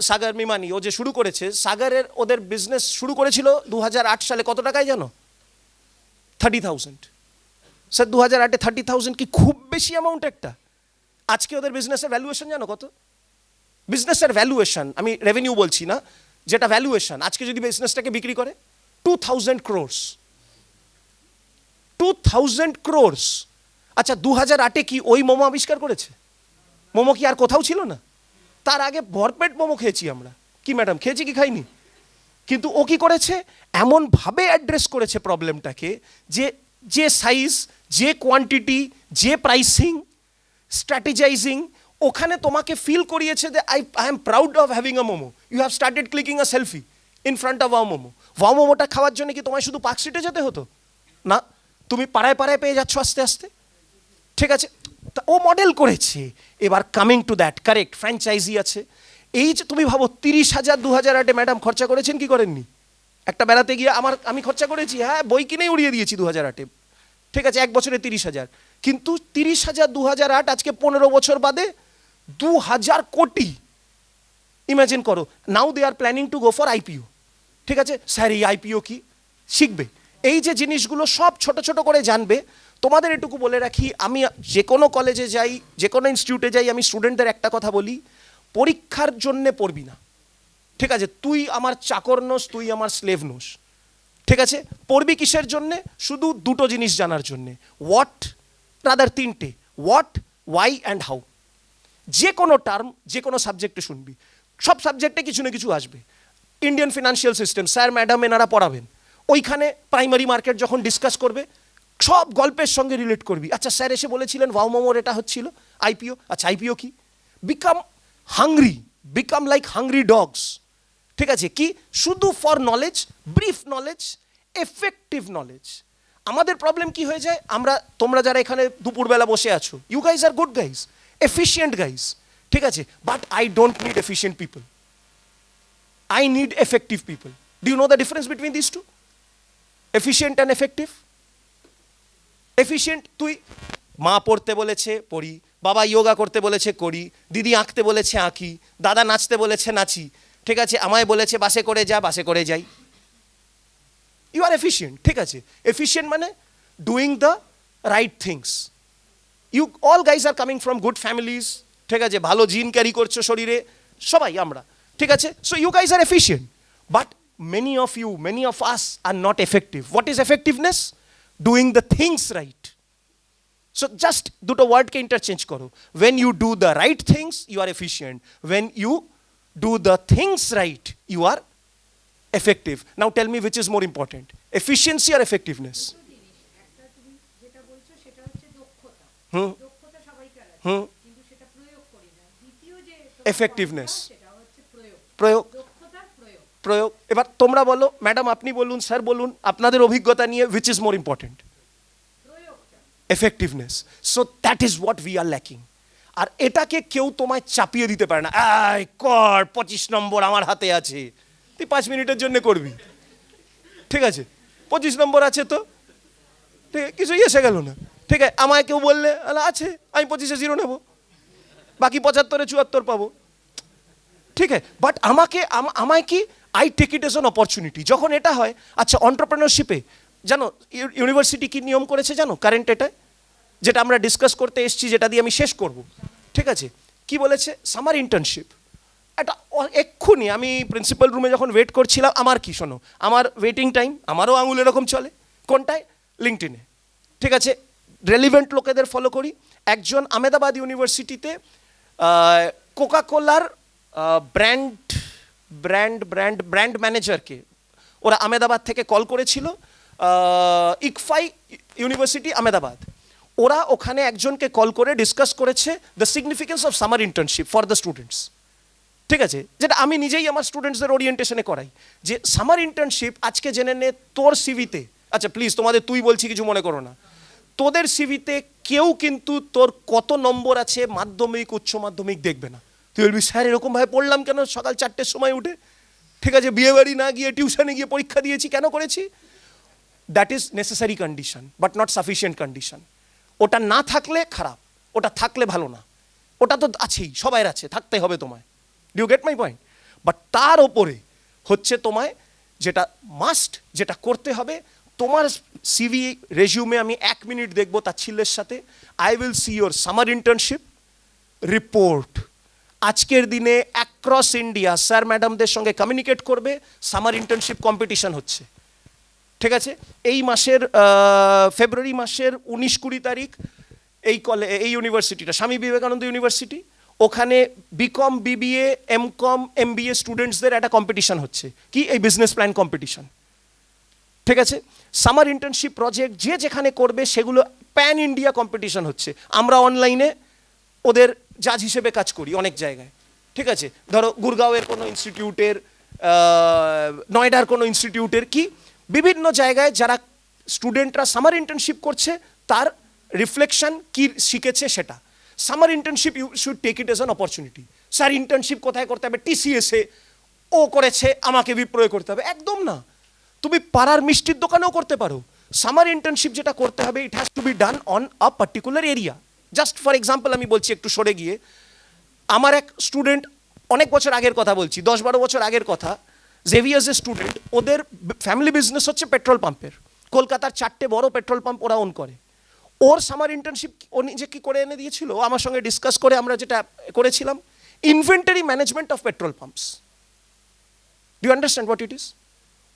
Speaker 3: সাগর মিমানি, ও যে শুরু করেছে, সাগরের ওদের বিজনেস শুরু করেছিল 2008 সালে। কত টাকায় জানো? 30,000। স্যার 2008-এ 30,000 কি খুব বেশি অ্যামাউন্ট একটা? আজকে ওদের বিজনেসের ভ্যালুয়েশন জানো কত? বিজনেসের ভ্যালুয়েশন, আমি রেভিনিউ বলছি না, যেটা ভ্যালুয়েশন, আজকে যদি বিজনেসটাকে বিক্রি করে 2,000 crores। 2,000 crores। আচ্ছা, 2008-এ কি ওই মোমো আবিষ্কার করেছে? মোমো কি আর কোথাও ছিল না? তার আগে ভরপেট মোমো খেয়েছি আমরা। কি ম্যাডাম, খেয়েছি কি খাইনি? কিন্তু ও কি করেছে? এমনভাবে অ্যাড্রেস করেছে প্রবলেমটাকে, যে যে সাইজ, যে কোয়ান্টিটি, যে প্রাইসিং, স্ট্র্যাটেজাইজিং, ওখানে তোমাকে ফিল করিয়েছে যে I am proud of having a momo. You have started clicking a selfie in front of Wow Momo. Wow মোমোটা খাওয়ার জন্য কি তোমায় শুধু পার্ক স্ট্রিটে যেতে হতো? না, তুমি পাড়ায় পাড়ায় পেয়ে যাচ্ছ আস্তে আস্তে, ঠিক আছে। তা ও মডেল করেছে। এবার coming to that, correct, franchise আছে। এই যে তুমি ভাবো 30,000 2008-এ ম্যাডাম খরচা করেছেন কি করেননি? একটা বেড়াতে গিয়ে আমি খরচা করেছি, হ্যাঁ, বই কিনেই উড়িয়ে দিয়েছি 2008-এ, ঠিক আছে, এক বছরে 30,000। কিন্তু 30,000 2008, আজকে 15 বছর বাদে 2,000 কোটি। ইমাজিন করো। Now they are planning to go for IPO, ঠিক আছে। স্যার এই IPO কি? শিখবে। এই যে জিনিসগুলো সব ছোট ছোট করে জানবে। তোমাদের এটুকু বলে রাখি, আমি যে কোনো কলেজে যাই, যে কোনো ইনস্টিটিউটে যাই, আমি স্টুডেন্টদের একটা কথা বলি, পরীক্ষার জন্যে পড়বি না, ঠিক আছে। তুই আমার চাকর নোস, তুই আমার স্লেভ নোস, ঠিক আছে। পড়বি কিসের জন্যে? শুধু দুটো জিনিস জানার জন্যে। হোয়াট, রাদার তিনটে, হোয়াট, ওয়াই অ্যান্ড হাউ। যে কোনো টার্ম যে কোনো সাবজেক্টে শুনবি, সব সাবজেক্টে কিছু না কিছু আসবে। Indian financial system, sir madam এনারা পড়াবেন, ওইখানে প্রাইমারি মার্কেট যখন ডিসকাস করবে, সব গল্পের সঙ্গে রিলেট করবি। আচ্ছা, স্যার এসে বলেছিলেন ওয়াও মোমোর এটা হচ্ছিল IPO। আচ্ছা, IPO কি? Become hungry, become like hungry dogs, ঠিক আছে। কি? শুধু for knowledge, brief knowledge, effective knowledge. আমাদের প্রবলেম কি হয়ে যায়? তোমরা যারা এখানে দুপুরবেলা বসে আছো, you guys are good guys, efficient guys, ঠিক আছে, but I don't need efficient people, I need effective people. Do you know the difference between this two? Efficient and effective. Efficient, তুই মা পড়তে বলেছে পড়ি, বাবা যোগা করতে বলেছে করি, দিদি আঁকতে বলেছে আঁকি, দাদা নাচতে বলেছে নাচি, ঠিক আছে, আমায় বলেছে বাসে করে যা, বাসে করে যাই। ইউ আর এফিশিয়েন্ট, ঠিক আছে। এফিশিয়েন্ট মানে doing the right things. You all guys are coming from good families, ঠিক আছে, ভালো জিন ক্যারি করছো শরীরে, সবাই আমরা, ঠিক আছে। So you guys are efficient, but many of you, many of us are not effective. What is effectiveness? Doing the things right. So just দুটো ওয়ার্ডকে ইন্টারচেঞ্জ করো। When you do the right things, you are efficient. When you do the things right, you are effective. Now tell me which is more important, efficiency or effectiveness? হুম
Speaker 2: দক্ষতা সবাইকার আছে,
Speaker 3: হুম
Speaker 2: কিন্তু সেটা প্রয়োগ করি না। দ্বিতীয় যে
Speaker 3: Effectiveness.
Speaker 2: সেটা হচ্ছে প্রয়োগ,
Speaker 3: প্রয়োগ
Speaker 2: দক্ষতার প্রয়োগ।
Speaker 3: প্রয়োগ। এবার তোমরা বলো, ম্যাডাম আপনি বলুন, স্যার বলুন, আপনাদের অভিজ্ঞতা নিয়ে which is more important?
Speaker 2: প্রয়োগটা
Speaker 3: effectiveness. So that is what we are lacking. আর এটাকে কেউ তোমায় চাপিয়ে দিতে পারে না, আয় কর 25 নম্বর আমার হাতে আছে, তুই 5 মিনিটের জন্য করবি, ঠিক আছে 25 নম্বর আছে তো, ঠিক আছে, কিছুই এসে গেল না, ঠিক আছে। আমায় কেউ বললে আছে, আমি 25-এ 0 নেবো, বাকি 75-এ 74 পাবো, ঠিক আছে। বাট আমায় কি, I take it as an opportunity. যখন এটা হয়, আচ্ছা অন্টারপ্রেনারশিপে জানো ইউনিভার্সিটি কি নিয়ম করেছে জানো কারেন্ট এটায়, যেটা আমরা ডিসকাস করতে এসেছি, যেটা দিয়ে আমি শেষ করব, ঠিক আছে। কি বলেছে, সামার ইন্টার্নশিপ। এটা এক্ষুনি আমি প্রিন্সিপাল রুমে যখন ওয়েট করছিলাম, আমার কি শোনো, আমার ওয়েটিং টাইম আমারও আঙুল এরকম চলে, কোনটায়, লিঙ্কডইনে, ঠিক আছে, রেলিভেন্ট লোকেদের ফলো করি। একজন আহমেদাবাদ ইউনিভার্সিটিতে কোকাকোলার ব্র্যান্ড ব্র্যান্ড ব্র্যান্ড ব্র্যান্ড ম্যানেজারকে ওরা আহমেদাবাদ থেকে কল করেছিল, ইকফাই ইউনিভার্সিটি আহমেদাবাদ, ওরা ওখানে একজনকে কল করে ডিসকাস করেছে the significance of summer internship for the students, ঠিক আছে, যেটা আমি নিজেই আমার স্টুডেন্টসদের ওরিয়েন্টেশনে করাই, যে সামার ইন্টার্নশিপ আজকে জেনে নে তোর সিভিতে, আচ্ছা প্লিজ তোমাদের তুই বলছি কিছু মনে করো না, তোদের সিভিতে কেউ কিন্তু তোর কত নম্বর আছে মাধ্যমিক উচ্চ মাধ্যমিক দেখবে না। তুই বলবি স্যার এরকমভাবে পড়লাম কেন সকাল 4টের সময় উঠে, ঠিক আছে, বিয়ে বাড়ি না গিয়ে টিউশনে গিয়ে পরীক্ষা দিয়েছি, কেন করেছি? That is necessary condition but not sufficient condition. ওটা না থাকলে খারাপ, ওটা থাকলে ভালো না, ওটা তো আছেই, সবাই আছে, থাকতে হবে তোমায়, do you get my point? But তার ওপরে হচ্ছে তোমায় যেটা মাস্ট, যেটা করতে হবে, তোমার সিভি রেজিউমে আমি 1 মিনিট দেখবো তাচ্ছিল্যের সাথে, I will see your summer internship report. আজকের দিনে অ্যাক্রস ইন্ডিয়া স্যার ম্যাডামদের সঙ্গে কমিউনিকেট করবে, সামার ইন্টার্নশিপ কম্পিটিশন হচ্ছে, ঠিক আছে। এই মাসের ফেব্রুয়ারি মাসের 19-20 তারিখ এই ইউনিভার্সিটিটা স্বামী বিবেকানন্দ ইউনিভার্সিটি, ওখানে বিকম বিবিএ এমকম এমবিএ স্টুডেন্টসদের একটা কম্পিটিশন হচ্ছে, কি এই বিজনেস প্ল্যান কম্পিটিশন, ঠিক আছে। সামার ইন্টার্নশিপ প্রজেক্ট যে যেখানে করবে সেগুলো প্যান ইন্ডিয়া কম্পিটিশন হচ্ছে। আমরা অনলাইনে ওদের জাজ হিসেবে কাজ করি অনেক জায়গায়, ঠিক আছে। ধরো গুরগাঁওয়ের কোনো ইনস্টিটিউটের, নয়ডার কোনো ইনস্টিটিউটের, কি বিভিন্ন জায়গায় যারা স্টুডেন্টরা সামার ইন্টার্নশিপ করছে তার রিফ্লেকশন কি শিখেছে সেটা। Summer internship you should take it as an opportunity. Sir internship কোথায় করতে হবে, টিসিএসে, ও করেছে আমাকে বিপ্রয়োগ করতে হবে, একদম না। তুমি পাড়ার মিষ্টির দোকানেও করতে পারো। সামার ইন্টার্নশিপ যেটা করতে হবে, ইট has to be done on a particular area. Just for example আমি বলছি একটু সরে গিয়ে, আমার এক স্টুডেন্ট, অনেক বছর আগের কথা বলছি, 10-12 বছর আগের কথা, জেভিয়ার্সের স্টুডেন্ট, ওদের ফ্যামিলি বিজনেস হচ্ছে পেট্রোল পাম্পের, কলকাতার 4টে বড় পেট্রোল পাম্প ওরা ওন করে। ওর সামার ইন্টার্নশিপ ও নিজে কি করে এনে দিয়েছিল, ও আমার সঙ্গে ডিসকাস করে আমরা যেটা করেছিলাম, inventory management of petrol pumps. Do you understand what it is?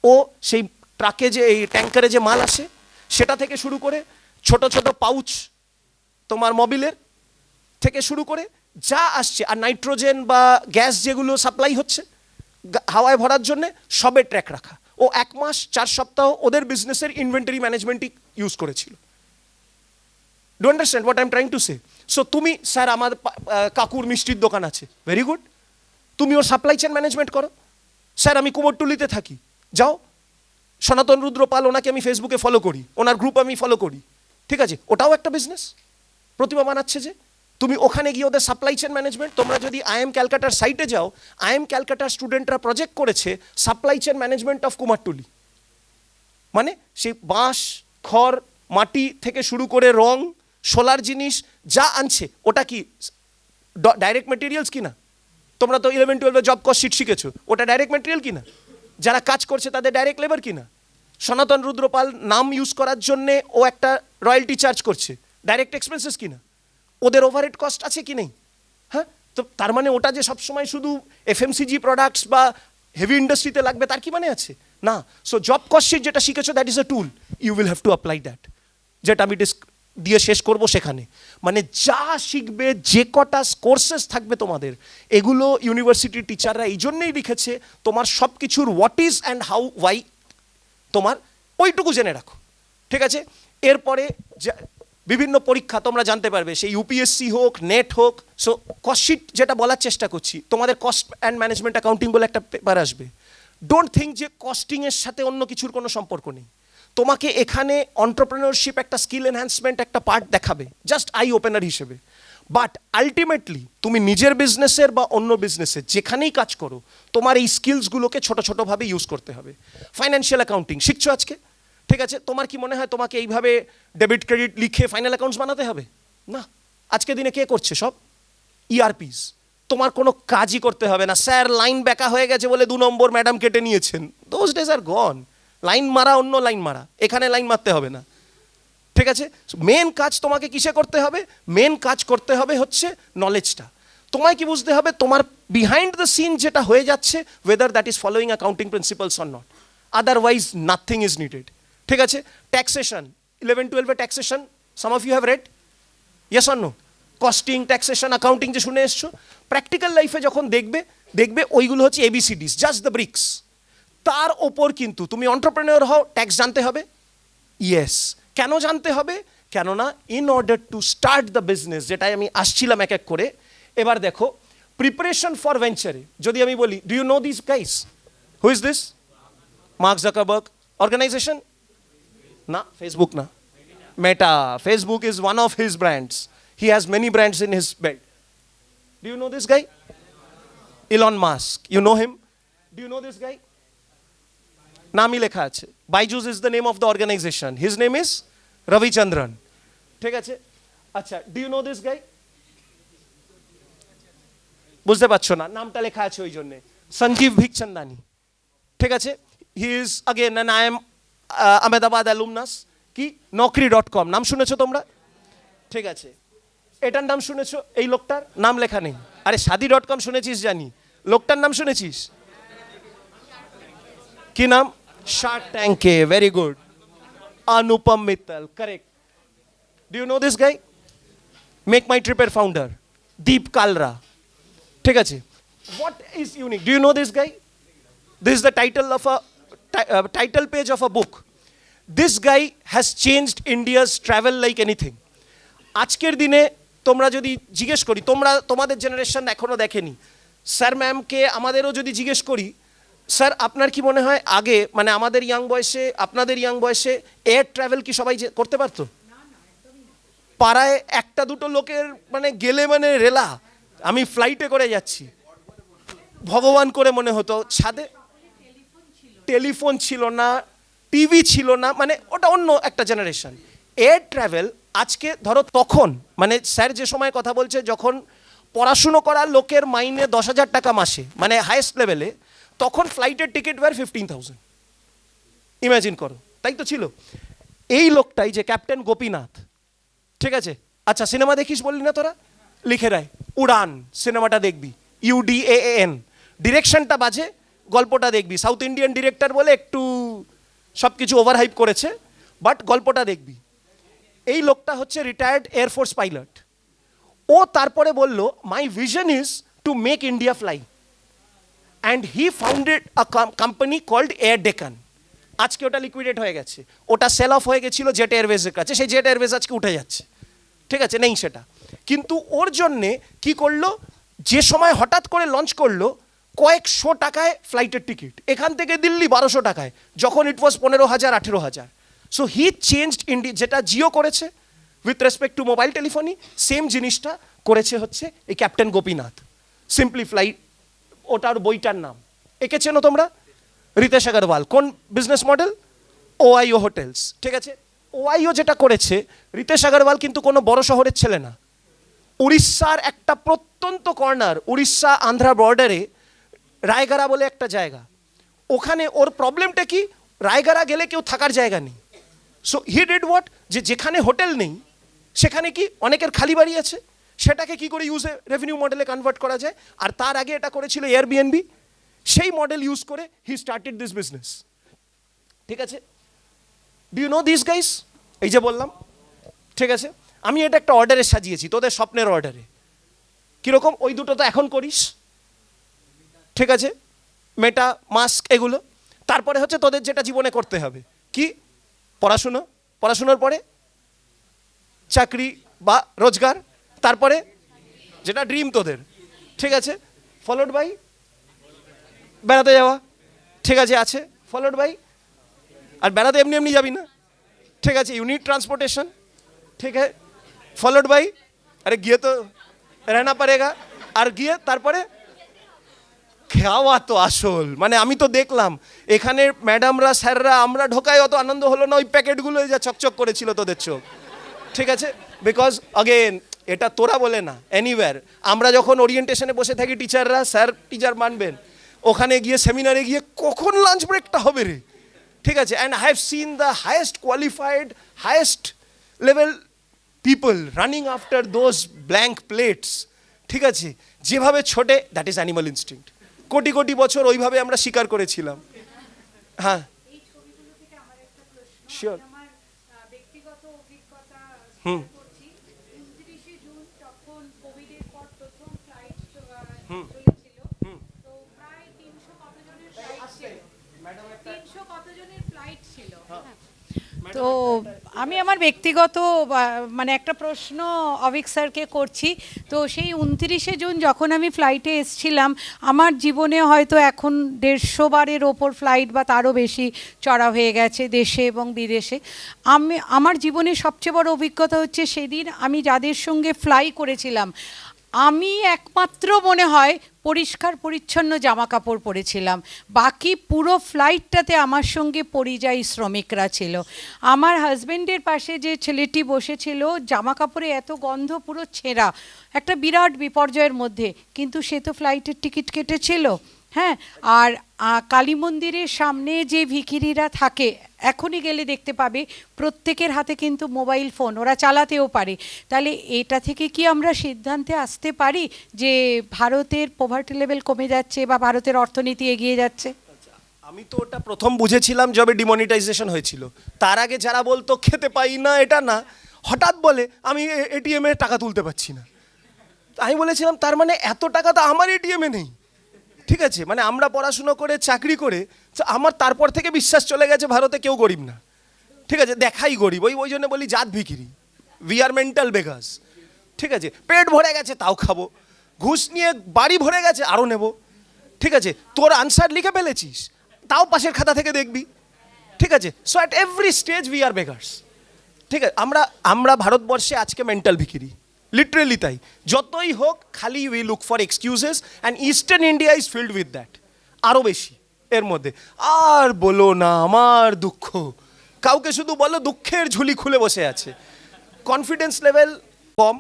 Speaker 3: ও সেই ট্রাকে যে এই ট্যাঙ্কারে যে মাল আসে সেটা থেকে শুরু করে ছোট ছোট পাউচ তোমার মোবিলের থেকে শুরু করে যা আসছে, আর নাইট্রোজেন বা গ্যাস যেগুলো সাপ্লাই হচ্ছে হাওয়ায় ভরার জন্য, সবে ট্র্যাক রাখা। ও 1 মাস 4 সপ্তাহ ওদের বিজনেসের ইনভেন্টারি ম্যানেজমেন্টই ইউজ করেছিল। Do understand what I am trying to say? So তুমি, স্যার আমার কাকুর মিষ্টির দোকান আছে, ভেরি গুড, তুমি ওর সাপ্লাই চেন ম্যানেজমেন্ট করো। স্যার আমি কুমোরটুলিতে থাকি, যাও, সনাতন রুদ্রপাল ওনাকে আমি ফেসবুকে ফলো করি, ওনার গ্রুপ আমি ফলো করি, ঠিক আছে, ওটাও একটা বিজনেস, প্রতিভা বানাচ্ছে যে। তুমি ওখানে গিয়ে ওদের সাপ্লাই চেন ম্যানেজমেন্ট, তোমরা যদি আইএম ক্যালকাটার সাইটে যাও, আইএম ক্যালকাটার স্টুডেন্টরা প্রজেক্ট করেছে supply chain management of Kumartuli, মানে সেই বাঁশ খড় মাটি থেকে শুরু করে রং সোলার জিনিস যা আনছে, ওটা কি ডাইরেক্ট মেটেরিয়ালস কিনা? তোমরা তো 11-12 জব কস্ট শিট শিখেছো, ওটা ডাইরেক্ট মেটেরিয়াল কিনা? যারা কাজ করছে তাদের ডাইরেক্ট লেবার কিনা? সনাতন রুদ্রপাল নাম ইউজ করার জন্যে ও একটা রয়্যালটি চার্জ করছে, ডাইরেক্ট এক্সপেন্সেস কিনা? ওদের ওভারহেড কস্ট আছে কি নেই? হ্যাঁ, তো তার মানে ওটা যে সবসময় শুধু এফএমসিজি প্রোডাক্টস বা হেভি ইন্ডাস্ট্রিতে লাগবে তার কি মানে আছে? না। সো জব কস্ট শিট যেটা শিখেছো, that is a tool, you will have to apply that, যেটা আমি দিয়ে শেষ করব সেখানে। মানে যা শিখবে, যে কটা কোর্সেস থাকবে তোমাদের, এগুলো ইউনিভার্সিটির টিচাররা এই জন্যই লিখেছে তোমার সব কিছুর what is and how Y তোমার ওইটুকু জেনে রাখো, ঠিক আছে। এরপরে বিভিন্ন পরীক্ষা তোমরা জানতে পারবে, সেই ইউপিএসসি হোক, নেট হোক। সো কস্ট শিট যেটা বলার চেষ্টা করছি, তোমাদের কস্ট অ্যান্ড ম্যানেজমেন্ট অ্যাকাউন্টিং বলে একটা পেপার আসবে। ডোন্ট থিঙ্ক যে কস্টিংয়ের সাথে অন্য কিছুর কোনো সম্পর্ক নেই। তোমাকে এখানে অন্টারপ্রেনারশিপ একটা স্কিল এনহ্যান্সমেন্ট একটা পার্ট দেখাবে, জাস্ট আই ওপেনার হিসেবে। বাট আলটিমেটলি তুমি নিজের বিজনেসের বা অন্য বিজনেসের যেখানেই কাজ করো, তোমার এই স্কিলসগুলোকে ছোটো ছোটোভাবে ইউজ করতে হবে। ফাইন্যান্সিয়াল অ্যাকাউন্টিং শিখছো আজকে, ঠিক আছে, তোমার কি মনে হয় তোমাকে এইভাবে ডেবিট ক্রেডিট লিখে ফাইনাল অ্যাকাউন্টস বানাতে হবে? না। আজকে দিনে কে করছে সব? ইআরপিস। তোমার কোনো কাজই করতে হবে না। স্যার লাইন ব্যাকা হয়ে গেছে বলে 2 নম্বর ম্যাডাম কেটে নিয়েছেন, those days are gone. Line মারা অন্য লাইন মারা, এখানে লাইন মারতে হবে না, ঠিক আছে। মেন কাজ তোমাকে কিসে করতে হবে? মেন কাজ করতে হবে হচ্ছে নলেজটা। তোমায় কি বুঝতে হবে তোমার বিহাইন্ড দ্য সিন যেটা হয়ে যাচ্ছে, whether that is following accounting principles or not, otherwise nothing is needed, ঠিক আছে। Taxation 11-12 taxation some of you have read, yes or no? Costing, taxation, accounting যে শুনে এসছো, প্র্যাকটিক্যাল লাইফে যখন দেখবে ওইগুলো হচ্ছে এবিসিডিস, জাস্ট দ্য ব্রিক্স। তার ওপর কিন্তু তুমি এন্টারপ্রেনিউর হও, ট্যাক্স জানতে হবে, ইয়েস। কেন জানতে হবে? কেননা in order to start the business, যেটাই আমি আসছিলাম এক এক করে। এবার দেখো প্রিপারেশন ফর ভেঞ্চারে যদি আমি বলি, do you know this guys? Who is this? Mark Zuckerberg organisation? না, ফেসবুক না, Meta. Facebook is one of his brands. He has many brands in his belt. Do you know this guy? Elon Musk. You know him? Do you know this guy? নামই লেখা আছে। Byju's is the name of the organization. His name is Ravichandran. ঠিক আছে? আচ্ছা, do you know this guy? বুঝতে পারছো না, নামটা লেখা আছে ওই জন্যে। সঞ্জীব ভিকচন্দানি, ঠিক আছে। He is again an IIM Ahmedabad অ্যালুমনাস। কি নকরি.com নাম শুনেছো তোমরা? ঠিক আছে, এটার নাম শুনেছো? এই লোকটার নাম লেখা নেই। আরে শাদি.com শুনেছিস জানি, লোকটার নাম শুনেছিস? কি নাম? শার্ক ট্যাঙ্কে, very good, Anupam Mittal, correct. Do you know this guy? Make My ট্রিপের ফাউন্ডার দীপ কালরা, ঠিক আছে। What is unique? Do you know this guy? This is the title of a title page of a book. This guy has changed India's travel like anything. আজকের দিনে তোমরা যদি জিজ্ঞেস করি, তোমাদের জেনারেশন এখনো দেখেনি, স্যার ম্যামকে আমাদেরও যদি জিজ্ঞেস করি, স্যার আপনার কি মনে হয় আগে মানে আমাদের ইয়াং বয়সে, আপনাদের ইয়াং বয়সে এয়ার ট্রাভেল কি সবাই করতে পারতো? পাড়ায় একটা দুটো লোকের মানে গেলে মানে রেলা, আমি ফ্লাইটে করে যাচ্ছি, ভগবান করে মনে হতো। ছাদে টেলিফোন ছিল না, টিভি ছিল না, মানে ওটা অন্য একটা জেনারেশন। এয়ার ট্রাভেল আজকে ধরো তখন মানে স্যার যে সময় কথা বলছে, যখন পড়াশুনো করা লোকের মাইনে 10,000 টাকা মাসে, মানে হাইয়েস্ট লেভেলে, তখন ফ্লাইটের টিকিট ওয়ার 15,000। ইমাজিন করো, তাই তো ছিল। এই লোকটাই যে ক্যাপ্টেন গোপীনাথ, ঠিক আছে। আচ্ছা সিনেমা দেখিস বললি না তোরা? লিখে রায়, উড়ান সিনেমাটা দেখবি, UDAAN, ডিরেকশনটা বাজে, গল্পটা দেখবি। সাউথ ইন্ডিয়ান ডিরেক্টর বলে একটু সব কিছু ওভারহাইপ করেছে, বাট গল্পটা দেখবি। এই লোকটা হচ্ছে রিটায়ার্ড এয়ারফোর্স পাইলট। ও তারপরে বলল, my vision is to make India fly, and he founded a company called Air Deccan. আজকে ওটা লিকুইডেট হয়ে গেছে, ওটা সেল অফ হয়ে গেছিলো জেট এয়ারওয়েজের কাছে, সেই জেট এয়ারওয়েজ আজকে উঠে যাচ্ছে, ঠিক আছে, নেই সেটা। কিন্তু ওর জন্যে কি করলো, যে সময় হঠাৎ করে লঞ্চ করলো, কয়েকশো টাকায় ফ্লাইটের টিকিট, এখান থেকে দিল্লি 1200 টাকায়, যখন ইট ওয়াজ 15,000 18,000। সো হি চেঞ্জড ইন্ডিয়া, যেটা জিও করেছে with respect to mobile telephony, same জিনিসটা করেছে হচ্ছে এই ক্যাপ্টেন গোপীনাথ। সিম্পলি ফ্লাইট, ওটার বইটার নাম। একে চেনো তোমরা? রিতেশ আগরওয়াল। কোন বিজনেস মডেল? OIO হোটেলস, ঠিক আছে। OIO যেটা করেছে, রিতেশ আগরওয়াল কিন্তু কোনো বড় শহরের ছেলে না, উড়িষ্যার একটা প্রত্যন্ত কর্নার, উড়িষ্যা আন্ধ্রা বর্ডারে রায়গড়া বলে একটা জায়গা, ওখানে ওর প্রবলেমটা কি, রায়গড়া গেলে কেউ থাকার জায়গা নেই। সো হি ডিড হোয়াট, যেখানে হোটেল নেই সেখানে কি অনেকের খালি বাড়ি আছে, সেটাকে কি করে ইউজে রেভিনিউ মডেলে কনভার্ট করা যায়। আর তার আগে এটা করেছিল এয়ারবিএনবি, সেই মডেল ইউজ করে হি স্টার্টেড দিস বিজনেস, ঠিক আছে। Do you know this guys? এই যে বললাম, ঠিক আছে। আমি এটা একটা অর্ডারে সাজিয়েছি, তোদের স্বপ্নের অর্ডারে। কীরকম? ওই দুটো তো এখন করিস, ঠিক আছে, মেটা, মাস্ক, এগুলো। তারপরে হচ্ছে তোদের যেটা জীবনে করতে হবে, কি? পড়াশুনো। পড়াশুনোর পরে চাকরি বা রোজগার, তারপরে যেটা ড্রিম তোদের, ঠিক আছে, ফলোড বাই বেড়াতে যাওয়া, ঠিক আছে, আছে ফলোড বাই, আর বেড়াতে এমনি এমনি যাবি না, ঠিক আছে, ইউনিট ট্রান্সপোর্টেশন, ঠিক আছে, ফলোড বাই আরে গিয়ে তো रहना पड़ेगा, আর গিয়ে তারপরে খাওয়া তো আসল। মানে আমি তো দেখলাম এখানে ম্যাডামরা স্যাররা আমরা ঢোকায় অত আনন্দ হলো না, ওই প্যাকেটগুলো যা চকচক করেছিল তোদের চোখ, ঠিক আছে, বিকজ অগেন এটা তোরা বলে না, এনিওয়্যার আমরা যখন ওরিয়েন্টেশনে বসে থাকি টিচাররা, স্যার টিচার মানবেন, ওখানে গিয়ে সেমিনারে গিয়ে কখন লাঞ্চ ব্রেকটা হবে রে, ঠিক আছে, and I have seen the highest qualified highest level people running after those blank plates, ঠিক আছে, যেভাবে ছোটে, that is animal instinct. Crore crore বছর ওইভাবে আমরা স্বীকার করেছিলাম। হ্যাঁ শিওর। হুম
Speaker 2: তো আমি আমার ব্যক্তিগত মানে একটা প্রশ্ন অভিক স্যারকে করছি। তো সেই 29শে জুন যখন আমি ফ্লাইটে এসছিলাম, আমার জীবনে হয়তো এখন 150 বারের ওপর ফ্লাইট বা তারও বেশি চড়া হয়ে গেছে দেশে এবং বিদেশে। আমার জীবনের সবচেয়ে বড় অভিজ্ঞতা হচ্ছে সেদিন আমি যাদের সঙ্গে ফ্লাই করেছিলাম, আমি একমাত্র মনে হয় পরিষ্কার পরিচ্ছন্ন জামা কাপড় পরেছিলাম, বাকি পুরো ফ্লাইটটাতে আমার সঙ্গে পরিযায়ী শ্রমিকরা ছিল। আমার হাজব্যান্ডের পাশে যে ছেলেটি বসেছিল, জামা কাপড়ে এত গন্ধ, পুরো ছেঁড়া, একটা বিরাট বিপর্যয়ের মধ্যে, কিন্তু সে তো ফ্লাইটের টিকিট কেটেছিল। হ্যাঁ, আর কালী মন্দিরের সামনে যে ভিখিরিরা থাকে, এখনই গেলে দেখতে পাবে প্রত্যেকের হাতে কিন্তু মোবাইল ফোন, ওরা চালাতেও পারে। তাহলে এটা থেকে কি আমরা সিদ্ধান্তে আসতে পারি যে ভারতের পভার্টি লেভেল কমে যাচ্ছে বা ভারতের অর্থনীতি এগিয়ে যাচ্ছে?
Speaker 3: আমি তো ওটা প্রথম বুঝেছিলাম যবে ডিমনিটাইজেশন হয়েছিল। তার আগে যারা বলতো খেতে পাই না, এটা না, হঠাৎ বলে আমি এটিএম এ টাকা তুলতে পারছি না, আমি বলেছিলাম তার মানে এত টাকা তো আমার এটিএম এ নেই, ঠিক আছে, মানে আমরা পড়াশুনো করে চাকরি করে আমার তারপর থেকে বিশ্বাস চলে গেছে ভারতে কেউ গরিব না, ঠিক আছে, দেখাই গরিব, ওই জন্য বলি জাত ভিখিরি, উই আর মেন্টাল বেগার্স, ঠিক আছে, পেট ভরে গেছে তাও খাবো, ঘুষ নিয়ে বাড়ি ভরে গেছে আরও নেব, ঠিক আছে, তোর আনসার লিখে ফেলেছিস তাও পাশের খাতা থেকে দেখবি, ঠিক আছে, so at every stage we are beggars, ঠিক আছে, আমরা ভারতবর্ষে আজকে মেন্টাল ভিখিরি, লিটারেলি তাই, যতই হোক খালি we look for excuses, and eastern India is filled with that, আরও বেশি এর মধ্যে। আর বলো না আমার দুঃখ, কাউকে শুধু বলো দুঃখের ঝুলি খুলে বসে আছে, কনফিডেন্স লেভেল কম।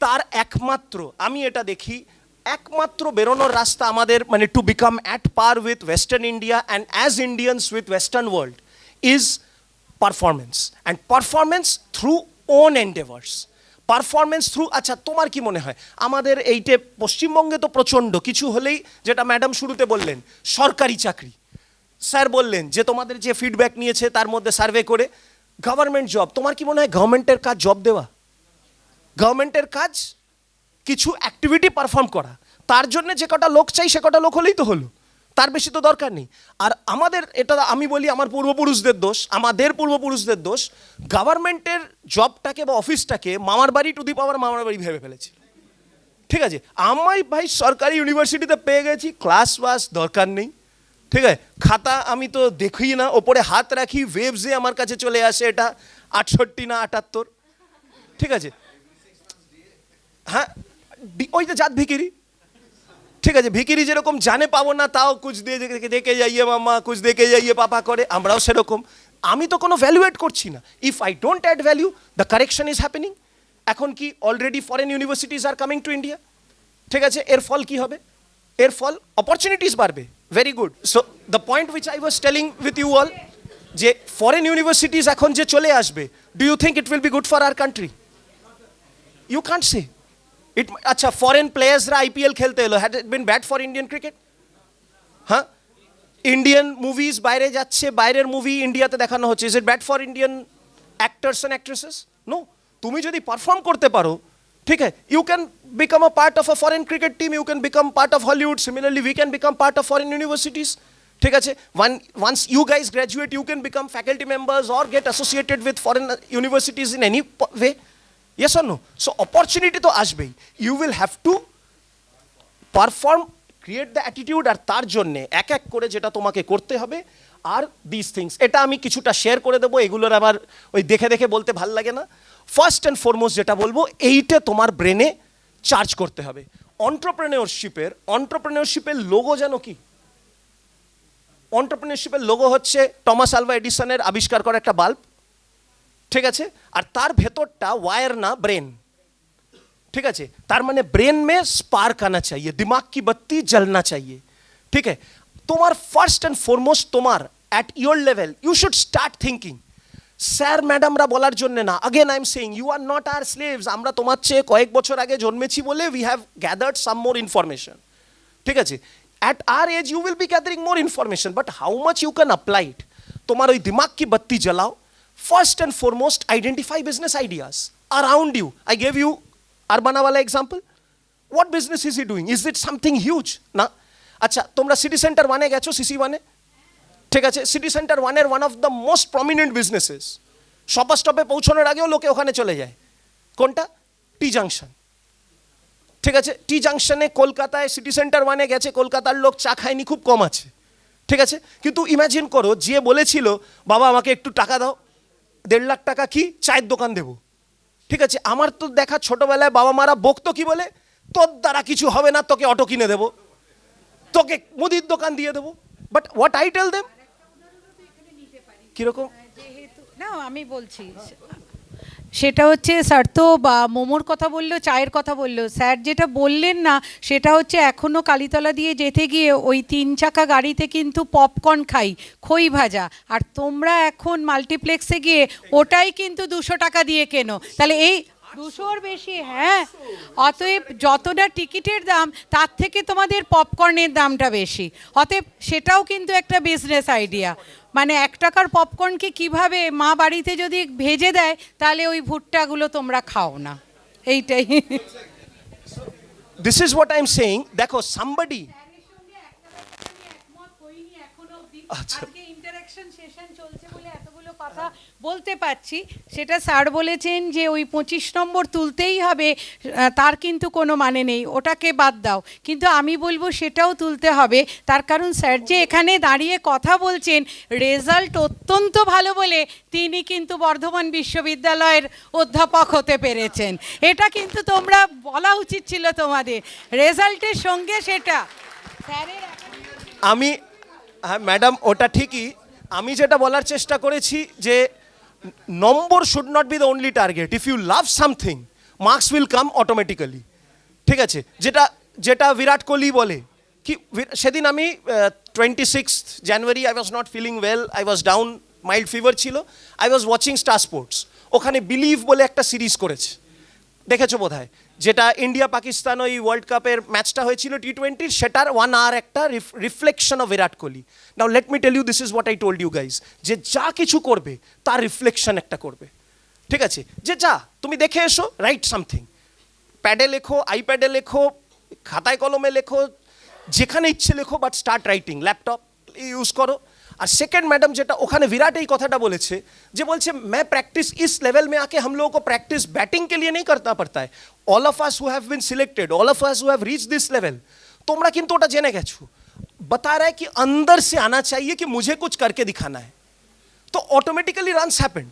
Speaker 3: তার একমাত্র আমি এটা দেখি, একমাত্র বেরোনোর রাস্তা আমাদের, মানে to become at par with western India and as Indians with western world is performance, and performance through own endeavours, performance through. আচ্ছা তোমার কি মনে হয় আমাদের এইটে পশ্চিমবঙ্গে তো প্রচণ্ড কিছু হলেই, যেটা ম্যাডাম শুরুতে বললেন সরকারি চাকরি, স্যার বললেন যে তোমাদের যে ফিডব্যাক নিয়েছে তার মধ্যে সার্ভে করে গভর্নমেন্ট জব, তোমার কি মনে হয় গভর্নমেন্টের কাজ জব দেওয়া? গভর্নমেন্টের কাজ কিছু অ্যাক্টিভিটি পারফর্ম করা, তার জন্য যে কটা লোক চাই সে কটা লোক হলেই তো হলো, তার বেশি তো দরকার নেই। আর আমাদের এটা আমি বলি আমার পূর্বপুরুষদের দোষ, আমাদের পূর্বপুরুষদের দোষ, গভর্নমেন্টের জবটাকে বা অফিসটাকে মামার বাড়ি টু দি পাওয়ার মামার বাড়ি ভেবে ফেলেছি, ঠিক আছে, আমি ভাই সরকারি ইউনিভার্সিটিতে পেয়ে গেছি, ক্লাস ওয়াস দরকার নেই, ঠিক আছে, খাতা আমি তো দেখি না, ওপরে হাত রাখি ওয়েবসে আমার কাছে চলে আসে এটা 68 না 78, ঠিক আছে, হ্যাঁ ওই যে জাত ভিকিরি, ঠিক আছে, ভিকিরি যেরকম জানে পাবো না তাও কুছ দিয়ে দেখে যাইয়ে মামা কুছ দেখে যাইয়ে পাপা করে, আমরাও সেরকম। আমি তো কোনো ভ্যালুয়েট করছি না, if I don't add value the correction is happening. এখন কি already foreign universities are coming to India, ঠিক আছে, এর ফল কি হবে? এর ফল অপরচুনিটিস বাড়বে, very good. So the point which I was telling with you all, যে ফরেন ইউনিভার্সিটিজ এখন যে চলে আসবে, do you think it will be good for our country? You can't say it. আচ্ছা ফরেন প্লেয়ার্সরা আইপিএল খেলতে এলো, had it been bad for Indian cricket? হ্যাঁ, ইন্ডিয়ান মুভিজ বাইরে যাচ্ছে, বাইরের মুভি ইন্ডিয়াতে দেখানো হচ্ছে, is it bad for Indian actors and actresses? No. তুমি যদি পারফর্ম করতে পারো, ঠিক আছে, you can become a part of a foreign cricket team, you can become part of Hollywood, similarly we can become part of foreign universities, ঠিক আছে, once you guys graduate you can become faculty members or get associated with foreign universities in any way, yes or no? So opportunity তো আসবেই, you will have to perform, create the attitude, আর তার জন্যে এক এক করে যেটা তোমাকে করতে হবে আর দিস থিংস, এটা আমি কিছুটা শেয়ার করে দেবো, এগুলোর আবার ওই দেখে দেখে বলতে ভাল লাগে না। ফার্স্ট অ্যান্ড ফরমোস্ট যেটা বলবো, এইটা তোমার ব্রেনে চার্জ করতে হবে। অন্টারপ্রেনিয়রশিপের লোগো যেন কি? অন্টারপ্রেনিয়রশিপের লোগো হচ্ছে টমাস আলভা এডিসনের আবিষ্কার করা একটা বাল্ব, ঠিক আছে? আর তার ভেতরটা ওয়্যার না ব্রেন, ঠিক আছে? তার মানে ব্রেন মে স্পার্ক আনা চাইয়ে, দিমাগ কি বত্তি জ্বলনা চাইয়ে, ঠিক আছে? তোমার ফার্স্ট অ্যান্ড ফরমোস্ট তোমার at your level you should start thinking, sir ম্যাডামরা বলার জন্য না, again I am saying you are not are slaves, আমরা তোমার চেয়ে কয়েক বছর আগে জন্মেছি বলে we have gathered some more information, ঠিক আছে? At our age you will be gathering more information, but how much you can apply it, তোমার ওই দিমাগ কি বাত্তি জ্বালাও। First and foremost identify business ideas around you. I gave you আরবানাওয়ালা example. What business is he doing? Is it something huge? না। আচ্ছা, তোমরা সিটি সেন্টার 1-এ গেছো, সিসি 1-এ, ঠিক আছে? সিটি সেন্টার 1-এর one of the most prominent businesses, shopper স্টপে পৌঁছানোর আগেও লোকে ওখানে চলে যায়। কোনটা? টি জাংশন, ঠিক আছে? টি জাংশনে কলকাতায় সিটি সেন্টার 1-এ গেছে, কলকাতার লোক চা খায়নি খুব কম আছে, ঠিক আছে? কিন্তু ইমাজিন করো, যে বলেছিল বাবা আমাকে একটু টাকা দাও, 1.5 লাখ টাকা কি চায়ের দোকান দেবো, ঠিক আছে? আমার তো দেখা ছোটবেলায় বাবা মারা বকতো কি বলে, তোর দ্বারা কিছু হবে না, তোকে অটো কিনে দেবো, তোকে মুদির দোকান দিয়ে দেবো। But what I tell them, কিরকম?
Speaker 2: না আমি বলছি, সেটা হচ্ছে স্যার তো মোমোর কথা বললো, চায়ের কথা বললো, স্যার যেটা বললেন না সেটা হচ্ছে এখনও কালীতলা দিয়ে যেতে গিয়ে ওই 3 চাকা গাড়িতে কিন্তু পপকর্ন খাই, খই ভাজা, আর তোমরা এখন মাল্টিপ্লেক্সে গিয়ে ওটাই কিন্তু 200 টাকা দিয়ে কেনো, তাহলে এই 200-র বেশি, হ্যাঁ। অতএব যতটা টিকিটের দাম তার থেকে তোমাদের পপকর্নের দামটা বেশি, অতএব সেটাও কিন্তু একটা বিজনেস আইডিয়া। মানে 1 টাকার পপকর্নকে কিভাবে মা বাড়িতে যদি ভেজে দেয় তাহলে ওই ভুট্টাগুলো তোমরা খাও না, এইটাই।
Speaker 3: This is what I am saying. দেখো সামবডি, আচ্ছা
Speaker 2: ইন্টারঅ্যাকশন সেশন চলছে বলে এতগুলো কথা বলতে পারছি। সেটা স্যার বলেছেন যে ওই 25 নম্বর তুলতেই হবে, তার কিন্তু কোনো মানে নেই, ওটাকে বাদ দাও, কিন্তু আমি বলবো সেটাও তুলতে হবে। তার কারণ স্যার যে এখানে দাঁড়িয়ে কথা বলছেন, রেজাল্ট অত্যন্ত ভালো বলে তিনি কিন্তু বর্ধমান বিশ্ববিদ্যালয়ের অধ্যাপক হতে পেরেছেন। এটা কিন্তু তোমরা বলা উচিত ছিল তোমাদের, রেজাল্টের সঙ্গে সেটা স্যারের।
Speaker 3: আমি, হ্যাঁ ম্যাডাম ওটা ঠিকই, আমি যেটা বলার চেষ্টা করেছি যে number should not be the only target. If you love something marks will come automatically, ঠিক আছে? যেটা যেটা বিরাট কোহলি বলে কি, সেদিন আমি 26 January I was not feeling well, I was down, mild fever ছিল, I was watching Star Sports, ওখানে বিলিভ বলে একটা সিরিজ করেছে, দেখেছো বোধহয়, যেটা ইন্ডিয়া পাকিস্তান ওই ওয়ার্ল্ড কাপের ম্যাচটা হয়েছিল T20, সেটার 1 আওয়ার একটা reflection of Virat Kohli. Now let me tell you, this is what I told you guys, যে যা কিছু করবে তার রিফ্লেকশন একটা করবে, ঠিক আছে? যে যা তুমি দেখে এসো, রাইট সামথিং, প্যাডে লেখো, আইপ্যাডে লেখো, খাতায় কলমে লেখো, যেখানে ইচ্ছে লেখো, but start writing, laptop use করো। আর সেকেন্ড ম্যাডাম যেটা ওখানে विराट এই কথাটা বলেছে, যে বলছে मैं प्रैक्टिस इस लेवल में आके हम लोगों को प्रैक्टिस बैटिंग के लिए नहीं करना पड़ता है, all of us who have been selected, all of us who have reach this level, তোমরা কিন্তু ওটা জেনে গেছো, बता रहा है कि अंदर से आना चाहिए कि मुझे कुछ करके दिखाना है, तो ऑटोमेटिकली रन्स हैपेंड,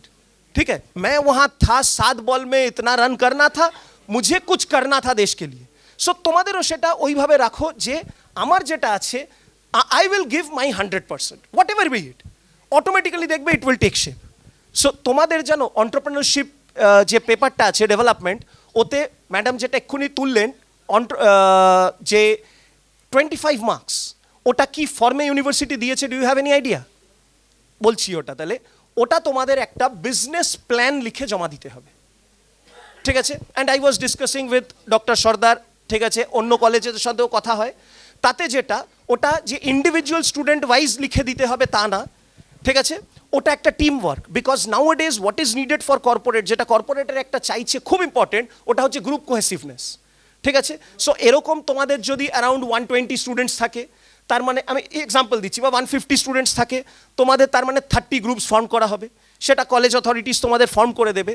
Speaker 3: ठीक है? मैं वहां था, 7 बॉल में इतना रन करना था, मुझे कुछ करना था देश के लिए। सो তোমাদেরও সেটা ওইভাবে রাখো যে আমার যেটা আছে, I will give my 100%, whatever be it, automatically দেখবে it will take shape. So তোমাদের জানো এন্টারপ্রেনারশিপ যে পেপারটা আছে ডেভেলপমেন্ট, ওতে ম্যাডাম যেটা এক্ষুনি তুললেন, যে 25 মার্কস, ওটা কি ফর্মে ইউনিভার্সিটি দিয়েছে, do you have any idea? বলছি ওটা, তাহলে ওটা তোমাদের একটা বিজনেস প্ল্যান লিখে জমা দিতে হবে, ঠিক আছে? And I was discussing with doctor Sardar, ঠিক আছে, অন্য কলেজের সাথেও কথা হয়, তাতে যেটা ওটা যে ইন্ডিভিজুয়াল স্টুডেন্ট ওয়াইজ লিখে দিতে হবে তা না, ঠিক আছে? ওটা একটা team work, because now days what is needed for corporate, যেটা কর্পোরেটের একটা চাইছে খুব ইম্পর্টেন্ট, ওটা হচ্ছে গ্রুপ কোহেসিভনেস, ঠিক আছে? সো এরকম তোমাদের যদি অ্যারাউন্ড 120 স্টুডেন্টস থাকে, তার মানে আমি এক্সাম্পল দিচ্ছি, বা 150 স্টুডেন্টস থাকে তোমাদের, তার মানে 30 গ্রুপস ফর্ম করা হবে, সেটা কলেজ অথরিটিস তোমাদের ফর্ম করে দেবে।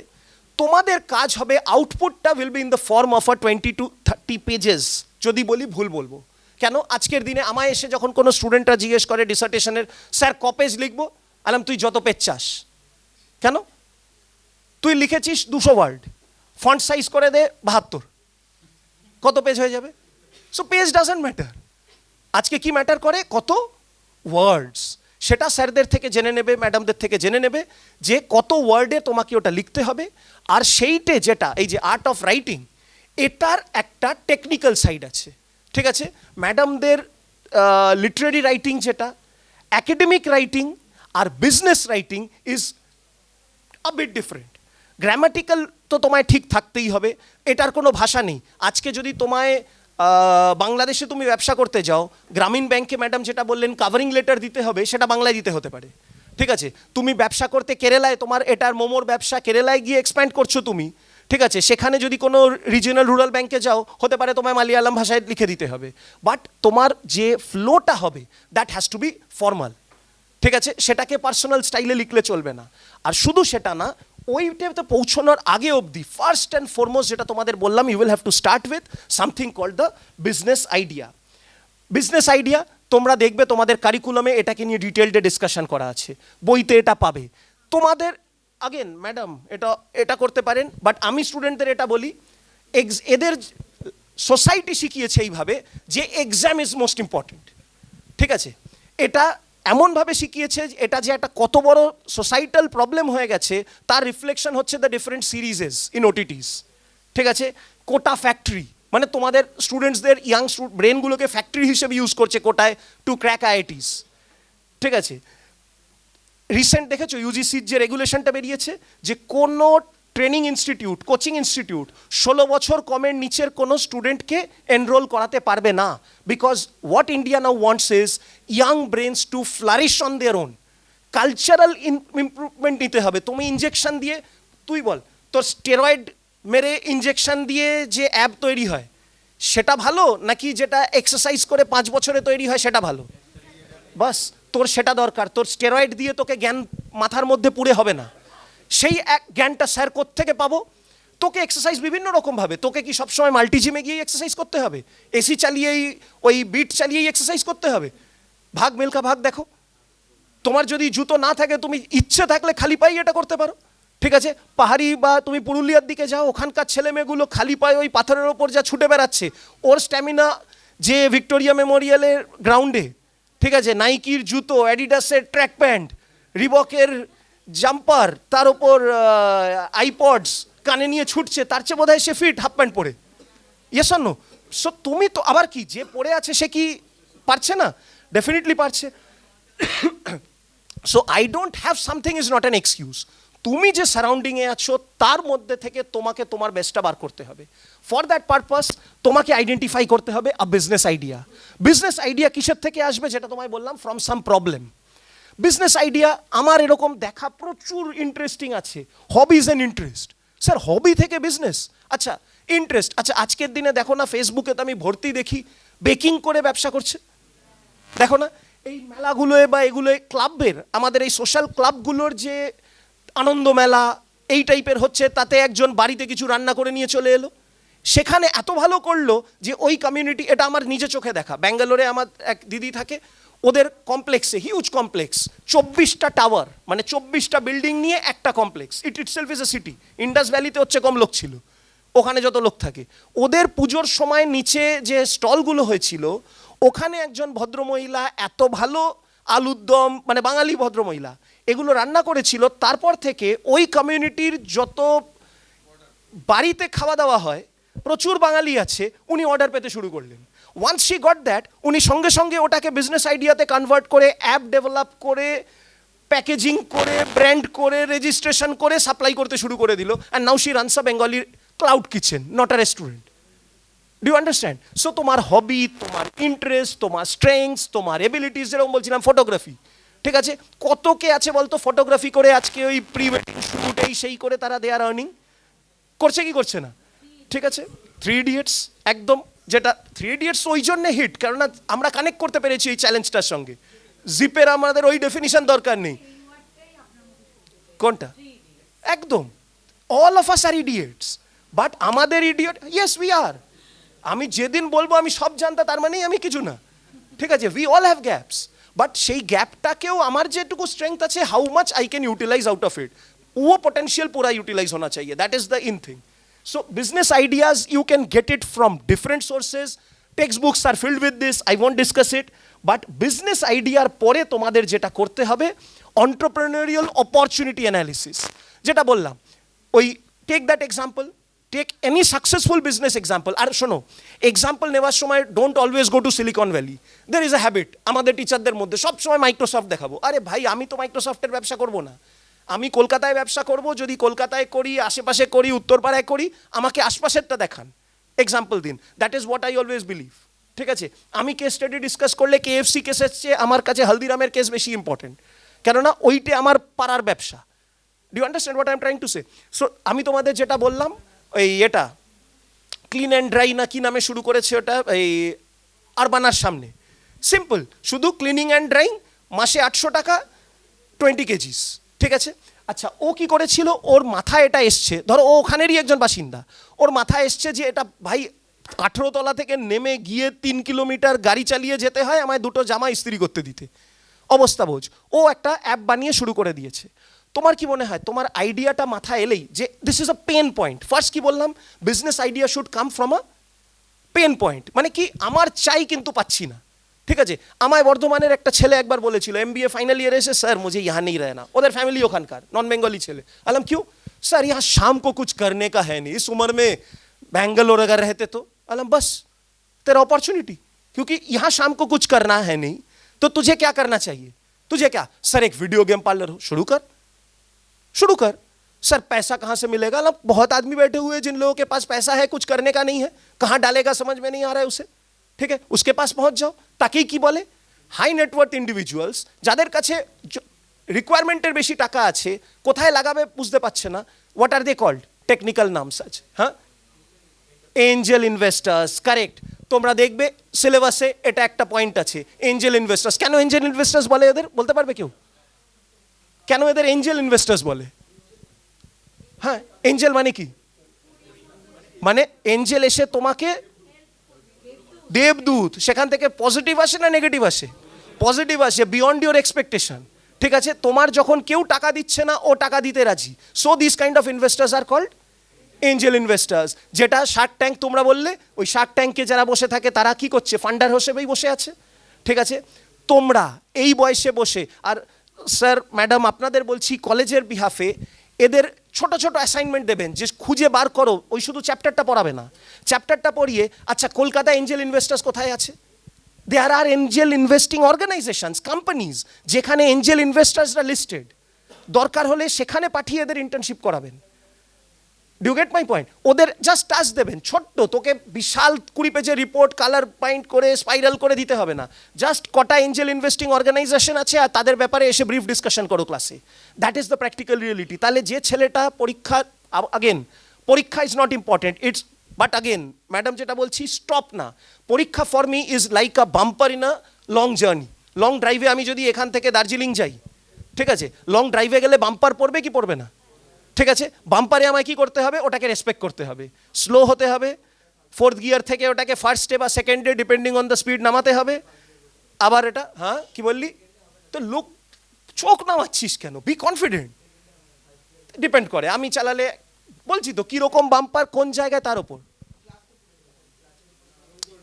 Speaker 3: তোমাদের কাজ হবে, আউটপুটটা will be in the form of a 20 to 30 pages. যদি বলি ভুল বলবো, কেন আজকের দিনে আমায় এসে যখন কোনো স্টুডেন্টরা জিজ্ঞেস করে ডিসার্টেশনের, স্যার ক পেজ লিখবো, আলাম তুই যত পেজ চাস। কেন? তুই লিখেছিস 200 ওয়ার্ড, ফন্ট সাইজ করে দে 72, কত পেজ হয়ে যাবে? So page doesn't matter. আজকে কি ম্যাটার করে? কত ওয়ার্ডস। সেটা স্যারদের থেকে জেনে নেবে, ম্যাডামদের থেকে জেনে নেবে যে কত ওয়ার্ডে তোমাকে ওটা লিখতে হবে। আর সেইটে যেটা এই যে আর্ট অফ রাইটিং, এটার একটা টেকনিক্যাল সাইড আছে, ঠিক আছে? ম্যাডামদের লিটারেরি রাইটিং যেটা, অ্যাকাডেমিক রাইটিং আর business writing is a bit different. Grammatical তো তোমায় ঠিক থাকতেই হবে, এটার কোনো ভাষা নেই। আজকে যদি তোমায় বাংলাদেশে তুমি ব্যবসা করতে যাও, গ্রামীণ ব্যাংকে ম্যাডাম যেটা বললেন কাভারিং লেটার দিতে হবে, সেটা বাংলায় দিতে হতে পারে, ঠিক আছে? তুমি ব্যবসা করতে কেরালায়, তোমার এটার মোমোর ব্যবসা কেরালায় গিয়ে এক্সপ্যান্ড করছো তুমি, ঠিক আছে? সেখানে যদি কোনো রিজিওনাল রুরাল ব্যাংকে যাও, হতে পারে তোমায় মালিয়ালাম ভাষায় লিখে দিতে হবে, বাট তোমার যে ফ্লোটা হবে that has to be formal, ঠিক আছে? সেটাকে পার্সোনাল স্টাইলে লিখলে চলবে না। আর শুধু সেটা না, ওইটাতে পৌঁছানোর আগে অবধি ফার্স্ট অ্যান্ড ফরমোস্ট যেটা তোমাদের বললাম, you will have to start with something called the business idea. Business idea তোমরা দেখবে তোমাদের কারিকুলামে এটাকে নিয়ে ডিটেলডে ডিসকাশন করা আছে, বইতে এটা পাবে। তোমাদের আগেন ম্যাডাম এটা করতে পারেন, বাট আমি স্টুডেন্টদের এটা বলি, এদের সোসাইটি শিখিয়েছে এইভাবে যে এক্সাম ইজ মোস্ট ইম্পর্টেন্ট, ঠিক আছে? এটা এমনভাবে শিখিয়েছে এটা যে একটা কত বড় সোসাইটাল প্রবলেম হয়ে গেছে তার রিফ্লেকশন হচ্ছে দ্য ডিফারেন্ট সিরিজেস ইন ওটিটিস, ঠিক আছে? কোটা ফ্যাক্টরি, মানে তোমাদের স্টুডেন্টসদের ইয়াং ব্রেনগুলোকে ফ্যাক্টরি হিসেবে ইউজ করছে কোটায় টু ক্র্যাক আইআইটিস, ঠিক আছে? রিসেন্ট দেখেছো ইউজিসির যে রেগুলেশনটা বেরিয়েছে যে কোনো ট্রেনিং ইনস্টিটিউট, কোচিং ইনস্টিটিউট 16 বছর কমের নিচের কোনো স্টুডেন্টকে এনরোল করাতে পারবে না, because what India now wants is young brains to flourish on their own. Cultural improvement নিতে হবে। তুমি ইনজেকশন দিয়ে, তুই বল, তোর স্টেরয়েড মেরে ইনজেকশন দিয়ে যে অ্যাব তৈরি হয় সেটা ভালো, নাকি যেটা এক্সারসাইজ করে 5 বছরে তৈরি হয় সেটা ভালো? বাস, তোর সেটা দরকার। তোর স্টেরয়েড দিয়ে তোকে জ্ঞান মাথার মধ্যে পুড়ে হবে না। সেই এক জ্ঞানটা স্যার কোত্থেকে পাবো? তোকে এক্সারসাইজ বিভিন্ন রকমভাবে, তোকে কি সবসময় মাল্টিজিমে গিয়ে এক্সারসাইজ করতে হবে? এসি চালিয়েই, ওই বিট চালিয়েই এক্সারসাইজ করতে হবে? ভাগ মিল্খা ভাগ দেখো। তোমার যদি জুতো না থাকে, তুমি ইচ্ছে থাকলে খালি পায়ে এটা করতে পারো, ঠিক আছে? পাহাড়ি বা তুমি পুরুলিয়ার দিকে যাও, ওখানকার ছেলে মেয়েগুলো খালি পায়ে ওই পাথরের ওপর যা ছুটে বেড়াচ্ছে, ওর স্ট্যামিনা যে ভিক্টোরিয়া মেমোরিয়ালের গ্রাউন্ডে, ঠিক আছে, নাইকির জুতো, অ্যাডিডাসের ট্র্যাক প্যান্ট, রিবকের জাম্পার, তার ওপর আইপডস কানে নিয়ে ছুটছে, তার চেয়ে বোধহয় সে ফিট হাফ প্যান্ট পরে। Yes or no? সো তুমি তো আবার কি, যে পড়ে আছে সে কি পারছে না? ডেফিনেটলি পারছে। So I don't have something is not an excuse. তুমি যে সারাউন্ডিংয়ে আছো তার মধ্যে থেকে তোমাকে তোমার বেস্টটা বার করতে হবে। ফর দ্যাট পারপাস তোমাকে আইডেন্টিফাই করতে হবে আ বিজনেস আইডিয়া। বিজনেস আইডিয়া কিসের থেকে আসবে? যেটা তোমায় বললাম, from some problem. Business idea আমার এরকম দেখা প্রচুর ইন্টারেস্টিং আছে। Hobbies and interest. স্যার হবি থেকে বিজনেস? আচ্ছা, ইন্টারেস্ট। আচ্ছা, আজকের দিনে দেখো না ফেসবুকে তো আমি ভর্তি দেখি বেকিং করে ব্যবসা করছে, দেখো না? এই মেলাগুলোয় বা এগুলোয় ক্লাবের, আমাদের এই সোশ্যাল ক্লাবগুলোর যে আনন্দ মেলা এই টাইপের হচ্ছে, তাতে একজন বাড়িতে কিছু রান্না করে নিয়ে চলে এলো, সেখানে এত ভালো করলো যে ওই কমিউনিটি, এটা আমার নিজে চোখে দেখা। ব্যাঙ্গালোরে আমার এক দিদি থাকে, ওদের কমপ্লেক্সে, হিউজ কমপ্লেক্স, 24টা টাওয়ার, মানে 24টা বিল্ডিং নিয়ে একটা complex. It itself is a city. Indus ভ্যালিতে হচ্ছে কম লোক ছিল, ওখানে যত লোক থাকে। ওদের পুজোর সময় নিচে যে স্টলগুলো হয়েছিল, ওখানে একজন ভদ্রমহিলা এত ভালো আলুর দম, মানে বাঙালি ভদ্রমহিলা, এগুলো রান্না করেছিল। তারপর থেকে ওই কমিউনিটির যত বাড়িতে খাওয়া দাওয়া হয়, প্রচুর বাঙালি আছে, উনি অর্ডার পেতে শুরু করলেন। ওয়ান্স শি গট দ্যাট, উনি সঙ্গে সঙ্গে ওটাকে বিজনেস আইডিয়াতে কনভার্ট করে, অ্যাপ ডেভেলপ করে, প্যাকেজিং করে, ব্র্যান্ড করে, রেজিস্ট্রেশন করে সাপ্লাই করতে শুরু করে দিল। And now she runs a Bengali cloud kitchen, not a restaurant. Do you understand? So তোমার হবি, তোমার ইন্টারেস্ট, তোমার স্ট্রেংথস, তোমার এবিলিটিস, যেরকম বলছিলাম ফটোগ্রাফি, ঠিক আছে? কত কে আছে বলতো ফটোগ্রাফি করে আজকে ওই প্রি ওয়েডিং শুট এই সেই করে তারা দে আর আর্নিং করছে, কি করছে না? ঠিক আছে, 3 ইডিয়টস একদম, যেটা 3 ইডিয়টস ওই জন্যে হিট, কেননা আমরা কানেক্ট করতে পেরেছি এই চ্যালেঞ্জটার সঙ্গে। জিপের আমাদের ওই ডেফিনিশন দরকার নেই। কোনটা? একদম all of us are idiots, but আমাদের ইডিয়েট, ইয়েস উই আর। আমি যেদিন বলবো আমি সব জানতা তার মানেই আমি কিছু না, ঠিক আছে? We all have gaps, but সেই গ্যাপটাকেও আমার যেটুকু স্ট্রেংথ আছে, how much I can utilize out of it, वो पोटेंशियल पूरा यूटिलाइज होना चाहिए, that is the in thing. So business ideas you can get it from different sources, textbooks are filled with this, I won't discuss it, but business idea পরে তোমাদের যেটা করতে হবে entrepreneurial opportunity analysis, যেটা বললাম ওই take that example, take any successful business example. আর শোনো, এক্সাম্পল নেওয়ার সময় don't always go to Silicon Valley. There is a habit আমাদের টিচারদের মধ্যে, সবসময় মাইক্রোসফট দেখাবো। আরে ভাই, আমি তো মাইক্রোসফটের ব্যবসা করবো না, আমি কলকাতায় ব্যবসা করব, যদি কলকাতায় করি, আশেপাশে করি, উত্তরপাড়ায় করি, আমাকে আশপাশেরটা দেখান, এক্সাম্পল দিন। That is what I always believe, ঠিক আছে? আমি কেস স্টাডি ডিসকাস করলে KFC কেসের চেয়ে আমার কাছে হলদিরামের কেস বেশি ইম্পর্টেন্ট, কেননা ওইটা আমার পাড়ার ব্যবসা। Do you understand what I am trying to say? So আমি তোমাদের যেটা বললাম, এই এটা ক্লিন অ্যান্ড ড্রাই না কি নামে শুরু করেছে ওটা, এই আরবানার সামনে, সিম্পল, শুধু ক্লিনিং অ্যান্ড ড্রাইং, মাসে 800 টাকা, 20 কেজিস, ঠিক আছে? আচ্ছা, ও কি করেছিল, ওর মাথায় এটা এসছে, ধরো ও ওখানেরই একজন বাসিন্দা, ওর মাথায় এসছে যে এটা ভাই 18 তলা থেকে নেমে গিয়ে 3 কিলোমিটার গাড়ি চালিয়ে যেতে হয় আমায় দুটো জামা ইস্ত্রি করতে দিতে, অবস্থা বোঝ। ও একটা অ্যাপ বানিয়ে শুরু করে দিয়েছে। তোমার কি মনে হয়, তোমার আইডিয়াটা মাথায় এলেই যে this is a pain point, first কি বললাম, business idea should come from a pain point, মানে কি আমার চাই কিন্তু পাচ্ছি না, ঠিক আছে? আমায় বর্ধমানের একটা ছেলে একবার বলেছিল, MBA ফাইনাল ইয়ার এসে, স্যার মুঝে यहाँ नहीं रहना, ওদের ফ্যামিলি ওখানকার, নন বেঙ্গলি ছেলে। আলাম क्यों? सर यहाँ शाम को कुछ करने का है नहीं, इस उम्र में बैंगलोर अगर रहते तो। आलम बस तेरा अपॉर्चुनिटी, क्योंकि यहाँ शाम को कुछ करना है नहीं, तो तुझे क्या करना चाहिए? तुझे क्या, सर एक वीडियो गेम पार्लर हो, शुरू कर, शुरू कर। सर पैसा कहाँ से मिलेगा? आलम बहुत आदमी बैठे हुए जिन लोगों के पास पैसा है, कुछ करने का नहीं है, कहाँ डालेगा समझ में नहीं आ रहा है उसे, ঠিক আছে? उसके पास पहुंच जाओ। তাকেই কি বলে, হাই নেটওয়ার্থ ইন্ডিভিজুয়ালস, যাদের কাছে রিকোয়ারমেন্টের বেশি টাকা আছে, কোথায় লাগাবে বুঝতে পারছে না, what are they called, technical names আছে, হ্যাঁ, এঞ্জেল ইনভেস্টার্স, কারেক্ট। তোমরা দেখবে সিলেবাসে এটা একটা পয়েন্ট আছে, এঞ্জেল ইনভেস্টার্স। কেন এঞ্জেল ইনভেস্টার্স বলে এদের, বলতে পারবে কেউ? কেন এদের এঞ্জেল ইনভেস্টার্স বলে? হ্যাঁ, এঞ্জেল মানে কি? মানে এঞ্জেল এসে তোমাকে দেবদূত, সেখান থেকে পজিটিভ আসে না নেগেটিভ আসে? পজিটিভ আসে, বিয়ন্ড ইউর এক্সপেকটেশন, ঠিক আছে? তোমার যখন কেউ টাকা দিচ্ছে না, ও টাকা দিতে রাজি। So this kind of investors are called angel investors. যেটা শার্ক ট্যাঙ্ক তোমরা বললে, ওই শার্ক ট্যাঙ্কে যারা বসে থাকে তারা কি করছে, ফান্ডার হিসেবেই বসে আছে, ঠিক আছে? তোমরা এই বয়সে বসে, আর স্যার ম্যাডাম আপনাদের বলছি কলেজের বিহাফে, এদের ছোট ছোট অ্যাসাইনমেন্ট দেবেন যে খুঁজে বার করো, ওই শুধু চ্যাপ্টারটা পড়াবে না, চ্যাপ্টারটা পড়িয়ে, আচ্ছা কলকাতা এঞ্জেল ইনভেস্টার্স কোথায় আছে? There are angel investing organizations, companies, যেখানে এঞ্জেল ইনভেস্টার্সরা লিস্টেড, দরকার হলে সেখানে পাঠিয়ে এদের ইন্টার্নশিপ করাবেন। Do you get my point? ওদের জাস্ট টাস্ক দেবেন, ছোট্ট, তোকে বিশাল 20 পেজের রিপোর্ট কালার পাইন্ট করে স্পাইরাল করে দিতে হবে না, জাস্ট কটা এঞ্জেল ইনভেস্টিং অর্গানাইজেশন আছে আর তাদের ব্যাপারে এসে ব্রিফ ডিসকাশন করো ক্লাসে। That is the practical reality. তাহলে যে ছেলেটা পরীক্ষা, আগেন পরীক্ষা is not important, it's, but again madam যেটা বলছি, স্টপ না। পরীক্ষা for me is like a bumper in a long journey. Long ড্রাইভে আমি যদি এখান থেকে দার্জিলিং যাই, ঠিক আছে, লং ড্রাইভে গেলে বাম্পার পড়বে কি পড়বে না? ঠিক আছে, বাম্পারে আমায় কি করতে হবে, ওটাকে রেসপেক্ট করতে হবে, স্লো হতে হবে, 4th গিয়ার থেকে ওটাকে ফার্স্টে বা সেকেন্ডে ডিপেন্ডিং অন দ্য স্পিড নামাতে হবে। আবার এটা, হ্যাঁ কি বললি, তো লোক চোখ নামাচ্ছিস কেন, বি কনফিডেন্ট। ডিপেন্ড করে আমি চালালে, বলছি তো কীরকম বাম্পার কোন জায়গায় তার ওপর,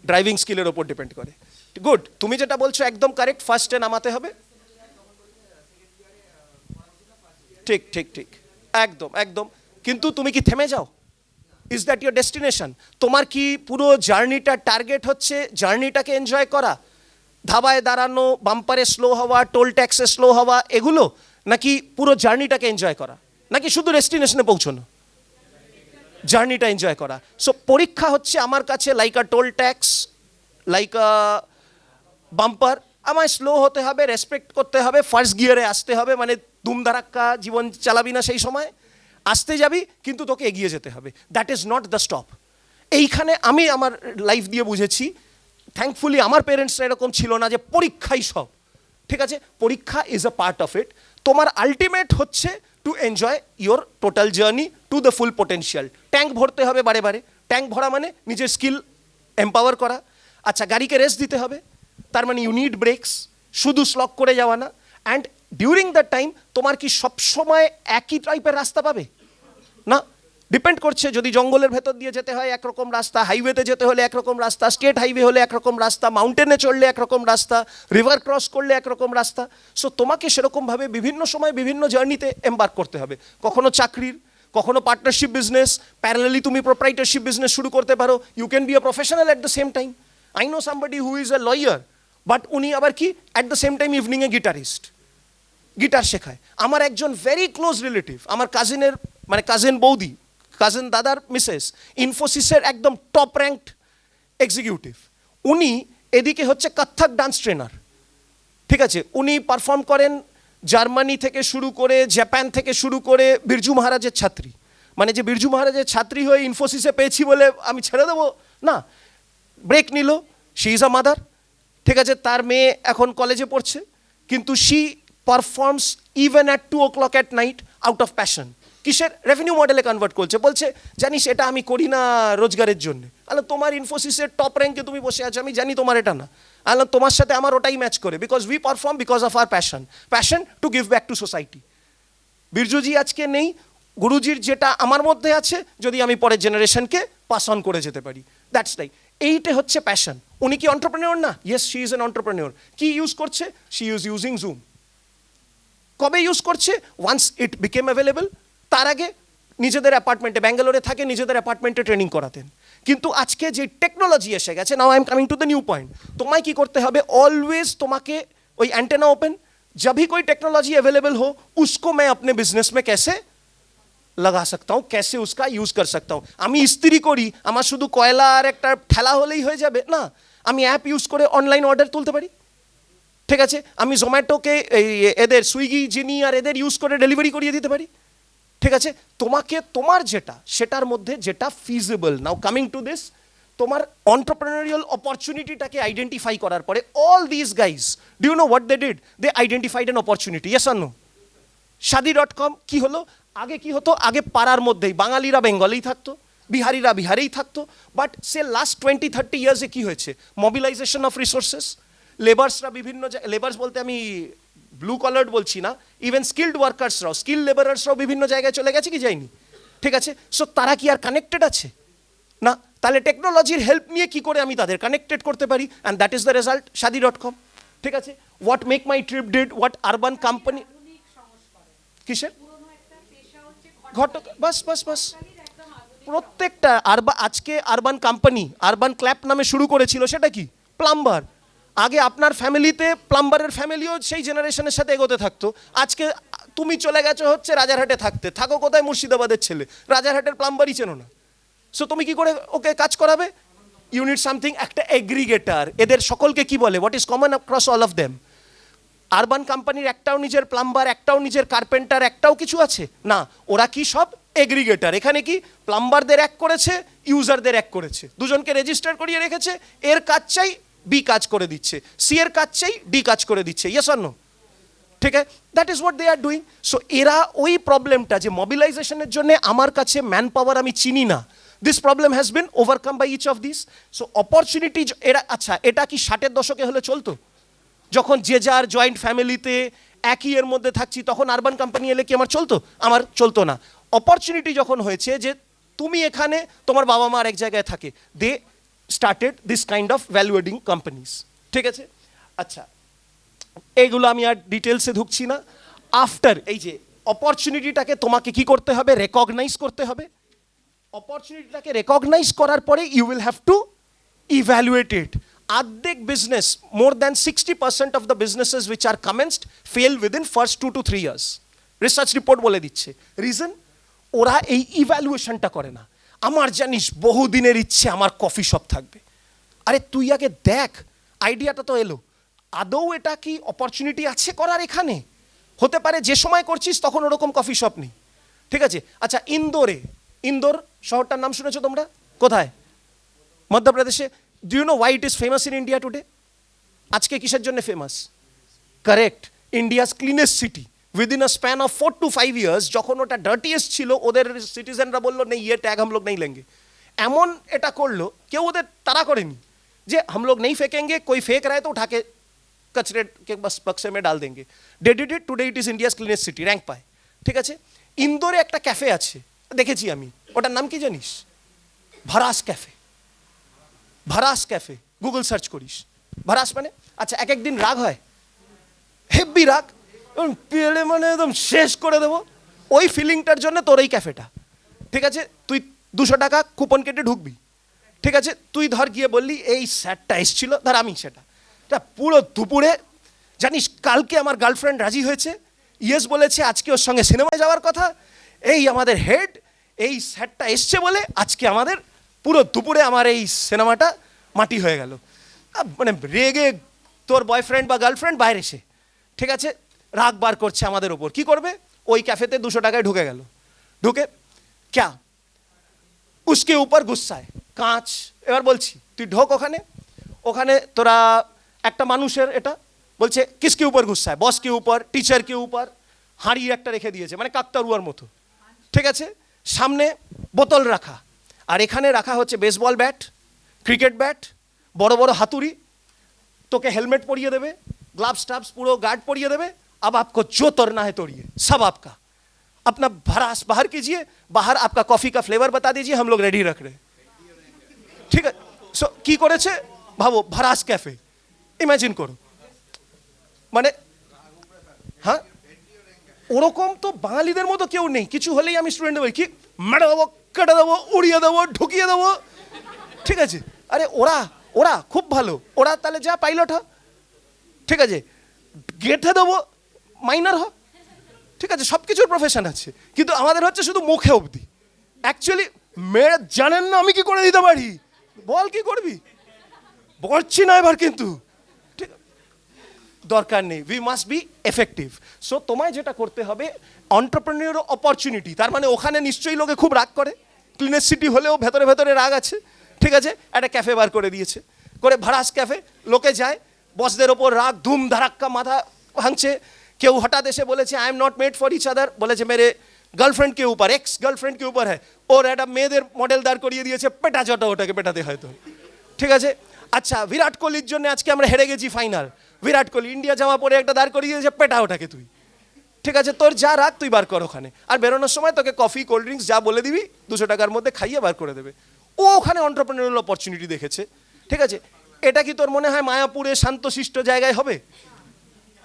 Speaker 3: ড্রাইভিং স্কিলের ওপর ডিপেন্ড করে। গুড, তুমি যেটা বলছো একদম কারেক্ট, ফার্স্টে নামাতে হবে, ঠিক ঠিক ঠিক, একদম একদম। কিন্তু তুমি কি থেমে যাও? Is that your destination? তোমার কি পুরো জার্নিটার টার্গেট হচ্ছে জার্নিটাকে এনজয় করা, ধাবায় দাঁড়ানো, বাম্পারে স্লো হওয়া, টোল ট্যাক্সে স্লো হওয়া, এগুলো, নাকি পুরো জার্নিটাকে এনজয় করা, নাকি শুধু ডেস্টিনেশনে পৌঁছানো? জার্নিটা এনজয় করা। সো পরীক্ষা হচ্ছে আমার কাছে লাইক আ টোল ট্যাক্স, লাইক আ বাম্পার। আমায় স্লো হতে হবে, রেসপেক্ট করতে হবে, ফার্স্ট গিয়ারে আসতে হবে, মানে দুমধারাক্কা জীবন চালাবি না সেই সময়, আসতে যাবি কিন্তু তোকে এগিয়ে যেতে হবে। That is not the stop. এইখানে আমি আমার লাইফ দিয়ে বুঝেছি, থ্যাঙ্কফুলি আমার পেরেন্টসরা এরকম ছিল না যে পরীক্ষাই সব, ঠিক আছে? পরীক্ষা is a part of it. তোমার আলটিমেট হচ্ছে to to enjoy your total journey to the full potential. Tank ভরতে হবে বারে বারে, ট্যাঙ্ক ভরা মানে নিজের স্কিল এম্পাওয়ার করা। আচ্ছা, গাড়িকে রেস্ট দিতে হবে, তার মানে ইউ নিড ব্রেকস, শুধু স্লক করে যাওয়া না। অ্যান্ড ডিউরিং দ্য টাইম তোমার কি সবসময় একই টাইপের রাস্তা পাবে না, ডিপেন্ড করছে। যদি জঙ্গলের ভেতর দিয়ে যেতে হয় একরকম রাস্তা, হাইওয়েতে যেতে হলে একরকম রাস্তা, স্টেট হাইওয়ে হলে একরকম রাস্তা, মাউন্টেনে চড়লে একরকম রাস্তা, রিভার ক্রস করলে একরকম রাস্তা। সো তোমাকে সেরকমভাবে বিভিন্ন সময় বিভিন্ন জার্নিতে এম্বার্ক করতে হবে। কখনো চাকরির, কখনো পার্টনারশিপ বিজনেস, প্যারালালি তুমি প্রোপ্রাইটারশিপ বিজনেস শুরু করতে পারো। You can be a professional at the same time. I know somebody who is a lawyer, but উনি আবার কি অ্যাট দ্য সেম টাইম ইভিনিংয়ে গিটারিস্ট, গিটার শেখায়। আমার একজন ভেরি ক্লোজ রিলেটিভ, আমার কাজিনের মানে কাজিন বৌদি, কাজিন দাদার মিসেস, ইনফোসিসের একদম টপ র্যাঙ্কড এক্সিকিউটিভ। উনি এদিকে হচ্ছে কত্থক ডান্স ট্রেনার, ঠিক আছে। উনি পারফর্ম করেন জার্মানি থেকে শুরু করে, জাপান থেকে শুরু করে, বিরজু মহারাজের ছাত্রী। মানে যে বিরজু মহারাজের ছাত্রী হয়ে ইনফোসিসে পেয়েছি বলে আমি ছেড়ে দেবো না, ব্রেক নিল। শি ইজ আ মাদার, ঠিক আছে। তার মেয়ে এখন কলেজে পড়ছে, কিন্তু she performs even at 2 o'clock at night out of passion. কিসের? রেভিনিউ মডেলে কনভার্ট করছে। বলছে জানিস এটা আমি করি না রোজগারের জন্য। আলো তোমার ইনফোসিসের টপ র্যাঙ্কে তুমি বসে আছো, আমি জানি তোমার এটা না। আলো তোমার সাথে আমার ওটাই ম্যাচ করে, because we perform because of our passion, passion to give back to society. Birjuji আজকে নেই, গুরুজির যেটা আমার মধ্যে আছে যদি আমি পরের জেনারেশনকে পাস অন করে যেতে পারি, দ্যাটস লাইক। এইটা হচ্ছে প্যাশন। উনি কি অন্টারপ্রেনিওর না? Yes, she is an entrepreneur. কি ইউজ করছে? She is using Zoom. কবে ইউজ করছে? Once it became available. তার আগে নিজেদের অ্যাপার্টমেন্টে, ব্যাঙ্গালোরে থাকে, নিজেদের অ্যাপার্টমেন্টে ট্রেনিং করাতেন। কিন্তু আজকে যে টেকনোলজি এসে গেছে, now I am coming to the new point. তোমায় কি করতে হবে? অলওয়েজ তোমাকে ওই অ্যান্টেনা ওপেন, जब भी कोई टेक्नोलॉजी अवेलेबल हो उसको मैं अपने बिजनेस में कैसे लगा सकता हूँ, कैसे उसका यूज कर सकता हूँ। আমি ইস্ত্রি করি, আমার শুধু কয়লা আর একটা ঠেলা হলেই হয়ে যাবে না, আমি অ্যাপ ইউজ করে অনলাইন অর্ডার তুলতে পারি, ঠিক আছে। আমি জোম্যাটোকে এদের সুইগি, জিনি আর এদের ইউজ করে ডেলিভারি করিয়ে দিতে পারি, ঠিক আছে। তোমাকে তোমার যেটা সেটার মধ্যে যেটা feasible. Now coming to this, তোমার অন্টারপ্রেনারিয়াল অপরচুনিটিটাকে আইডেন্টিফাই করার পরে all this guys, do you know what they did? They identified an opportunity. Yes or no? Shaadi dot com কি হলো? আগে কি হতো? আগে পাড়ার মধ্যেই বাঙালিরা বেঙ্গলেই থাকতো, বিহারিরা বিহারেই থাকতো। বাট সে লাস্ট 20-30 ইয়ার্সে কি হয়েছে? Mobilisation of resources. লেবার্সরা বিভিন্ন, লেবার্স বলতে আমি ব্লু কলার্ড বলছি না, ইভেন স্কিল্ড ওয়ার্কার্সরাও, স্কিল লেবারার্সরাও বিভিন্ন জায়গায় চলে গেছে কি যায়নি? ঠিক আছে। সো তারা কি আর কানেক্টেড আছে? না। তাহলে টেকনোলজির হেল্প নিয়ে কি করে আমি তাদের কানেক্টেড করতে পারি? And that is the result Shaadi dot com, ঠিক আছে। What Make My Trip did, what Urban Company, কিসের ঘটক, বাস বাস বাস প্রত্যেকটা আজকে আরবান কোম্পানি, আরবান ক্ল্যাপ নামে শুরু করেছিল, সেটা কি? প্লাম্বার। আগে আপনার ফ্যামিলিতে প্লাম্বারের ফ্যামিলিও সেই জেনারেশনের সাথে এগোতে থাকতো। আজকে তুমি চলে গেছো হচ্ছে রাজারহাটে থাকতে, থাকো কোথায়? মুর্শিদাবাদের ছেলে, রাজারহাটের প্লাম্বারই চেনো না। সো তুমি কি করে ওকে কাজ করাবে? ইউ নিড সামথিং, একটা এগ্রিগেটার। এদের সকলকে কি বলে? What is common across all of them? Urban কোম্পানির একটাও নিজের প্লাম্বার, একটাও নিজের কার্পেন্টার, একটাও কিছু আছে না। ওরা কি সব এগ্রিগেটার। এখানে কি প্লাম্বারদের এক করেছে, ইউজারদের এক করেছে, দুজনকে রেজিস্টার করিয়ে রেখেছে। এর কাজ চাই, বি কাজ করে দিচ্ছে, সি এর কাজ চাই, ডি কাজ করে দিচ্ছে। Yes or no? ঠিক আছে, that is what they are doing. So এরা ওই প্রবলেমটা যে মোবিলাইজেশনের জন্য আমার কাছে ম্যান পাওয়ার আমি চিনি না, this problem has been overcome by each of this. So opportunity এরা, আচ্ছা এটা কি 60-এর দশকে হলে চলতো? যখন যে যার জয়েন্ট ফ্যামিলিতে একই এর মধ্যে থাকছি, তখন আরবান কোম্পানি এলে কি আমার চলতো? আমার চলতো না। অপরচুনিটি যখন হয়েছে যে তুমি এখানে, তোমার বাবা মা এক জায়গায় থাকে, they started this kind of value adding companies, ঠিক আছে। আচ্ছা, এইগুলো আমি আর ডিটেলসে ঢুকছি না। আফটার এই যে অপরচুনিটিটাকে তোমাকে কি করতে হবে? রেকগনাইজ করতে হবে। অপরচুনিটিটাকে রেকগনাইজ করার পরে you will have to evaluate it. অর্ধেক business, more than 60% of the businesses which are commenced fail within first 2 to 3 years. Research report বলে দিচ্ছে। রিজন? ওরা এই ইভ্যালুয়েশনটা করে না। আমার জানিস বহুদিনের ইচ্ছে আমার কফি শপ থাকবে। আরে তুই আগে দেখ, আইডিয়াটা তো এলো, আদৌ এটা কি অপরচুনিটি আছে করার? এখানে হতে পারে যে সময় করছিস তখন ওরকম কফি শপ নেই, ঠিক আছে। আচ্ছা, ইন্দোরে, ইন্দোর শহরটার নাম শুনেছো তোমরা? কোথায়? মধ্যপ্রদেশে। Do you know why it is famous in India today? আজকে কিসের জন্য famous? Correct, India's cleanest city. Within a span of 4 to 5 years, যখন ওটা ডার্টিয়েস্ট ছিল, ওদের সিটিজেনরা বললো নেই ইয়ে ট্যাগ হাম লোগ নেই লেঙ্গে। এমন এটা করলো, কেউ ওদের তাড়া করেনি যে हम लोग नहीं फेंकेंगे, कोई फेंक रहा है तो उठा के कचरे के बस बक्से में डाल देंगे। They did it, today it is India's cleanest city, rank পায়। ঠিক আছে, ইন্দোরে একটা ক্যাফে আছে, দেখেছি আমি, ওটার নাম কি জানিস? ভারাস ক্যাফে। ভারাস ক্যাফে, গুগল সার্চ করিস, ভারাস মানে, আচ্ছা এক একদিন রাগ হয়, হেভি রাগ, পেলে মানে একদম শেষ করে দেবো, ওই ফিলিংটার জন্য তোর এই ক্যাফেটা। ঠিক আছে, তুই 200 টাকা কুপন কেটে ঢুকবি। ঠিক আছে, তুই ধর গিয়ে বললি এই স্যারটা এসেছিল, ধর আমি সেটা পুরো দুপুরে, জানিস কালকে আমার গার্লফ্রেন্ড রাজি হয়েছে, ইয়েস বলেছে, আজকে ওর সঙ্গে সিনেমায় যাওয়ার কথা, এই আমাদের হেড এই স্যারটা এসছে বলে আজকে আমাদের পুরো দুপুরে আমার এই সিনেমাটা মাটি হয়ে গেল। মানে রেগে তোর বয়ফ্রেন্ড বা গার্লফ্রেন্ড বাইরে এসে, ঠিক আছে, রাগ বার করছে আমাদের ওপর, কি করবে? ওই ক্যাফেতে 200 টাকায় ঢুকে গেল, ঢুকে ক্যা उसके ऊपर गुस्सा है, কাঁচ। এবার বলছি তুই ঢোক ওখানে, ওখানে তোরা একটা মানুষের এটা বলছে কিসকে উপর গুস্সা হয়, বসকে উপর, টিচারকে উপর, হাঁড়ি একটা রেখে দিয়েছে মানে কাকতারুয়ার মতো। ঠিক আছে, সামনে বোতল রাখা, আর এখানে রাখা হচ্ছে বেসবল ব্যাট, ক্রিকেট ব্যাট, বড় বড় হাতুড়ি, তোকে হেলমেট পরিয়ে দেবে, গ্লাভস টাভস পুরো গার্ড পরিয়ে দেবে। अब आपको जो तोड़ना है तोड़िए, सब आपका, अपना भरास बाहर कीजिए, बाहर आपका कॉफी का फ्लेवर बता दीजिए, हम लोग रेडी रख रहे। ঠিক আছে, সো কি করেছে ভাবো, ভারাস ক্যাফে, ইমাজিন করো। মানে হ্যাঁ, ওরকম তো বাঙালিদের মতো কেউ নেই, কিছু হলেই আমি স্টুডেন্টদের বলি কি মেরে দেবো, কেটে দেবো, উড়িয়ে দেবো, ঢুকিয়ে দেবো। ঠিক আছে, আরে ওরা ওরা খুব ভালো, ওরা তাহলে যা পাইলট হ, ঠিক আছে, গেটে দেবো, মাইনার হ, ঠিক আছে, সব কিছুর প্রফেশন আছে, কিন্তু আমাদের হচ্ছে শুধু মুখে অবধি। অ্যাকচুয়ালি মেয়ে জানেন না আমি কি করে দিতে পারি, বল কি করবি, বলছি না এবার, কিন্তু ঠিক দরকার নেই, we must be effective. So তোমায় যেটা করতে হবে, এন্টারপ্রেনিউর অপরচুনিটি, তার মানে ওখানে নিশ্চয়ই লোকে খুব রাগ করে, ক্লিনেস সিটি হলেও ভেতরে ভেতরে রাগ আছে। ঠিক আছে, একটা ক্যাফে বার করে দিয়েছে, করে ভারাস ক্যাফে, লোকে যায়, বসদের ওপর রাগ, ধুম ধারাক্কা, মাথা ভাঙছে। কেউ হঠাৎ এসে বলেছে I am not made for each other, বলেছে মেরে গার্লফ্রেন্ড কে উপর, এক্স গার্লফ্রেন্ড কে উপর হ্যাঁ, ওর একটা মেয়েদের মডেল দাঁড় করিয়ে দিয়েছে, পেটা চটা ওটাকে পেটাতে হয়তো। ঠিক আছে, আচ্ছা বিরাট কোহলির জন্য আজকে আমরা হেরে গেছি ফাইনাল, বিরাট কোহলি ইন্ডিয়া জামা পরে একটা দাঁড় করিয়ে দিয়েছে, পেটা ওটাকে তুই। ঠিক আছে, তোর যা রাগ তুই বার কর ওখানে, আর বেরোনোর সময় তোকে কফি কোল্ড ড্রিঙ্কস যা বলে দিবি 200 টাকার মধ্যে খাইয়ে বার করে দেবে। ও ওখানে এন্টারপ্রেনিউরিয়াল অপরচুনিটি দেখেছে। ঠিক আছে, এটা কি তোর মনে হয় মায়াপুরে শান্তশিষ্ট জায়গায় হবে?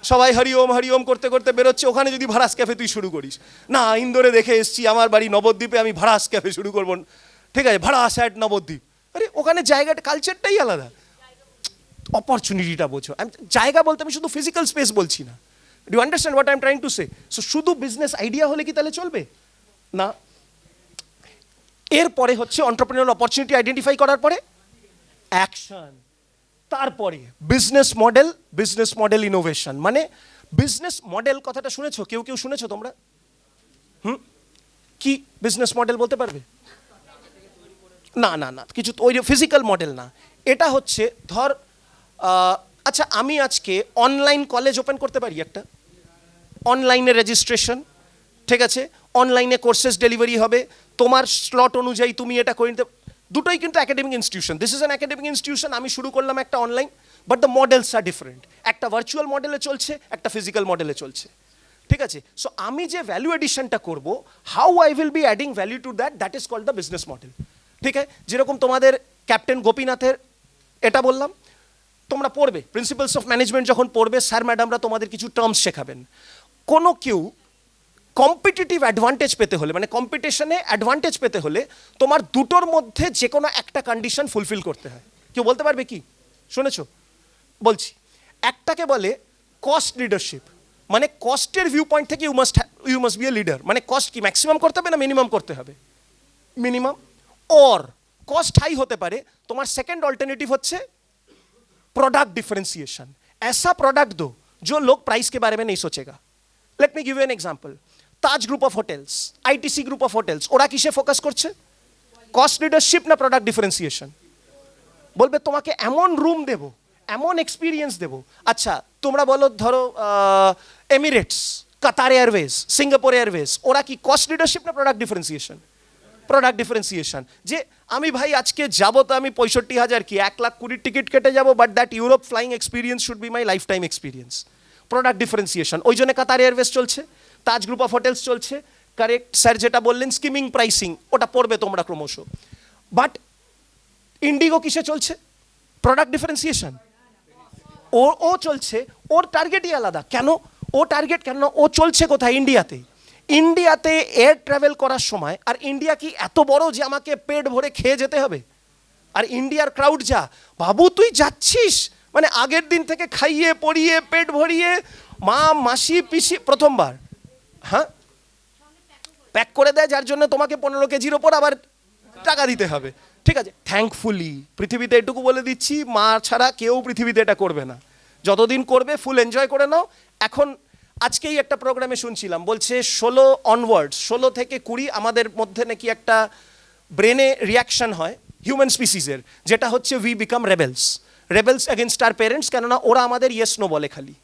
Speaker 3: সবাই হরি ওম করতে করতে বেরোচ্ছে, ওখানে যদি ভারাস ক্যাফে তুই শুরু করিস, না ইন্দোরে দেখে এসছি, আমার বাড়ি নবদ্বীপে, আমি ভারাস ক্যাফে শুরু করবো। ঠিক আছে, ভারাস অ্যাট নবদ্বীপ, আরে ওখানে জায়গাটা কালচারটাই আলাদা। অপরচুনিটিটা বোঝো, আমি জায়গা বলতে আমি শুধু ফিজিক্যাল স্পেস বলছি না। Do understand what I am trying to say? So শুধু বিজনেস আইডিয়া হলে কি তাহলে চলবে না? এরপরে হচ্ছে এন্টারপ্রেনিউরিয়াল অপরচুনিটি আইডেন্টিফাই করার পরে অ্যাকশন, তারপরে বিজনেস মডেল ইনোভেশন। মানে বিজনেস মডেল কথাটা শুনেছো, কেউ কেউ শুনেছো তোমরা? কি বিজনেস মডেল বলতে পারবে? না না না, কিছু ওই ফিজিক্যাল মডেল না, এটা হচ্ছে ধর আচ্ছা আমি আজকে অনলাইন কলেজ ওপেন করতে পারি, একটা অনলাইনে রেজিস্ট্রেশন, ঠিক আছে, অনলাইনে কোর্সেস ডেলিভারি হবে, তোমার স্লট অনুযায়ী তুমি এটা করে নিতে, দুটোই কিন্তু academic institution, this is an academic institution, আমি শুরু করলাম একটা online, but the models are different, একটা ভার্চুয়াল মডেলে চলছে, একটা ফিজিক্যাল মডেলে চলছে। ঠিক আছে, সো আমি যে ভ্যালু এডিশনটা করবো, how I will be adding value to that, that is called the business model. ঠিক আছে, যেরকম তোমাদের ক্যাপ্টেন গোপীনাথের এটা বললাম, তোমরা পড়বে প্রিন্সিপালস অফ ম্যানেজমেন্ট, যখন পড়বে স্যার ম্যাডামরা তোমাদের কিছু টার্মস শেখাবেন। কোনো কেউ কম্পিটিটিভ অ্যাডভান্টেজ পেতে হলে, মানে কম্পিটিশনে অ্যাডভান্টেজ পেতে হলে তোমার দুটোর মধ্যে যে কোনো একটা কন্ডিশন ফুলফিল করতে হয়। কেউ বলতে পারবে কি? শুনেছো? বলছি, একটাকে বলে কস্ট লিডারশিপ, মানে কস্টের ভিউ পয়েন্ট থেকে you must be a leader, মানে কস্ট কি ম্যাক্সিমাম করতে হবে না মিনিমাম করতে হবে? মিনিমাম। और कॉस्ट हाई होते पारे, तुम्हारा सेकंड अल्टरनेटिव होच्छे प्रोडक्ट डिफरेंशिएशन, ऐसा प्रोडक्ट दो जो लोग प्राइस के बारे में नहीं सोचेगा। Let me give you an example, Taj group of hotels, ITC group of hotels, ओरा किसे फोकस करছে? कॉस्ट लिडरशिप ना प्रोडक्ट डिफरेंशिएशन? বলবে তোমাকে এমন রুম দেব, এমন এক্সপিরিয়েন্স দেব। আচ্ছা তোমরা বলো, ধরো Emirates Qatar Airways, Singapore Airways, ওরা কি কস্ট লিডারশিপ না প্রোডাক্ট ডিফারেন্সিয়েশন? Product differentiation. যে আমি ভাই আজকে যাবো তো আমি 65,000 কি 1,20,000 টিকিট কেটে যাবো, but that Europe flying experience should be my life time experience. Product differentiation. ওই জন্য কাতার এয়ারওয়েজ চলছে, তাজ গ্রুপ অফ হোটেলস চলছে, কারেক্ট স্যার যেটা বললেন স্কিমিং প্রাইসিং, ওটা পড়বে তোমরা ক্রমশ। বাট ইন্ডিগো কিসে চলছে? Product differentiation. ও চলছে, ওর টার্গেটই আলাদা। কেন ও টার্গেট? কেন ও চলছে কোথায়? ইন্ডিয়াতে। ইন্ডিয়াতে এয়ার ট্রাভেল করার সময়, আর ইন্ডিয়া কি এত বড় যে আমাকে পেট ভরে খেয়ে যেতে হবে? আর ইন্ডিয়ার ক্রাউড যা, বাবু তুই যাচ্ছিস মানে আগের দিন থেকে খাইয়ে পরিয়ে পেট ভরিয়ে, মা মাসি পিসি প্রথমবার হ্যাঁ প্যাক করে দেয়, যার জন্য তোমাকে 15 কেজির ওপর আবার টাকা দিতে হবে। ঠিক আছে, থ্যাঙ্কফুলি পৃথিবীতে এটুকু বলে দিচ্ছি, মা ছাড়া কেউ পৃথিবীতে এটা করবে না। যতদিন করবে ফুল এনজয় করে নাও। এখন আজকেই একটা প্রোগ্রামে শুনছিলাম, বলছে 16 অনওয়ার্ডস, 16 থেকে 20 আমাদের মধ্যে নাকি একটা ব্রেনে রিয়াকশন হয় হিউম্যান স্পিসিসের, যেটা হচ্ছে we become rebels against our parents. কেননা ওরা আমাদের ইয়েস নো বলে খালি।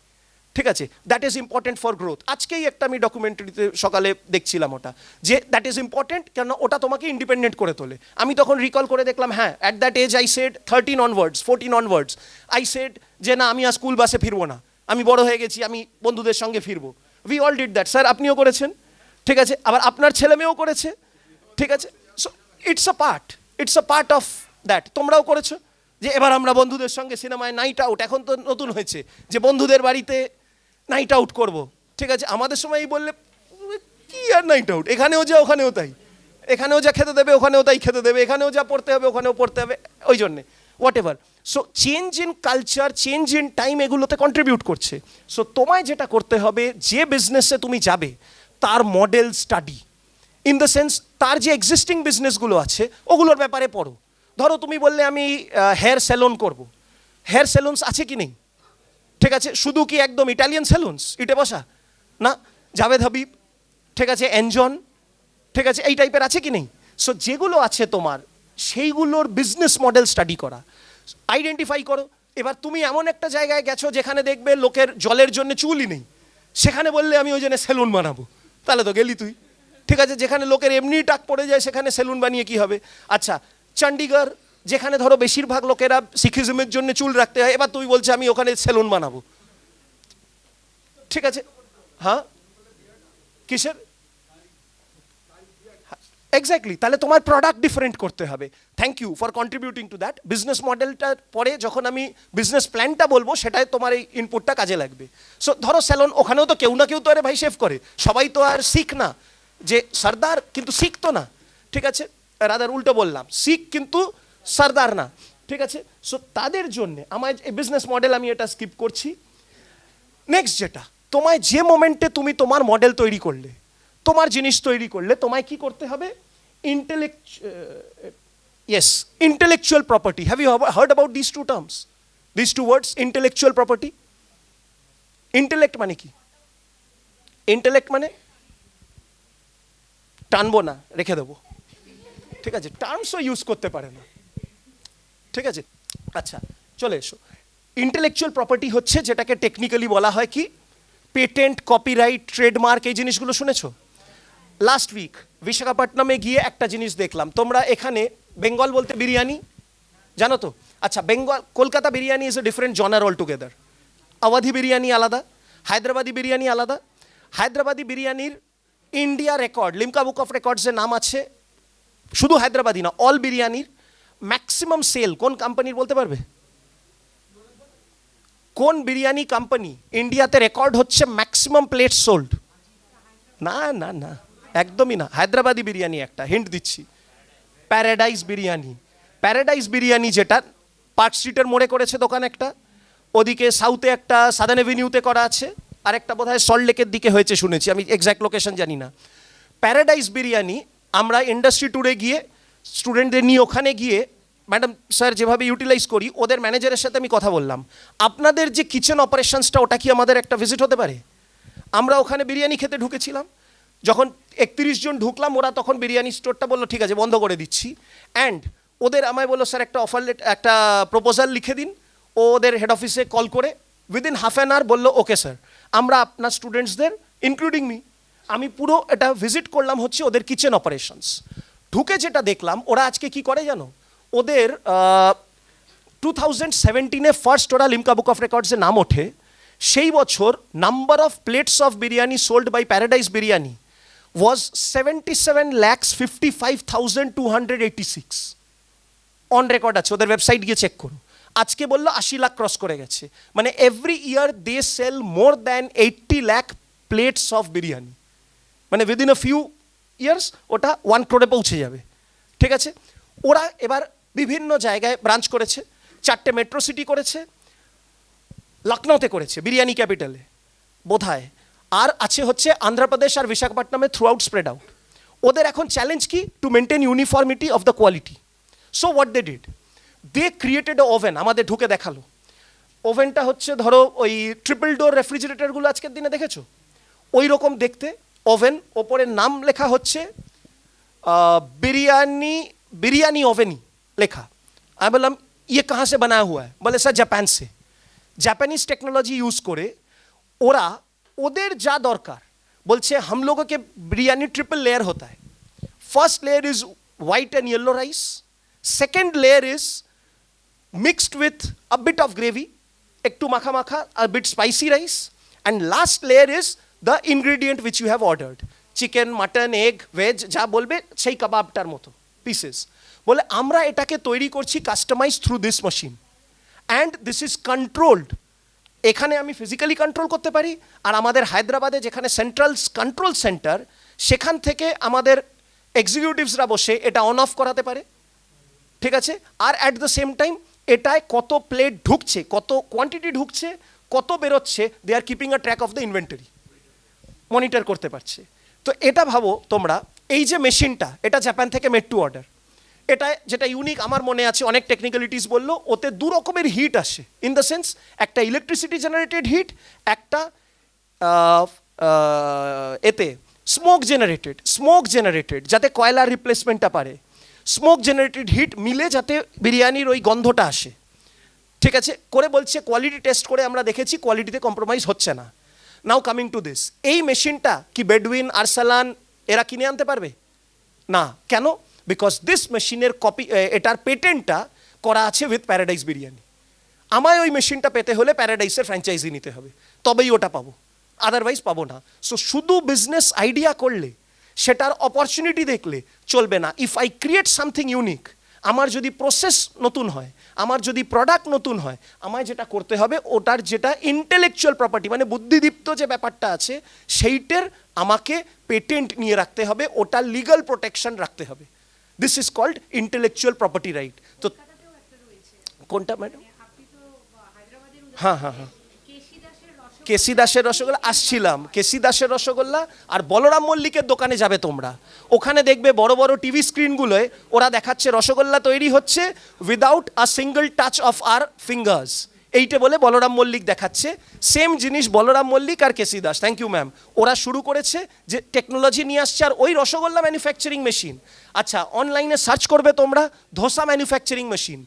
Speaker 3: ঠিক আছে, that is important for growth. আজকেই একটা আমি ডকুমেন্টারিতে সকালে দেখছিলাম ওটা, যে দ্যাট ইজ ইম্পর্টেন্ট, কেন ওটা তোমাকে ইন্ডিপেন্ডেন্ট করে তোলে। আমি তখন রিকল করে দেখলাম, হ্যাঁ at that as I said 13 onwards 14 onwards I said যে না আমি আর স্কুল বাসে ফিরবো না, আমি বড় হয়ে গেছি, আমি বন্ধুদের সঙ্গে ফিরবো। We all did that. Sir আপনিও করেছেন, ঠিক আছে, আবার আপনার ছেলে মেয়েও করেছে, ঠিক আছে। So it's a part of that. তোমরাও করেছো যে এবার আমরা বন্ধুদের সঙ্গে সিনেমায় নাইট আউট, এখন তো নতুন হয়েছে যে বন্ধুদের বাড়িতে নাইট আউট করব। ঠিক আছে, আমাদের সময় এই বললে কি আর নাইট আউট, এখানেও যা ওখানেও তাই, এখানেও যা খেতে দেবে ওখানেও তাই খেতে দেবে, এখানেও যা পড়তে হবে ওখানেও পড়তে হবে, ওই জন্যে what ever. So change in culture, change in time এগুলোতে কন্ট্রিবিউট করছে। সো তোমায় যেটা করতে হবে, যে বিজনেসে তুমি যাবে তার model study, in the sense তার যে এক্সিস্টিং বিজনেসগুলো আছে ওগুলোর ব্যাপারে পড়ো। ধরো তুমি বললে আমি হেয়ার স্যালন করব, হেয়ার স্যালুনস আছে কি নেই? ঠিক আছে, শুধু কি একদম ইটালিয়ান স্যালুনস ইটে বসা না, জাভেদ হাবিব, ঠিক আছে, এনজন, ঠিক আছে, এই টাইপের আছে কি নেই? সো যেগুলো আছে তোমার সেইগুলোর বিজনেস মডেল স্টাডি করা, আইডেন্টিফাই করো। এবার তুমি এমন একটা জায়গায় গেছো যেখানে দেখবে লোকের জলের জন্য চুলই নেই, সেখানে বললে আমি ওই জন্য সেলুন বানাবো, তাহলে তো গেলি তুই। ঠিক আছে, যেখানে লোকের এমনি টাক পড়ে যায় সেখানে সেলুন বানিয়ে কি হবে? আচ্ছা, চণ্ডীগড় যেখানে ধরো বেশিরভাগ লোকেরা শিখিজমের জন্য চুল রাখতে হয়, এবার তুই বলছে আমি ওখানে সেলুন বানাবো। ঠিক আছে, হ্যাঁ কিসের? এক্স্যাক্টলি, তাহলে তোমার প্রোডাক্ট ডিফারেন্ট করতে হবে। Thank you for contributing to that. Business মডেলটার পরে যখন আমি বিজনেস প্ল্যানটা বলবো, সেটাই তোমার এই ইনপুটটা কাজে লাগবে। সো ধরো স্যালন, ওখানেও তো কেউ না কেউ তো আরে ভাই শেভ করে, সবাই তো আর শিখ না যে সর্দার, কিন্তু শিখ তো না। ঠিক আছে, রাদার উল্টো বললাম, শিখ কিন্তু সর্দার না। ঠিক আছে, সো তাদের জন্য আমার এই বিজনেস মডেল, আমি এটা স্কিপ করছি। নেক্সট যেটা, তোমায় যে মোমেন্টে তুমি তোমার মডেল তৈরি করলে, তোমার জিনিস তৈরি করলে, তোমায় কি করতে হবে? Intellectual property. Have you heard about this two terms, this two words, intellectual property? Intellect মানে কি? ইন্টেলেক্ট মানে টানবো না, রেখে দেবো। ঠিক আছে, টার্মসও ইউজ করতে পারে না। ঠিক আছে, আচ্ছা চলে এসো। ইন্টেলেকচুয়াল প্রপার্টি হচ্ছে যেটাকে টেকনিক্যালি বলা হয় কি, পেটেন্ট, কপিরাইট, ট্রেডমার্ক, এই জিনিসগুলো শুনেছো? লাস্ট উইক বিশাখাপট্টনমে গিয়ে একটা জিনিস দেখলাম। তোমরা এখানে বেঙ্গল বলতে বিরিয়ানি জানো তো? আচ্ছা, Bengal, Kolkata biryani is a different genre all together. Awadhi biryani আলাদা, হায়দ্রাবাদি বিরিয়ানি আলাদা। হায়দ্রাবাদি বিরিয়ানির India record, Limca book of রেকর্ডসের নাম আছে, শুধু হায়দ্রাবাদি না, অল বিরিয়ানির ম্যাক্সিমাম সেল কোন কোম্পানির বলতে পারবে? কোন বিরিয়ানি কোম্পানি ইন্ডিয়াতে রেকর্ড হচ্ছে ম্যাক্সিমাম প্লেট সোল্ড? না না না, একদমই না। হায়দ্রাবাদি বিরিয়ানি একটা হিন্ট দিচ্ছি, প্যারাডাইস বিরিয়ানি। প্যারাডাইস বিরিয়ানি যেটা পার্ক স্ট্রিটের মোড়ে করেছে দোকান একটা, ওদিকে সাউথে একটা সাদার্ন এভিনিউতে করা আছে, আর একটা বোধহয় সল্ট লেকের দিকে হয়েছে শুনেছি, আমি এক্স্যাক্ট লোকেশন জানি না। প্যারাডাইস বিরিয়ানি আমরা ইন্ডাস্ট্রি ট্যুরে গিয়ে স্টুডেন্টদের নিয়ে ওখানে গিয়ে, ম্যাডাম স্যার যেভাবে ইউটিলাইজ করি, ওদের ম্যানেজারের সাথে আমি কথা বললাম, আপনাদের যে কিচেন অপারেশনসটা ওটা কি আমাদের একটা ভিজিট হতে পারে? আমরা ওখানে বিরিয়ানি খেতে ঢুকেছিলাম, যখন 31 জন ঢুকলাম, ওরা তখন বিরিয়ানি স্টোরটা বললো ঠিক আছে বন্ধ করে দিচ্ছি। অ্যান্ড ওদের আমায় বললো স্যার একটা অফার একটা প্রপোজাল লিখে দিন। ও ওদের হেড অফিসে কল করে উইদিন হাফ অ্যান আওয়ার বললো ওকে স্যার, আমরা আপনার স্টুডেন্টসদের ইনক্লুডিং মি। আমি পুরো এটা ভিজিট করলাম হচ্ছে ওদের কিচেন অপারেশনস। ঢুকে যেটা দেখলাম, ওরা আজকে কি করে জানো, ওদের 2017-এ ফার্স্ট ওরা লিমকা বুক অফ রেকর্ডসে নাম ওঠে। সেই বছর number of plates of biryani sold by Paradise biryani was 77,55,286 on record আছে, ওদের ওয়েবসাইট গিয়ে চেক করো। আজকে বললো 80 লাখ ক্রস করে গেছে। মানে every year they sell more than 80 lakh plates of biryani. মানে উইদিন আ ফিউ ইয়ার্স ওটা 1 crore পৌঁছে যাবে। ঠিক আছে, ওরা এবার বিভিন্ন জায়গায় ব্রাঞ্চ করেছে, 4টে মেট্রো সিটি করেছে, লখনৌতে করেছে বিরিয়ানি ক্যাপিটালে বোধহয়, আর আছে হচ্ছে অন্ধ্রপ্রদেশ আর বিশাখাপট্টনমে থ্রু আউট স্প্রেড আউট। ওদের এখন চ্যালেঞ্জ কি, to maintain uniformity of the quality. So what they did, they created A oven. আমাদের ঢুকে দেখালো ওভেনটা হচ্ছে ধরো ওই ট্রিপল ডোর রেফ্রিজারেটরগুলো আজকের দিনে দেখেছো, ওই রকম দেখতে ওভেন, ওপরে নাম লেখা হচ্ছে बिरयानी बिरयानी ओवेनी लिखा। আমি বললাম ये कहाँ से बनाया हुआ है? बोले सर जापान से। जापानीज टेक्नोलॉजी यूज করে ওরা ওদের যা দরকার বলছে हम लोगों के बिरयानी ट्रिपल लेयर होता है। First layer is white and yellow rice, second layer is mixed with a bit of gravy, একটু মাখা মাখা, a bit spicy rice, and last layer is the ingredient which you have ordered, chicken, mutton, egg, veg, যা বলবে সেই কাবাবটার মতো পিসেস। বলে আমরা এটাকে তৈরি করছি customize through this machine and this is controlled. এখানে আমি ফিজিক্যালি কন্ট্রোল করতে পারি, আর আমাদের হায়দ্রাবাদে যেখানে সেন্ট্রাল কন্ট্রোল সেন্টার, সেখান থেকে আমাদের এক্সিকিউটিভসরা বসে এটা অন অফ করাতে পারে। ঠিক আছে, আর অ্যাট দ্য সেম টাইম এটায় কত প্লেট ঢুকছে, কত কোয়ান্টিটি ঢুকছে, কত বেরোচ্ছে, they are keeping a track of the inventory, monitor করতে পারছে। তো এটা ভাবো তোমরা, এই যে মেশিনটা, এটা জাপান থেকে মেড টু অর্ডার। এটা যেটা ইউনিক আমার মনে আছে, অনেক টেকনিক্যালিটিস বললো, ওতে দু রকমের হিট আসে। ইন দ্য সেন্স, একটা ইলেকট্রিসিটি জেনারেটেড হিট, একটা এতে স্মোক জেনারেটেড, যাতে কয়লার রিপ্লেসমেন্টটা পারে। স্মোক জেনারেটেড হিট মিলে যাতে বিরিয়ানির ওই গন্ধটা আসে। ঠিক আছে, করে বলছে কোয়ালিটি টেস্ট করে আমরা দেখেছি কোয়ালিটিতে কম্প্রোমাইজ হচ্ছে না। নাও কামিং টু দিস, এই মেশিনটা কি বেডউইন, আরসালান এরা কিনে আনতে পারবে না? কেন? বিকজ দিস মেশিনের কপি, এটার পেটেন্টটা করা আছে উইথ প্যারাডাইস বিরিয়ানি। আমায় ওই মেশিনটা পেতে হলে প্যারাডাইসের ফ্র্যাঞ্চাইজি নিতে হবে, তবেই ওটা পাবো, আদারওয়াইজ পাবো না। সো শুধু বিজনেস আইডিয়া করলে, সেটার অপরচুনিটি দেখলে চলবে না। If I create something unique, আমার যদি প্রসেস নতুন হয়, আমার যদি প্রোডাক্ট নতুন হয়, আমায় যেটা করতে হবে, ওটার যেটা ইন্টেলেকচুয়াল প্রপার্টি মানে বুদ্ধিদীপ্ত যে ব্যাপারটা আছে, সেইটার আমাকে পেটেন্ট নিয়ে রাখতে হবে, ওটার লিগাল প্রোটেকশন রাখতে হবে। This is called intellectual property right. তো কোনটা ম্যাডাম? হ্যাঁ হ্যাঁ হ্যাঁ, কেসি দাসের রসগোল্লা আসছিলাম। কেসি দাসের রসগোল্লা আর বলরাম মল্লিকের দোকানে যাবে তোমরা, ওখানে দেখবে বড় বড় টিভি স্ক্রিনগুলোয় ওরা দেখাচ্ছে রসগোল্লা তৈরি হচ্ছে without a single touch of our fingers, এইটা বলে বলরাম মল্লিক দেখাচ্ছে। সেম জিনিস বলরাম মল্লিক আর KC Das, thank you ma'am, ওরা শুরু করেছে যে টেকনোলজি নিয়ে আসছে। আর ওই রসগোল্লা ম্যানুফ্যাকচারিং মেশিন, আচ্ছা অনলাইনে সার্চ করবে তোমরা, dosa manufacturing machine,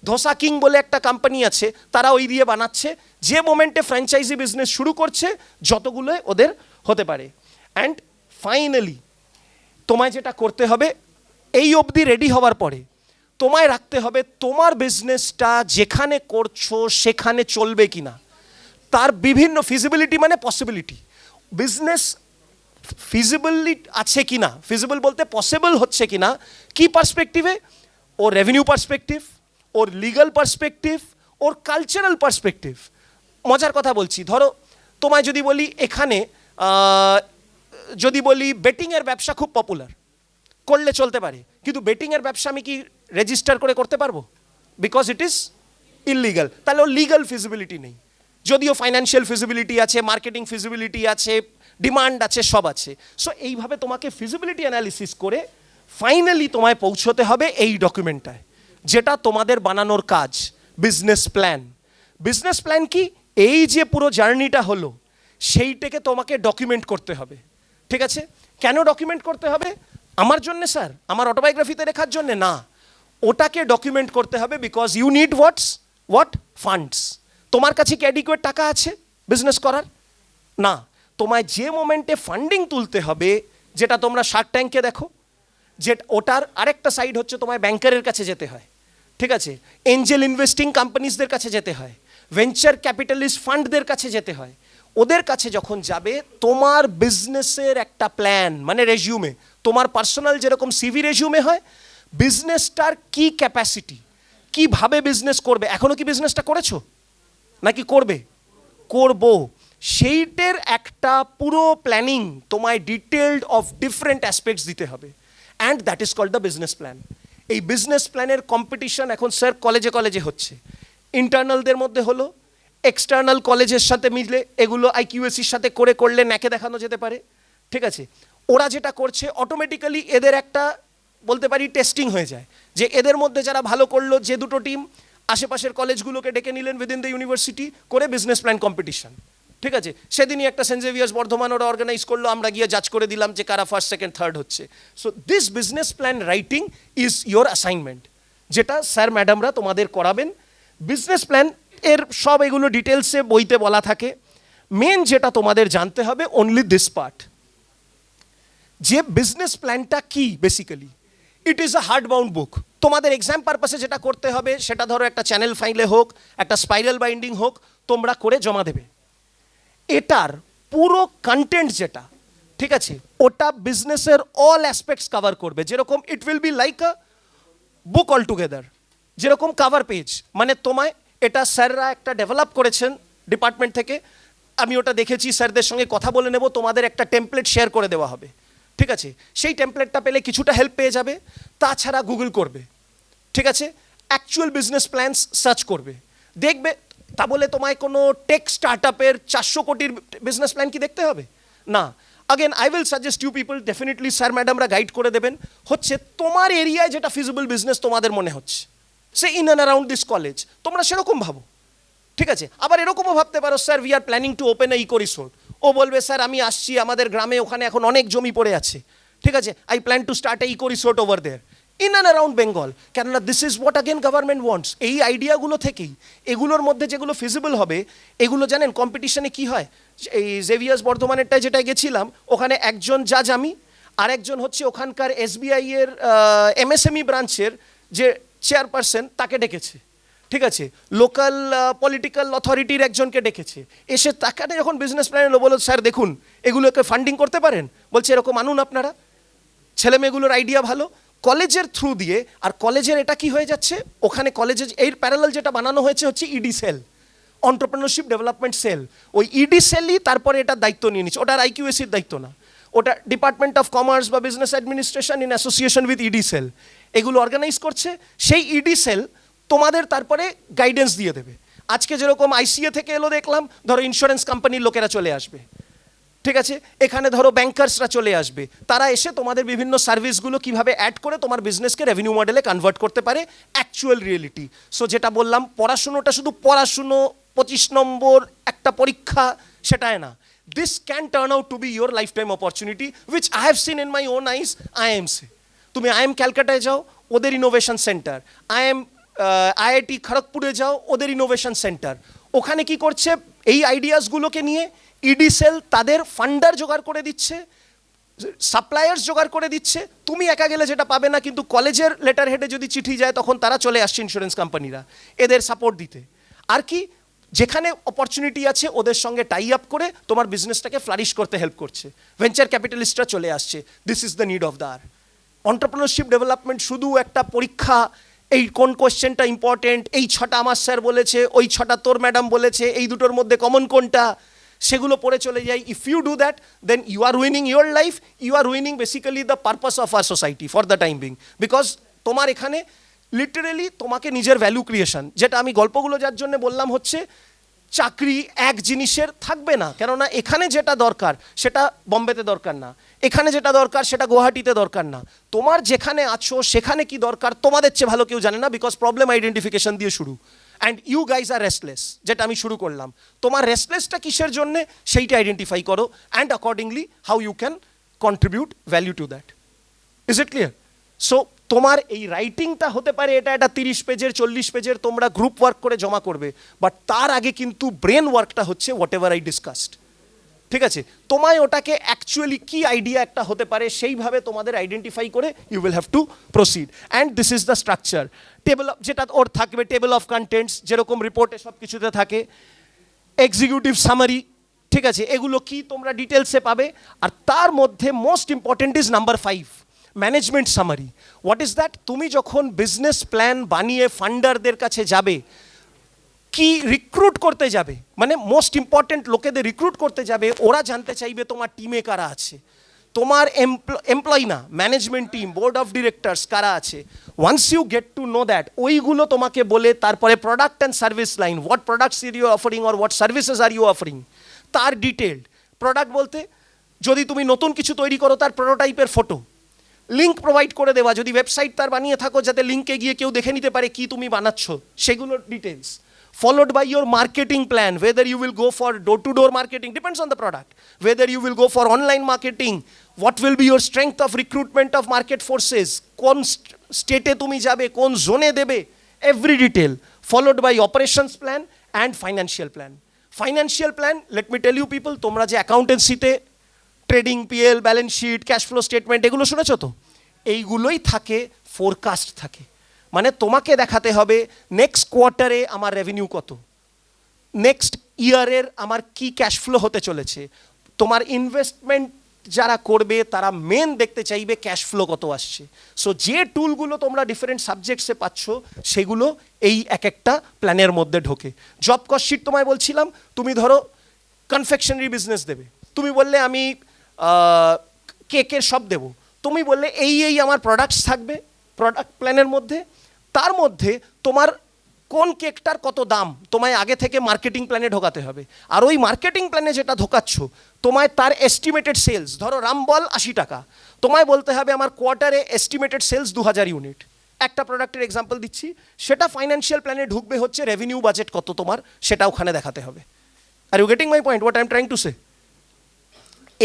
Speaker 3: dosa king বলে একটা কোম্পানি আছে, তারা ওই দিয়ে বানাচ্ছে। যে মোমেন্টে ফ্র্যাঞ্চাইজি বিজনেস শুরু করছে, যতগুলো ওদের হতে পারে। অ্যান্ড ফাইনালি তোমায় যেটা করতে হবে, এই অবধি রেডি হওয়ার পরে তোমায় রাখতে হবে তোমার বিজনেসটা যেখানে করছো সেখানে চলবে কি না, তার বিভিন্ন ফিজিবিলিটি মানে পসিবিলিটি, বিজনেস ফিজিবিলি আছে কি না, ফিজিবল বলতে পসিবল হচ্ছে কি না, কি পার্সপেক্টিভে, ওর রেভিনিউ পার্সপেক্টিভ, ওর লিগাল পার্সপেক্টিভ, ওর কালচারাল পার্সপেক্টিভ। মজার কথা বলছি, ধরো তোমায় যদি বলি এখানে যদি বলি বেটিংয়ের ব্যবসা খুব পপুলার, করলে চলতে পারে, কিন্তু বেটিংয়ের ব্যবসা আমি কি রেজিস্টার করে করতে পারবো? Because it is illegal. তাহলে ওর লিগাল ফিজিবিলিটি নেই, যদিও ফাইন্যান্সিয়াল ফিজিবিলিটি আছে, মার্কেটিং ফিজিবিলিটি আছে, ডিমান্ড আছে, সব আছে। সো এইভাবে তোমাকে ফিজিবিলিটি অ্যানালিসিস করে ফাইনালি তোমায় পৌঁছতে হবে এই ডকুমেন্টটায়, যেটা তোমাদের বানানোর কাজ, বিজনেস প্ল্যান। বিজনেস প্ল্যান কি? এই যে পুরো জার্নিটা হলো, সেইটাকে তোমাকে ডকুমেন্ট করতে হবে। ঠিক আছে, কেন ডকুমেন্ট করতে হবে? আমার জন্য স্যার, আমার অটোবায়োগ্রাফিতে লেখার জন্য না, ওটাকে ডকুমেন্ট করতে হবে because you need what funds. তোমার কাছে কি অ্যাডিকুয়েট টাকা আছে বিজনেস করার? না, তোমায় যে মোমেন্টে ফান্ডিং তুলতে হবে, যেটা তোমরা শার্ক ট্যাঙ্কে দেখো, যে ওটার আরেকটা সাইড হচ্ছে তোমায় ব্যাংকারের কাছে যেতে হয়, ঠিক আছে, এঞ্জেল ইনভেস্টিং কোম্পানিজদের কাছে যেতে হয়, ভেঞ্চার ক্যাপিটালিস্ট ফান্ডদের কাছে যেতে হয়। ওদের কাছে যখন যাবে, তোমার বিজনেসের একটা প্ল্যান, মানে রেজিউমে, তোমার পার্সোনাল যেরকম সিভি রেজিউমে হয়, বিজনেসটার কি ক্যাপাসিটি, কিভাবে বিজনেস করবে, এখনো কি বিজনেসটা করেছো নাকি করবে, করবো, সেইটার একটা পুরো প্ল্যানিং তোমায় ডিটেলড অফ ডিফারেন্ট অ্যাসপেক্টস দিতে হবে, and that is called the business plan. এই বিজনেস প্ল্যানের কম্পিটিশন এখন স্যার কলেজে কলেজে হচ্ছে, ইন্টারনালদের মধ্যে হলো, এক্সটার্নাল কলেজের সাথে মিলে এগুলো আইকিউএসির সাথে করলে ন্যাকে দেখানো যেতে পারে, ঠিক আছে। ওরা যেটা করছে অটোমেটিক্যালি এদের একটা বলতে পারি টেস্টিং হয়ে যায়, যে এদের মধ্যে যারা ভালো করলো, যে দুটো টিম আশেপাশের কলেজগুলোকে ডেকে নিলেন উইদিন দ্য ইউনিভার্সিটি করে বিজনেস প্ল্যান কম্পিটিশন, ঠিক আছে। সেদিনই একটা সেন্ট জেভিয়ার্স বর্ধমান ওরা অর্গানাইজ করলো, আমরা গিয়ে জাজ করে দিলাম যে কারা ফার্স্ট সেকেন্ড থার্ড হচ্ছে। So this business plan writing is your assignment, যেটা স্যার ম্যাডামরা তোমাদের করাবেন। বিজনেস প্ল্যান এর সব এগুলো ডিটেলসে বইতে বলা থাকে। মেন যেটা তোমাদের জানতে হবে অনলি দিস পার্ট, যে বিজনেস প্ল্যানটা কি basically, it is a hard bound book. তোমাদের এক্সাম পারপাসে যেটা করতে হবে সেটা ধরো একটা চ্যানেল ফাইলে হোক, একটা স্পাইরাল বাইন্ডিং হোক, তোমরা করে জমা দেবে। এটার পুরো কন্টেন্ট যেটা, ঠিক আছে, ওটা বিজনেসের অল অ্যাসপেক্টস কভার করবে। যেরকম ইট will be like a book all together, যেরকম কভার পেজ, মানে তোমায় এটা স্যাররা একটা ডেভেলপ করেছেন ডিপার্টমেন্ট থেকে, আমি ওটা দেখেছি, স্যারদের সঙ্গে কথা বলে নেব, তোমাদের একটা টেমপ্লেট শেয়ার করে দেওয়া হবে, ঠিক আছে। সেই টেমপ্লেটটা পেলে কিছুটা হেল্প পেয়ে যাবে, তাছাড়া গুগল করবে, ঠিক আছে, অ্যাকচুয়াল বিজনেস প্ল্যানস সার্চ করবে, দেখবে। তা বলে তোমায় কোনো টেক স্টার্টআপের 400 কোটির বিজনেস প্ল্যান কি দেখতে হবে না। Again I will suggest you people, definitely sir ম্যাডামরা গাইড করে দেবেন, হচ্ছে তোমার এরিয়ায় যেটা ফিজিবল বিজনেস তোমাদের মনে হচ্ছে, say in and around this college, তোমরা সেরকম ভাবো, ঠিক আছে। আবার এরকমও ভাবতে পারো, sir we are planning to open a eco resort. ও বলবে, স্যার আমি আসছি, আমাদের গ্রামে ওখানে এখন অনেক জমি পড়ে আছে, ঠিক আছে, I plan to start a eco resort over there in and around Bengal. কেননা this is what again government wants. এই আইডিয়াগুলো থেকেই, এগুলোর মধ্যে যেগুলো ফিজিবল হবে, এগুলো জানেন কম্পিটিশনে কি হয়, এই জেভিয়ার্স বর্ধমানেরটায় যেটা গেছিলাম, ওখানে একজন জাজ আমি, আরেকজন হচ্ছে ওখানকার এসবিআই এর এমএসএমই ব্রাঞ্চের যে চেয়ারপারসন, তাকে ডেকেছে, ঠিক আছে, লোকাল পলিটিক্যাল অথরিটির একজনকে ডেকেছে, এসে তাকে যখন বিজনেস প্ল্যান এলো, বলো স্যার দেখুন এগুলোকে ফান্ডিং করতে পারেন, বলছে এরকম আনুন আপনারা, ছেলে মেয়েগুলোর আইডিয়া ভালো, কলেজের থ্রু দিয়ে। আর কলেজের এটা কি হয়ে যাচ্ছে, ওখানে কলেজের এই প্যারালাল যেটা বানানো হয়েছে হচ্ছে ED cell, entrepreneurship development cell. ওই ইডি সেলই তারপরে এটার দায়িত্ব নিয়ে নিচ্ছে, ওটার আইকিউএসির দায়িত্ব না, ওটা ডিপার্টমেন্ট অফ কমার্স বা business administration in association with ED cell এগুলো অর্গানাইজ করছে। সেই ইডি সেল তোমাদের তারপরে গাইডেন্স দিয়ে দেবে। আজকে যেরকম আইসিএ থেকে এলো দেখলাম, ধরো ইন্স্যুরেন্স কোম্পানির লোকেরা চলে আসবে, ঠিক আছে, এখানে ধরো ব্যাংকার্সরা চলে আসবে, তারা এসে তোমাদের বিভিন্ন সার্ভিসগুলো কিভাবে অ্যাড করে তোমার বিজনেসকে রেভিনিউ মডেলে কনভার্ট করতে পারে, অ্যাকচুয়াল রিয়েলিটি। সো যেটা বললাম, পড়াশুনোটা শুধু পড়াশুনো, 25 নম্বর একটা পরীক্ষা, সেটাই না। This can turn out to B your life time opportunity, which I have seen in my own ice. IMC, তুমি আইএম ক্যালকাটায় যাও, ওদের ইনোভেশন সেন্টার, আইআইটি খড়গপুরে যাও, ওদের ইনোভেশন সেন্টার। ওখানে কি করছে, এই আইডিয়াসগুলোকে নিয়ে ইডি সেল তাদের ফান্ডার জোগাড় করে দিচ্ছে, সাপ্লায়ার্স জোগাড় করে দিচ্ছে। তুমি একা গেলে যেটা পাবে না, কিন্তু কলেজের লেটার হেডে যদি চিঠি যায়, তখন তারা চলে আসছে ইন্স্যুরেন্স কোম্পানিরা এদের সাপোর্ট দিতে। আর কি, যেখানে অপরচুনিটি আছে ওদের সঙ্গে টাই আপ করে তোমার বিজনেসটাকে ফ্লারিশ করতে হেল্প করছে, ভেঞ্চার ক্যাপিটালিস্টরা চলে আসছে। This is the need of the hour. Entrepreneurship development শুধু একটা পরীক্ষা, এই কোন কোয়েশ্চেনটা ইম্পর্টেন্ট, এই 6টা আমার স্যার বলেছে, ওই 6টা তোর ম্যাডাম বলেছে, এই দুটোর মধ্যে কমন কোনটা, সেগুলো পড়ে চলে যাই। If you do that, then you are winning your life, you are winning basically the purpose of our society for the time being. Because তোমার এখানে লিটারেলি তোমাকে নিজের ভ্যালু ক্রিয়েশন, যেটা আমি গল্পগুলো যার জন্য বললাম, হচ্ছে চাকরি এক জিনিসের থাকবে না, কেননা এখানে যেটা দরকার সেটা বম্বেতে দরকার না, এখানে যেটা দরকার সেটা গুয়াহাটিতে দরকার না। তোমার যেখানে আছো সেখানে কি দরকার তোমাদের চেয়ে ভালো কেউ জানে না, বিকজ প্রবলেম আইডেন্টিফিকেশন দিয়ে শুরু। And you guys are restless, যেটা আমি শুরু করলাম, তোমার রেস্টলেসটা কিসের জন্যে সেইটা আইডেন্টিফাই করো, and accordingly how you can contribute value to that. Is it clear? So তোমার এই রাইটিংটা হতে পারে এটা 30 পেজের 40 পেজের, তোমরা গ্রুপ ওয়ার্ক করে জমা করবে, বাট তার আগে কিন্তু ব্রেন ওয়ার্কটা হচ্ছে হোয়াট এভার আই ডিসকাসড। ঠিক আছে, তোমায় ওটাকে অ্যাকচুয়ালি কি আইডিয়া একটা হতে পারে সেইভাবে তোমাদের আইডেন্টিফাই করে you will have to proceed. And this is the structure. Table of, যেটা ওর থাকবে টেবল অফ কন্টেন্টস, যেরকম রিপোর্টে সব কিছুতে থাকে, এক্সিকিউটিভ সামারি, ঠিক আছে, এগুলো কি তোমরা ডিটেলসে পাবে। আর তার মধ্যে most important is number 5, management summary. What is that? তুমি যখন বিজনেস প্ল্যান বানিয়ে ফান্ডারদের কাছে যাবে, কি রিক্রুট করতে যাবে, মানে মোস্ট ইম্পর্টেন্ট লোকেদের রিক্রুট করতে যাবে, ওরা জানতে চাইবে তোমার টিমে কারা আছে, তোমার এমপ্লয়ি না, management team, board of directors কারা আছে। Once you get to know that, ওইগুলো তোমাকে বলে তারপরে product and service line, what products you offering or what services are you offering, তার ডিটেলড। প্রোডাক্ট বলতে যদি তুমি নতুন কিছু তৈরি করো তার প্রোটোটাইপের ফটো, লিঙ্ক প্রোভাইড করে দেওয়া, যদি ওয়েবসাইট তার বানিয়ে থাকো যাতে লিঙ্কে গিয়ে কেউ দেখে নিতে পারে কি তুমি বানাচ্ছ, সেগুলোর details. Followed by your marketing plan, whether you will go for door-to-door marketing, depends on the product, whether you will go for online marketing, what will be your strength of recruitment of market forces, কোন স্টেটে তুমি যাবে, কোন জোনে দেবে, every detail. Followed by operations plan and financial plan. Financial plan, let me tell you people, তোমরা যে অ্যাকাউন্টেন্সিতে trading, PL, balance sheet, cash flow statement এগুলো শুনেছো তো, এইগুলোই থাকে, ফোরকাস্ট থাকে। মানে তোমাকে দেখাতে হবে নেক্সট কোয়ার্টারে আমার রেভিনিউ কত, নেক্সট ইয়ারের আমার কি ক্যাশ ফ্লো হতে চলেছে। তোমার ইনভেস্টমেন্ট যারা করবে তারা মেন দেখতে চাইবে ক্যাশ ফ্লো কত আসছে। সো যে টুলগুলো তোমরা ডিফারেন্ট সাবজেক্টসে পাচ্ছ সেগুলো এই এক একটা প্ল্যানের মধ্যে ঢোকে। জব কস্ট শিট তোমায় বলছিলাম, তুমি ধরো কনফেকশনারি বিজনেস দেবে, তুমি বললে আমি কেকের সব দেবো, তুমি বললে এই এই আমার প্রোডাক্টস থাকবে প্রোডাক্ট প্ল্যানের মধ্যে, তার মধ্যে তোমার কোন কেকটার কত দাম তোমায় আগে থেকে মার্কেটিং প্ল্যানে ঢোকাতে হবে। আর ওই মার্কেটিং প্ল্যানে যেটা ঢোকাচ্ছ তোমায় তার এস্টিমেটেড সেলস, ধরো রামবল 80 টাকা, তোমায় বলতে হবে আমার কোয়ার্টারে এস্টিমেটেড সেলস 2000 ইউনিট, একটা প্রোডাক্টের এক্সাম্পল দিচ্ছি, সেটা ফাইন্যান্সিয়াল প্ল্যানে ঢুকবে হচ্ছে রেভিনিউ বাজেট কত তোমার সেটা ওখানে দেখাতে হবে। Are you getting my point, what I am trying to say?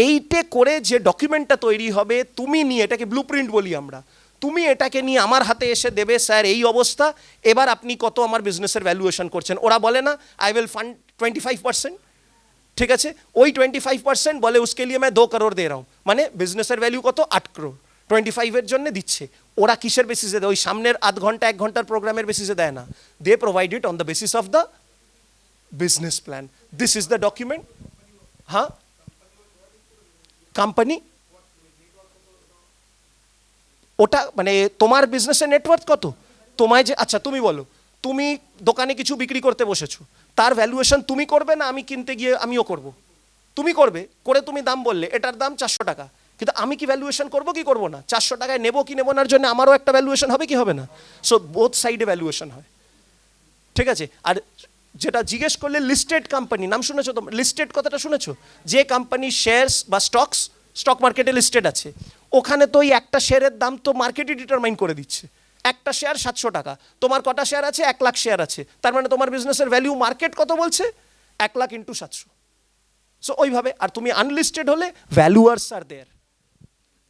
Speaker 3: এইটে করে যে ডকুমেন্টটা তৈরি হবে, তুমি নিয়ে এটাকে ব্লুপ্রিন্ট বলি আমরা, তুমি এটাকে নিয়ে আমার হাতে এসে দেবে, স্যার এই অবস্থা, এবার আপনি কত আমার বিজনেসের ভ্যালুয়েশন করছেন। ওরা বলে না আই উইল ফান্ড 25%, ঠিক আছে, ওই 25% বলে উসকে লিয়ে मैं 2 करोड़ दे रहा हूँ, মানে বিজনেসের ভ্যালু কত 8 crore, 25-এর জন্য দিচ্ছে। ওরা কিসের বেসিসে দেয়? ওই সামনের আধ ঘন্টা 1 ঘন্টার প্রোগ্রামের বেসিসে দেয় না, they provide it on the basis of the business plan. This is the document. হ্যাঁ, কোম্পানি ওটা মানে তোমার বিজনেসের নেটওয়ার্ক কত, তোমায় যে, আচ্ছা তুমি বলো তুমি দোকানে কিছু বিক্রি করতে বসেছো, তার ভ্যালুয়েশন তুমি করবে না আমি কিনতে গিয়ে আমিও করব? তুমি করবে, করে তুমি দাম বললে এটার দাম 400 টাকা, কিন্তু আমি কি ভ্যালুয়েশন করবো কি করবো না, 400 টাকায় নেবো কি নেবো নার জন্য আমারও একটা ভ্যালুয়েশন হবে কি হবে না। সো বোথ সাইডে ভ্যালুয়েশন হয়, ঠিক আছে। আর যেটা জিজ্ঞেস করলে লিস্টেড কোম্পানি, নাম শুনেছো তো, লিস্টেড কথাটা শুনেছো, যে কোম্পানি শেয়ারস বা স্টক মার্কেটে লিস্টেড আছে, ওখানে তো ওই একটা শেয়ারের দাম তো মার্কেটই ডিটারমাইন করে দিচ্ছে। একটা শেয়ার 700 টাকা, তোমার কটা শেয়ার আছে, 1 লাখ শেয়ার আছে, তার মানে তোমার বিজনেসের ভ্যালু মার্কেট কত বলছে, 1 লাখ ইন্টু 700। সো ওইভাবে। আর তুমি আনলিস্টেড হলে ভ্যালুয়ার্স আর দেয়ার,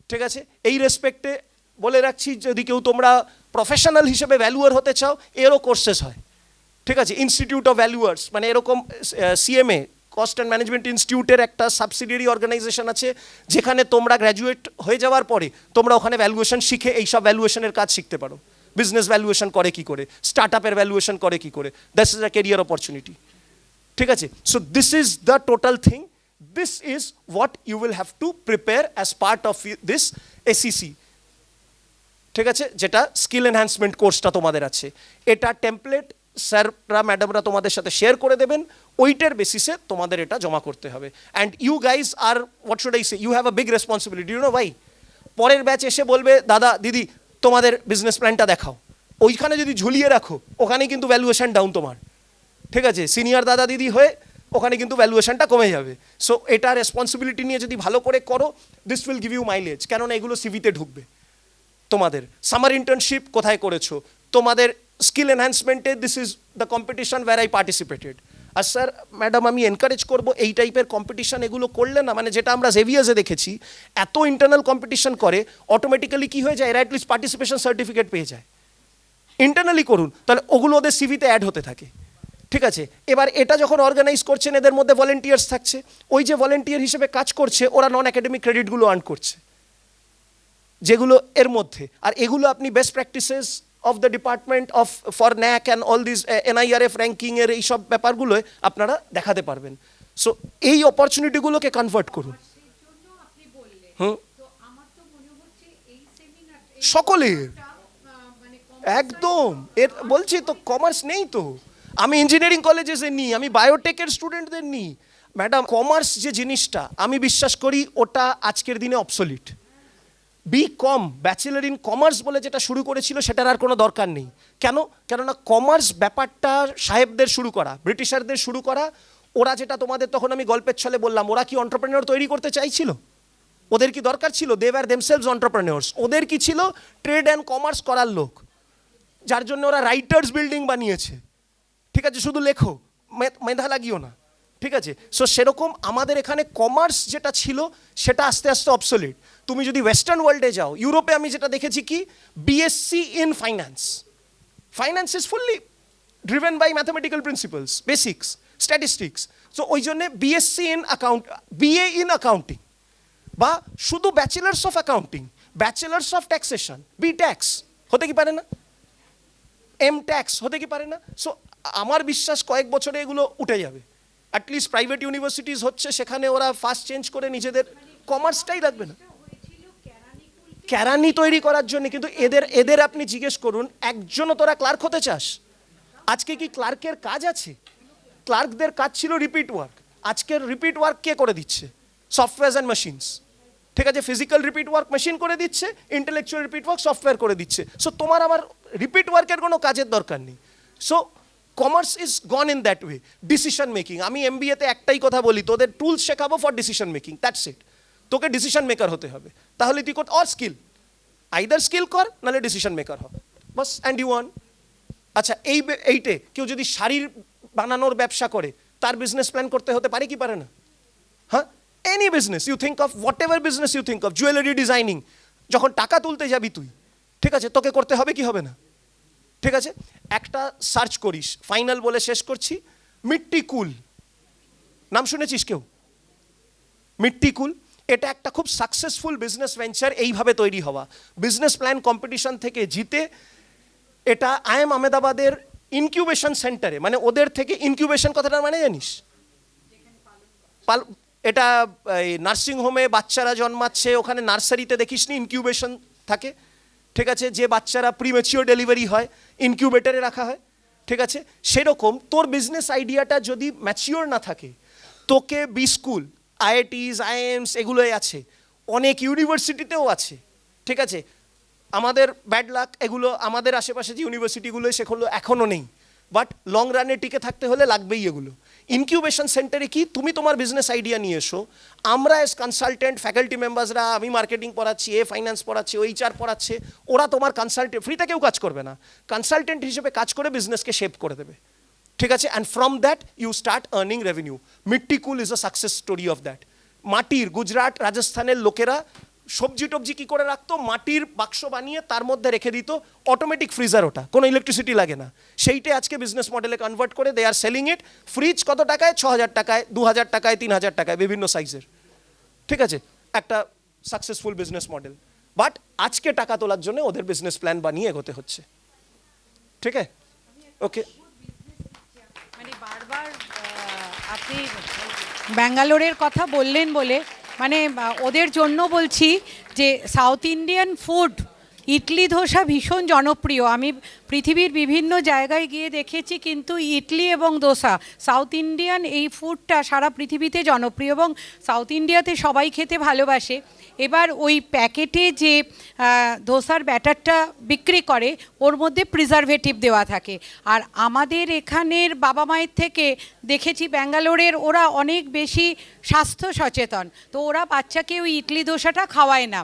Speaker 3: ঠিক আছে। এই রেসপেক্টে বলে রাখছি, যদি কেউ তোমরা প্রফেশনাল হিসেবে ভ্যালুয়ার হতে চাও, এরও কোর্সেস হয়, ঠিক আছে। ইনস্টিটিউট অফ ভ্যালুয়ার্স মানে এরকম সিএমএ, কস্ট অ্যান্ড ম্যানেজমেন্ট ইনস্টিটিউটের একটা সাবসিডিয়ারি অর্গানাইজেশন আছে, যেখানে তোমরা গ্র্যাজুয়েট হয়ে যাওয়ার পরে তোমরা ওখানে ভ্যালুয়েশন শিখে এইসব ভ্যালুয়েশনের কাজ শিখতে পারো। বিজনেস ভ্যালুয়েশন করে কি করে, স্টার্ট আপের ভ্যালুয়েশন করে কি করে, that's is a career opportunity, ঠিক আছে। So this is the total thing, this is what you will have to prepare as part of this ACC, ঠিক আছে, যেটা স্কিল এনহ্যান্সমেন্ট কোর্সটা তোমাদের আছে। এটা টেমপ্লেট স্যাররা ম্যাডামরা তোমাদের সাথে শেয়ার করে দেবেন, ওইটার বেসিসে তোমাদের এটা জমা করতে হবে। And you guys are what should I say, you have a big responsibility, you know ভাই। পরের ব্যাচ এসে বলবে দাদা দিদি তোমাদের বিজনেস প্ল্যানটা দেখাও, ওইখানে যদি ঝুলিয়ে রাখো ওখানেই কিন্তু ভ্যালুয়েশন ডাউন তোমার, ঠিক আছে। সিনিয়র দাদা দিদি হয়ে ওখানে কিন্তু ভ্যালুয়েশনটা কমে যাবে। সো এটা রেসপন্সিবিলিটি নিয়ে যদি ভালো করে করো, this will give you mileage, কেননা এগুলো সিভিতে ঢুকবে। তোমাদের সামার ইন্টার্নশিপ কোথায় করেছো, তোমাদের স্কিল এনহ্যান্সমেন্টে, this is the competition where I participated. আর স্যার ম্যাডাম আমি এনকারেজ করবো এই টাইপের কম্পিটিশন এগুলো করলে না, মানে যেটা আমরা জেভিয়ার্সে দেখেছি, এত ইন্টারনাল কম্পিটিশন করে অটোমেটিক্যালি কি হয়ে যায়, এরা অ্যাটলিস্ট পার্টিসিপেশন সার্টিফিকেট পেয়ে যায়। ইন্টারনালি করুন, তাহলে ওগুলো ওদের সিভিতে অ্যাড হতে থাকে, ঠিক আছে, এবার এটা যখন অর্গানাইজ করছেন এদের মধ্যে ভলেন্টিয়ার্স থাকছে, ওই যে ভলেন্টিয়ার হিসেবে কাজ করছে ওরা নন একাডেমিক ক্রেডিটগুলো আর্ন করছে, যেগুলো এর মধ্যে, আর এগুলো আপনি best practices of the department of for knack and all this NIRF র্যাঙ্কিংয়ের এইসব ব্যাপারগুলোয় আপনারা দেখাতে পারবেন। সো এই অপরচুনিটিগুলোকে কনভার্ট করুন। হুম, সকলের একদম, এর বলছি তো কমার্স নেই তো, আমি ইঞ্জিনিয়ারিং কলেজে নিই, আমি বায়োটেকের স্টুডেন্টদের নিই। ম্যাডাম কমার্স যে জিনিসটা আমি বিশ্বাস করি ওটা আজকের দিনে obsolete. BCom bachelor in commerce বলে যেটা শুরু করেছিল সেটার আর কোনো দরকার নেই। কেন? কেননা কমার্স ব্যাপারটা সাহেবদের শুরু করা, ব্রিটিশারদের শুরু করা। ওরা যেটা তোমাদের তখন আমি গল্পের ছলে বললাম, ওরা কি এন্টারপ্রেনিউর তৈরি করতে চাইছিল? ওদের কি দরকার ছিল? They were themselves entrepreneurs. ওদের কি ছিল? ট্রেড অ্যান্ড কমার্স করার লোক, যার জন্য ওরা রাইটার্স বিল্ডিং বানিয়েছে। ঠিক আছে, শুধু লেখো, মেধা লাগিও না। ঠিক আছে, সো সেরকম আমাদের এখানে কমার্স যেটা ছিল সেটা আস্তে আস্তে অবসলিট। তুমি যদি ওয়েস্টার্ন ওয়ার্ল্ডে যাও, ইউরোপে আমি যেটা দেখেছি কি, BSc in finance, finance is fully driven by mathematical principles, basics, statistics. So ওই জন্যে BSc in account, BA in accounting, বা শুধু bachelors of accounting, bachelors of taxation, BTax হতে কি পারে না? MTax হতে কি পারে না? সো আমার বিশ্বাস কয়েক বছরে এগুলো উঠে যাবে। অ্যাটলিস্ট প্রাইভেট ইউনিভার্সিটিস হচ্ছে, সেখানে ওরা ফার্স্ট চেঞ্জ করে নিজেদের কমার্সটাই রাখবে না, ক্যারানি তৈরি করার জন্য। কিন্তু এদের আপনি জিজ্ঞেস করুন, একজনও তোরা ক্লার্ক হতে চাস? আজকে কি ক্লার্কের কাজ আছে? ক্লার্কদের কাজ ছিল রিপিট ওয়ার্ক। আজকের রিপিট ওয়ার্ক কে করে দিচ্ছে? Software and machines. ঠিক আছে, ফিজিক্যাল রিপিট ওয়ার্ক মেশিন করে দিচ্ছে, ইন্টেলেকচুয়াল রিপিট ওয়ার্ক সফটওয়্যার করে দিচ্ছে। সো তোমার আমার রিপিট ওয়ার্কের কোনো কাজের দরকার নেই। So commerce is gone in that way. Decision making, আমি MBA-তে একটাই কথা বলি, তোদের টুলস শেখাবো for decision making, that's it. তোকে ডিসিশন মেকার হতে হবে, তাহলে তুই কর, অর স্কিল, আইদার স্কিল কর নাহলে ডিসিশন মেকার হ, বাস, অ্যান্ড ইউ ওয়ান। আচ্ছা, এইটে কেউ যদি শাড়ির বানানোর ব্যবসা করে, তার বিজনেস প্ল্যান করতে হতে পারে কি পারে না? হ্যাঁ, any business you think of, whatever business you think of, jewellery designing, যখন টাকা তুলতে যাবি তুই, ঠিক আছে, তোকে করতে হবে কি হবে না? ঠিক আছে, একটা সার্চ করিস, ফাইনাল বলে শেষ করছি, মিট্টি কুল নাম শুনেছিস কেউ? মিট্টি কুল, এটা একটা খুব সাকসেসফুল বিজনেস ভেঞ্চার, এইভাবে তৈরি হওয়া। বিজনেস প্ল্যান কম্পিটিশন থেকে জিতে এটা IIM আহমেদাবাদের ইনকিউবেশন সেন্টারে, মানে ওদের থেকে ইনকিউবেশন কথাটা মানে জানিস? এটা নার্সিং হোমে বাচ্চারা জন্মাচ্ছে, ওখানে নার্সারিতে দেখিস নি ইনকিউবেশন থাকে? ঠিক আছে, যে বাচ্চারা প্রিম্যাচিওর ডেলিভারি হয় ইনকিউবেটরে রাখা হয়। ঠিক আছে, সেরকম তোর বিজনেস আইডিয়াটা যদি ম্যাচিওর না থাকে, তোকে স্কুল, IITs, IIMs এগুলোই আছে, অনেক ইউনিভার্সিটিতেও আছে। ঠিক আছে, আমাদের ব্যাড লাক, এগুলো আমাদের আশেপাশে যে ইউনিভার্সিটিগুলো সেগুলো এখনও নেই, বাট লং রানে টিকে থাকতে হলে লাগবেই এগুলো। ইনকিউবেশন সেন্টারে কি, তুমি তোমার বিজনেস আইডিয়া নিয়ে এসো, আমরা এস কনসালটেন্ট, ফ্যাকাল্টি মেম্বার্সরা, আমি মার্কেটিং পড়াচ্ছি, ফাইন্যান্স পড়াচ্ছি, HR পড়াচ্ছে, ওরা তোমার কনসালটেন্ট, ফ্রিতে কেউ কাজ করবে না, কনসালটেন্ট হিসেবে কাজ করে বিজনেসকে শেপ করে দেবে। ঠিক আছে, and from that you start earning revenue. Mitti cool is a success story of that. মাটির, গুজরাট, রাজস্থানের লোকেরা সবজি টবজি কী করে রাখতো, মাটির বাক্স বানিয়ে তার মধ্যে রেখে দিত, অটোমেটিক ফ্রিজার, ওটা কোনো ইলেকট্রিসিটি লাগে না। সেইটাই আজকে বিজনেস মডেলে কনভার্ট করে দে আর সেলিং ইট। ফ্রিজ কত টাকায়? 6,000 টাকায়, 2,000 টাকায়, 3,000 টাকায়, বিভিন্ন সাইজের। ঠিক আছে, একটা সাকসেসফুল বিজনেস মডেল, বাট আজকে টাকা তোলার জন্য ওদের বিজনেস প্ল্যান বানিয়ে এগোতে হচ্ছে। ঠিক আছে, ওকে।
Speaker 2: মানে বারবার আপনি ব্যাঙ্গালোরের কথা বললেন বলে, মানে ওদের জন্য বলছি যে south Indian food, idli dosa ভীষণ জনপ্রিয়। আমি পৃথিবীর বিভিন্ন জায়গায় গিয়ে দেখেছি, কিন্তু ইডলি এবং ধোসা, সাউথ ইন্ডিয়ান এই ফুডটা সারা পৃথিবীতে জনপ্রিয় এবং সাউথ ইন্ডিয়াতে সবাই খেতে ভালোবাসে। এবার ওই প্যাকেটে যে ধোসার ব্যাটারটা বিক্রি করে, ওর মধ্যে প্রিজারভেটিভ দেওয়া থাকে। আর আমাদের এখানের বাবা মায়ের থেকে দেখেছি ব্যাঙ্গালোরের ওরা অনেক বেশি স্বাস্থ্য সচেতন, তো ওরা বাচ্চাকে ওই ইডলি ধোসাটা খাওয়ায় না।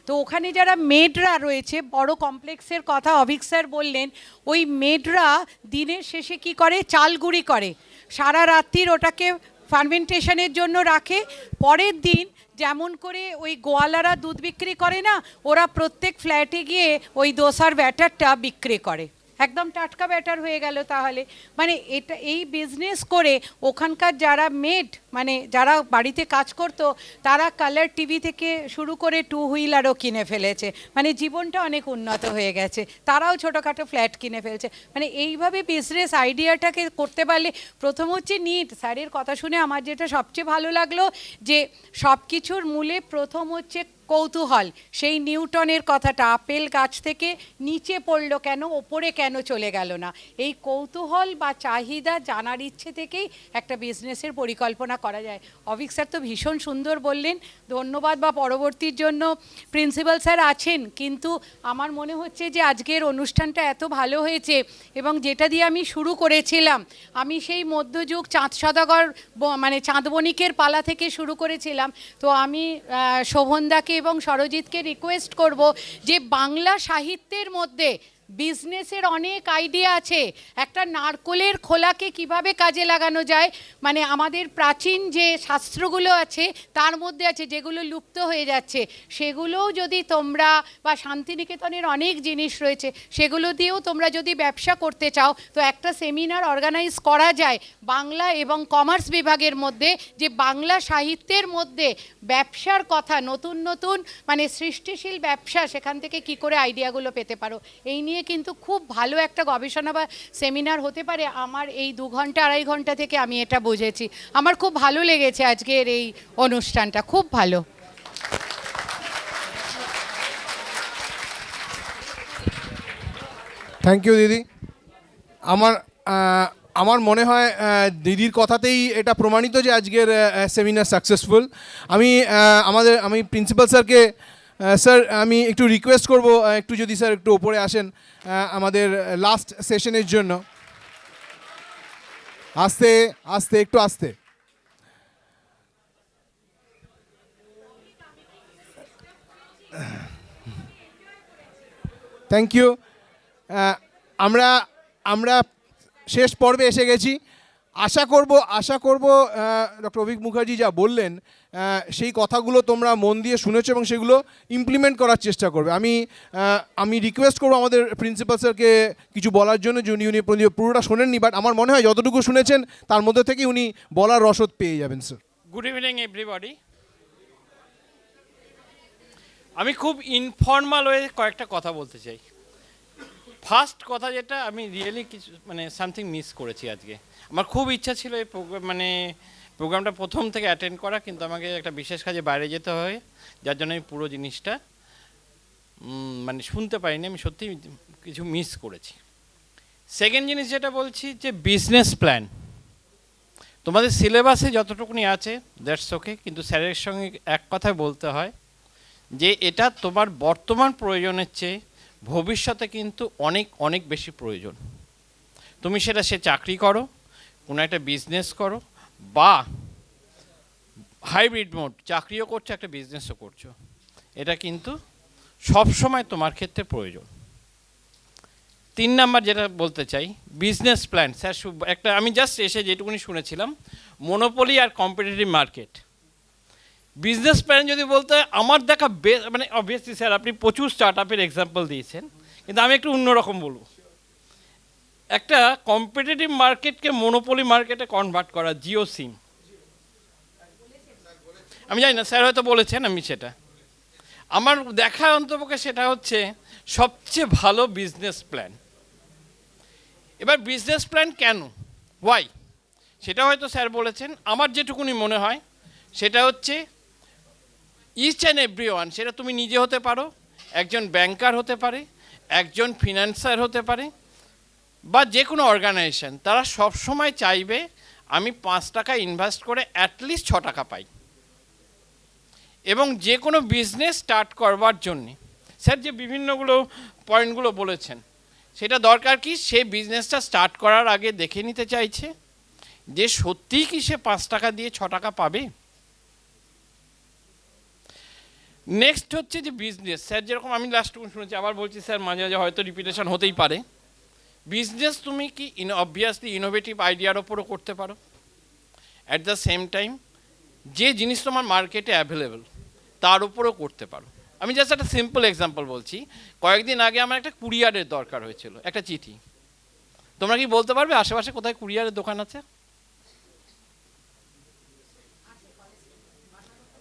Speaker 2: তো ওখানে যারা মেডরা রয়েছে, বড় কমপ্লেক্সের কথা অভিক স্যার বললেন, ওই মেডরা দিনের শেষে কি করে, চাল গুঁড়ি করে, সারা রাত্রির ওটাকে ফার্মেন্টেশনের জন্য রাখে, পরের দিন যেমন করে ওই গোয়ালারা দুধ বিক্রি করে না, ওরা প্রত্যেক ফ্ল্যাটে গিয়ে ওই দোসার ব্যাটারটা বিক্রি করে। একদম টাটকা ব্যাটার হয়ে গেল তাহলে। মানে এটা এই বিজনেস করে ওখানকার যারা মেড মানে যারা বাড়িতে কাজ করতো তারা কালার টিভি থেকে শুরু করে টু হুইলারও কিনে ফেলেছে, মানে জীবনটা অনেক উন্নত হয়ে গেছে, তারাও ছোটোখাটো ফ্ল্যাট কিনে ফেলছে। মানে এইভাবে বিজনেস আইডিয়াটাকে করতে পারলে প্রথম হচ্ছে নিট। স্যারের কথা শুনে আমার যেটা সবচেয়ে ভালো লাগলো যে সব কিছুর মূলে প্রথম হচ্ছে কৌতূহল। সেই নিউটনের কথাটা, আপেল গাছ থেকে নিচে পড়লো কেন, ওপরে কেন চলে গেল না, এই কৌতূহল বা চাহিদা জানার ইচ্ছে থেকেই একটা বিজনেসের পরিকল্পনা করা যায়। অভিক স্যার তো ভীষণ সুন্দর বললেন, ধন্যবাদ। বা পরবর্তীর জন্য প্রিন্সিপাল স্যার আছেন, কিন্তু আমার মনে হচ্ছে যে আজকের অনুষ্ঠানটা এত ভালো হয়েছে এবং যেটা দিয়ে আমি শুরু করেছিলাম, আমি সেই মধ্যযুগ চাঁদ সদাগর মানে চাঁদ বণিকের পালা থেকে শুরু করেছিলাম। তো আমি শোভনদাকে এবং সরজিৎকে রিকোয়েস্ট করব যে বাংলা সাহিত্যের মধ্যে বিজনেসের অনেক আইডিয়া আছে। একটা নারকোলের খোলাকে কিভাবে কাজে লাগানো যায়, মানে আমাদের প্রাচীন যে শাস্ত্রগুলো আছে তার মধ্যে আছে, যেগুলো লুপ্ত হয়ে যাচ্ছে সেগুলোও যদি তোমরা, বা শান্তিনিকেতনের অনেক জিনিস রয়েছে সেগুলো দিয়েও তোমরা যদি ব্যবসা করতে চাও তো একটা সেমিনার অর্গানাইজ করা যায় বাংলা এবং কমার্স বিভাগের মধ্যে, যে বাংলা সাহিত্যের মধ্যে ব্যবসার কথা, নতুন নতুন মানে সৃষ্টিশীল ব্যবসা, সেখান থেকে কি করে আইডিয়াগুলো পেতে পারো, এই নিয়ে কিন্তু খুব ভালো একটা গবেষণা বা সেমিনার হতে পারে। আমার এই 2 ঘন্টা 2.5 ঘন্টা থেকে আমি এটা বুঝেছি। আমার খুব ভালো লেগেছে আজকের এই অনুষ্ঠানটা, খুব ভালো।
Speaker 1: থ্যাংক ইউ দিদি। আমার আমার মনে হয় দিদির কথাতেই এটা প্রমাণিত যে আজকের সেমিনার সাকসেসফুল। আমি প্রিন্সিপাল স্যারকে, স্যার আমি একটু রিকোয়েস্ট করব, একটু যদি স্যার একটু ওপরে আসেন আমাদের লাস্ট সেশনের জন্য। আস্তে আস্তে, একটু আস্তে। Thank you. আমরা আমরা শেষ পর্বে এসে গেছি। আশা করব ডক্টর অভিক মুখার্জি যা বললেন সেই কথাগুলো তোমরা মন দিয়ে শুনেছো এবং সেগুলো ইমপ্লিমেন্ট করার চেষ্টা করবে। আমি রিকোয়েস্ট করবো আমাদের প্রিন্সিপাল স্যারকে কিছু বলার জন্য, যে উনি পুরোটা শোনেননি, বাট আমার মনে হয় যতটুকু শুনেছেন তার মধ্যে থেকে উনি বলার রসদ পেয়ে যাবেন। Sir,
Speaker 4: good evening everybody. আমি খুব ইনফর্মাল ওয়ে কয়েকটা কথা বলতে চাই। ফার্স্ট কথা যেটা, আমি রিয়েলি কিছু মানে সামথিং মিস করেছি আজকে। আমার খুব ইচ্ছা ছিল এই প্রোগ্রামটা প্রথম থেকে অ্যাটেন্ড করা, কিন্তু আমাকে একটা বিশেষ কাজে বাইরে যেতে হয়, যার জন্য আমি পুরো জিনিসটা মানে শুনতে পারিনি। আমি সত্যি কিছু মিস করেছি। সেকেন্ড জিনিস যেটা বলছি, যে বিজনেস প্ল্যান তোমাদের সিলেবাসে যতটুকুনি আছে দ্যাটস ওকে, কিন্তু স্যারের সঙ্গে এক কথায় বলতে হয় যে এটা তোমার বর্তমান প্রয়োজনের চেয়ে ভবিষ্যতে কিন্তু অনেক অনেক বেশি প্রয়োজন। তুমি সেটা চাকরি করো, কোনো একটা বিজনেস করো, বা হাইব্রিড মোড, চাকরিও করছো একটা বিজনেসও করছো, এটা কিন্তু সব সময় তোমার ক্ষেত্রে প্রয়োজন। 3 নাম্বার যেটা বলতে চাই, বিজনেস প্ল্যান। স্যার একটা আমি জাস্ট এসে যেটুকুনি শুনেছিলাম, মনোপলি আর কম্পিটিটিভ মার্কেট। বিজনেস প্ল্যান যদি বলতে হয়, আমার দেখা মানে অবভিয়াসলি স্যার আপনি প্রচুর স্টার্ট আপের এক্সাম্পল দিয়েছেন, কিন্তু আমি একটু অন্যরকম বলবো। একটা কম্পিটিটিভ মার্কেটকে মনোপলি মার্কেটে কনভার্ট করা, জিও সিম। আমি জানি না, স্যার হয়তো বলেছেন, আমি সেটা আমার দেখা অন্তপক্ষে সেটা হচ্ছে সবচেয়ে ভালো বিজনেস প্ল্যান। এবার বিজনেস প্ল্যান কেন, ওয়াই, সেটা হয়তো স্যার বলেছেন। আমার যেটুকুনি মনে হয় সেটা হচ্ছে ইচ অ্যান্ড এভরি ওয়ান, সেটা তুমি নিজে হতে পারো, একজন ব্যাংকার হতে পারে, একজন ফিনান্সার হতে পারে, বা যে কোনো অর্গানাইজেশন, তারা সব সময় চাইবে আমি 5 টাকা ইনভেস্ট করে অ্যাটলিস্ট 6 টাকা পাই। এবং যে কোনো বিজনেস স্টার্ট করবার জন্যে স্যার যে বিভিন্নগুলো পয়েন্টগুলো বলেছেন, সেটা দরকার কি, সে বিজনেসটা স্টার্ট করার আগে দেখে নিতে চাইছে যে সত্যিই কি সে 5 টাকা দিয়ে 6 টাকা পাবে। নেক্সট হচ্ছে যে বিজনেস, স্যার যেরকম আমি লাস্টটুকু শুনেছি, আবার বলছি স্যার মাঝে মাঝে হয়তো রিপিটেশন হতেই পারে। বিজনেস তুমি কি অবভিয়াসলি ইনোভেটিভ আইডিয়ার ওপরও করতে পারো, অ্যাট দ্য সেম টাইম যে জিনিস তোমার মার্কেটে অ্যাভেলেবেল তার উপরেও করতে পারো। আমি জাস্ট একটা সিম্পল এক্সাম্পল বলছি। কয়েকদিন আগে আমার একটা কুরিয়ারের দরকার হয়েছিল, একটা চিঠি। তোমরা কি বলতে পারবে আশেপাশে কোথায় কুরিয়ারের দোকান আছে?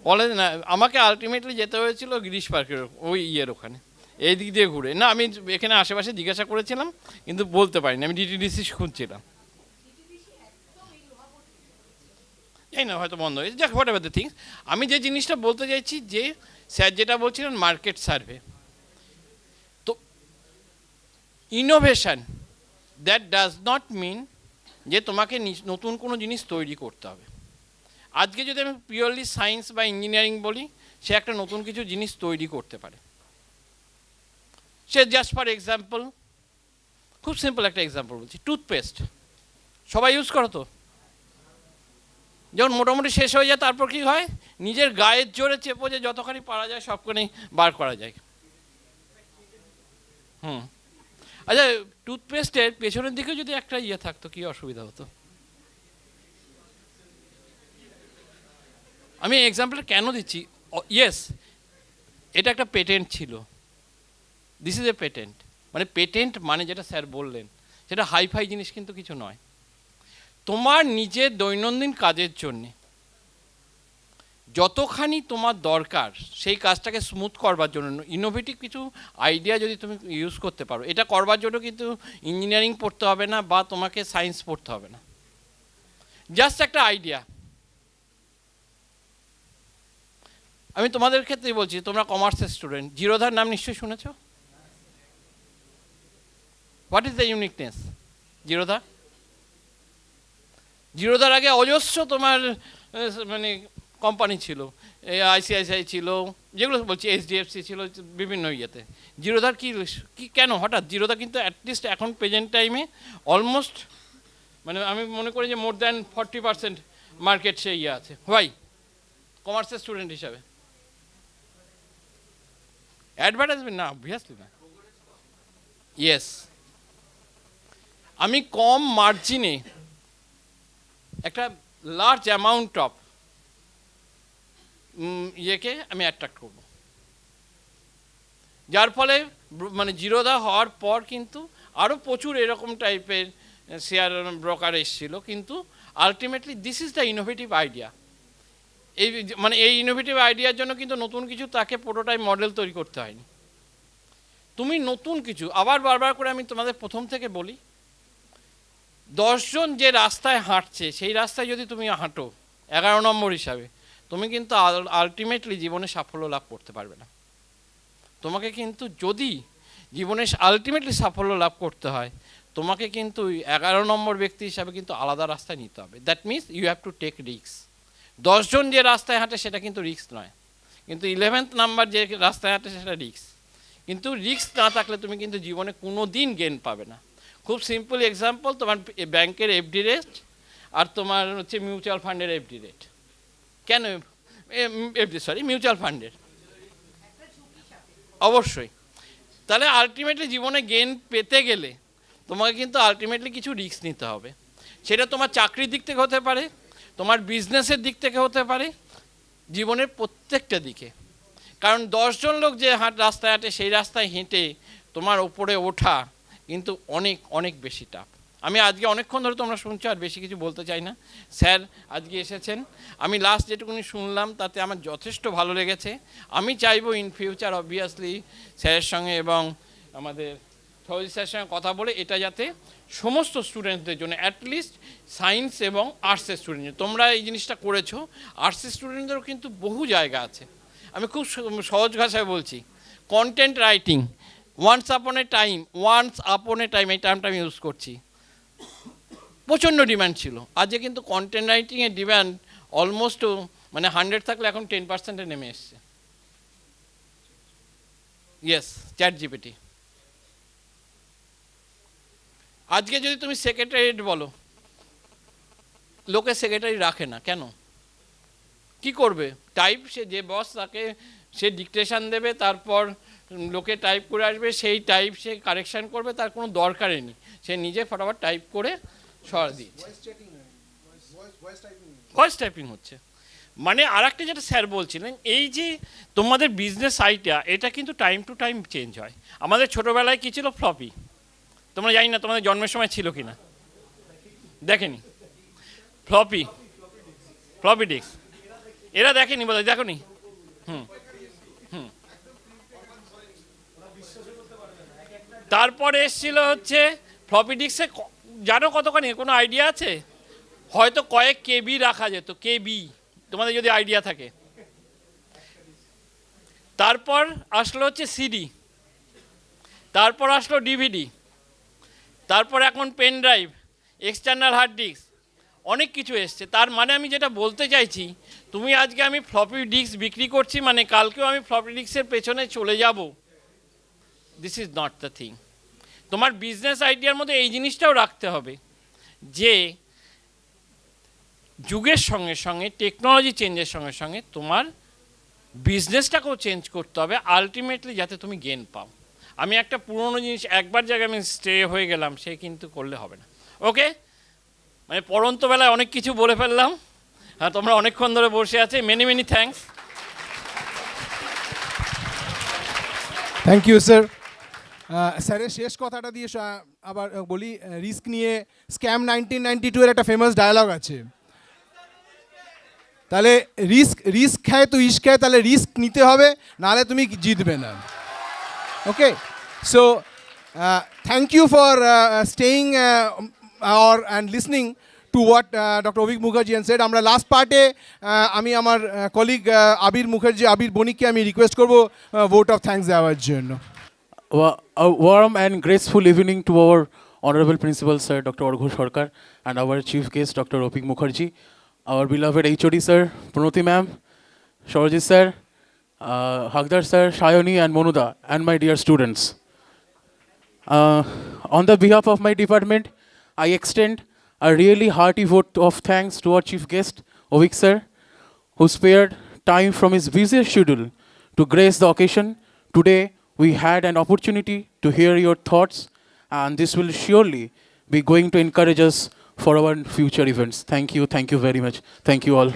Speaker 4: কলেজ না, আমাকে আলটিমেটলি যেতে হয়েছিল গিরিশ পার্কের ওই ওখানে, এই দিক দিয়ে ঘুরে। না, আমি এখানে আশেপাশে জিজ্ঞাসা করেছিলাম কিন্তু বলতে পারিনি, আমি ডিটিডিসি খুঁজছিলাম। এই না, হয়তো বন্ধ হয়েছে, যাক হোয়াট এভার দ্য থিংস। আমি যে জিনিসটা বলতে চাইছি, যে স্যার যেটা বলছিলেন মার্কেট সার্ভে, তো innovation that does not mean যে তোমাকে নতুন কোনো জিনিস তৈরি করতে হবে। আজকে যদি আমি পিওরলি সায়েন্স বা ইঞ্জিনিয়ারিং বলি, সে একটা নতুন কিছু জিনিস তৈরি করতে পারে। সে জাস্ট ফর এক্সাম্পল, খুব সিম্পল একটা এক্সাম্পল বলছি, টুথপেস্ট সবাই ইউজ করো তো, যখন মোটামুটি শেষ হয়ে যায় তারপর কি হয়, নিজের গায়ের জোরে চেপো যে যতখানি পারা যায় সবখানি বার করা যায়। আচ্ছা, টুথপেস্টের পেছনের দিকে যদি একটা থাকতো কি অসুবিধা হতো? আমি এক্সাম্পলটা কেন দিচ্ছি, ইয়েস এটা একটা পেটেন্ট ছিল, দিস ইজ এ পেটেন্ট। মানে পেটেন্ট মানে যেটা স্যার বললেন সেটা হাইফাই জিনিস কিন্তু কিছু নয়। তোমার নিজের দৈনন্দিন কাজের জন্যে যতখানি তোমার দরকার সেই কাজটাকে স্মুথ করবার জন্য ইনোভেটিভ কিছু আইডিয়া যদি তুমি ইউজ করতে পারো, এটা করবার জন্য কিন্তু ইঞ্জিনিয়ারিং পড়তে হবে না বা তোমাকে সায়েন্স পড়তে হবে না, জাস্ট একটা আইডিয়া। আমি তোমাদের ক্ষেত্রেই বলছি, তোমরা কমার্সের স্টুডেন্ট, জিরোধার নাম নিশ্চয়ই শুনেছ। What is the uniqueness Zerodha? জিরোধার আগে অজস্র তোমার মানে কোম্পানি ছিল, আইসিআইসিআই ছিল, যেগুলো বলছি এইচডিএফসি ছিল, বিভিন্ন ইয়েতে। জিরোধার কি কেন হঠাৎ জিরোধা কিন্তু অ্যাটলিস্ট এখন প্রেজেন্ট টাইমে অলমোস্ট মানে আমি মনে করি যে মোর দ্যান 40% মার্কেট সে আছে। হোয়াই? কমার্সের স্টুডেন্ট হিসাবে অ্যাডভার্টাইজমেন্ট না, অবভিয়াসলি না। ইয়েস, আমি কম মার্জিনে একটা লার্জ অ্যামাউন্ট অফ ইয়েকে আমি অ্যাট্রাক্ট করব, যার ফলে মানে জিরোধা হওয়ার পর কিন্তু আরও প্রচুর এরকম টাইপের শেয়ার ব্রোকার এসেছিল, কিন্তু ultimately this is the innovative idea. এই মানে এই ইনোভেটিভ আইডিয়ার জন্য কিন্তু নতুন কিছু তাকে প্রোটোটাইপ মডেল তৈরি করতে হয়নি। তুমি নতুন কিছু আবার বারবার করে আমি তোমাদের প্রথম থেকে বলি, 10 জন যে রাস্তায় হাঁটছে সেই রাস্তায় যদি তুমি হাঁটো 11 নম্বর হিসাবে, তুমি কিন্তু আলটিমেটলি জীবনে সাফল্য লাভ করতে পারবে না। তোমাকে কিন্তু যদি জীবনে আলটিমেটলি সাফল্য লাভ করতে হয়, তোমাকে কিন্তু 11 নম্বর ব্যক্তি হিসাবে কিন্তু আলাদা রাস্তায় নিতে হবে। That means you have to take risk. 10 জন যে রাস্তায় হাঁটে সেটা কিন্তু রিস্ক নয়, কিন্তু 11th নাম্বার যে রাস্তায় হাঁটে সেটা রিস্ক। কিন্তু রিস্ক না থাকলে তুমি কিন্তু জীবনে কোনো দিন গেন পাবে না। খুব সিম্পল এক্সাম্পল, তোমার ব্যাংকের এফডি রেট আর তোমার হচ্ছে মিউচুয়াল ফান্ডের এফডি রেট। কেন মিউচুয়াল ফান্ডের অবশ্যই। তাহলে আলটিমেটলি জীবনে গেন পেতে গেলে তোমাকে কিন্তু আলটিমেটলি কিছু রিস্ক নিতে হবে। সেটা তোমার চাকরির দিক থেকে হতে পারে, তোমার বিজনেসের দিক থেকে হতে পারে, জীবনের প্রত্যেকটা দিকে। কারণ 10 জন লোক যে রাস্তায় হাঁটে সেই রাস্তায় হেঁটে তোমার ওপরে ওঠা কিন্তু অনেক অনেক বেশি টাফ। আমি আজকে অনেকক্ষণ ধরে তোমরা শুনছো, আর বেশি কিছু বলতে চাই না। স্যার আজকে এসেছেন, আমি লাস্ট যেটুকুনি শুনলাম তাতে আমার যথেষ্ট ভালো লেগেছে। আমি চাইবো ইন ফিউচার অবভিয়াসলি স্যারের সঙ্গে এবং আমাদের ফৌজি স্যারের সঙ্গে কথা বলে এটা যাতে সমস্ত স্টুডেন্টদের জন্য, অ্যাটলিস্ট সায়েন্স এবং আর্টসের স্টুডেন্ট, তোমরা এই জিনিসটা করেছো, আর্টসের স্টুডেন্টদেরও কিন্তু বহু জায়গা আছে। আমি খুব সহজ ভাষায় বলছি, কন্টেন্ট রাইটিং, ওয়ান্স আপন এ টাইম এই টার্মটা আমি ইউজ করছি, প্রচণ্ড ডিম্যান্ড ছিল। আজকে কিন্তু কন্টেন্ট রাইটিংয়ের ডিম্যান্ড অলমোস্ট মানে 100 থাকলে এখন 10%-এ নেমে এসছে। Yes, chat GPT. আজকে যদি তুমি সেক্রেটারিয়েট বলো, লোকে সেক্রেটারি রাখে না কেন? কি করবে? টাইপ, সে যে বস তাকে সে ডিকটেশন দেবে, তারপর লোকে টাইপ করে আসবে, সেই টাইপ সে কারেকশান করবে, তার কোনো দরকারই নেই, সে নিজে ফটাফট টাইপ করে সরা দিচ্ছে। ভয়েস টাইপিং হচ্ছে। মানে আর একটা যেটা স্যার বলছিলেন, এই যে তোমাদের বিজনেস আইডিয়া, এটা কিন্তু টাইম টু টাইম চেঞ্জ হয়। আমাদের ছোটোবেলায় কী ছিল? ফ্লপি। তোমরা জানি না তোমাদের জন্মের সময় ছিল কি না, দেখেনি? ফ্লপি ফ্লপি ডিস্ক এরা দেখেনি, বোধ হয় দেখো নি। হুম হুম তারপরে এসেছিল হচ্ছে ফ্লপি ডিস্কে, জানো কতখানি? কোনো আইডিয়া আছে? হয়তো কয়েক কেবি রাখা যেত, কেবি, তোমাদের যদি আইডিয়া থাকে। তারপর আসলো হচ্ছে সিডি, তারপর আসলো ডিভিডি, তারপর এখন pen drive, external hard disk, অনেক কিছু এসছে। তার মানে আমি যেটা বলতে চাইছি, তুমি আজকে আমি ফ্লপি ডিস্ক বিক্রি করছি মানে কালকেও আমি ফ্লপি ডিস্কের পেছনে চলে যাব, this is not the thing. তোমার বিজনেস আইডিয়ার মধ্যে এই জিনিসটাও রাখতে হবে যে যুগের সঙ্গে সঙ্গে, টেকনোলজি চেঞ্জের সঙ্গে সঙ্গে তোমার বিজনেসটাকেও চেঞ্জ করতে হবে, আলটিমেটলি যাতে তুমি গেন পাও। আমি একটা পুরনো জিনিস একবার জায়গায় আমি স্টে হয়ে গেলাম, সে কিন্তু করলে হবে না। ওকে, মানে পড়ন্ত বেলায় অনেক কিছু বলে ফেললাম, হ্যাঁ তোমরা অনেকক্ষণ ধরে বসে আছে। Many many thanks.
Speaker 1: Thank you sir. স্যারের শেষ কথাটা দিয়ে আবার বলি, রিস্ক নিয়ে স্ক্যাম 1992 এর একটা ফেমাস ডায়ালগ আছে। তাহলে রিস্ক খায় তো ইস্ক খায়, তাহলে রিস্ক নিতে হবে, নাহলে তুমি জিতবে না। Okay, so thank you for staying and listening to what Dr. Abhik Mukherjee said. আমরা লাস্ট পার্টে আমি আমার কলিগ আবির বণিককে আমি রিকোয়েস্ট করবো ভোট অফ থ্যাঙ্কস দেওয়ার জন্য।
Speaker 5: A warm and graceful evening to our Honorable Principal Sir Dr. Orgho Sarkar and our Chief Guest Dr. Abhik Mukherjee, our beloved HOD Sir, Pranoti Ma'am, Shorji Sir, Hagdar Sir, Shayoni and Monuda, and my dear students. On the behalf of my department, I extend a really hearty vote of thanks to our Chief Guest, Abhik Sir, who spared time from his busy schedule to grace the occasion. Today, we had an opportunity to hear your thoughts, and this will surely be going to encourage us for our future events. Thank you very much. Thank you all.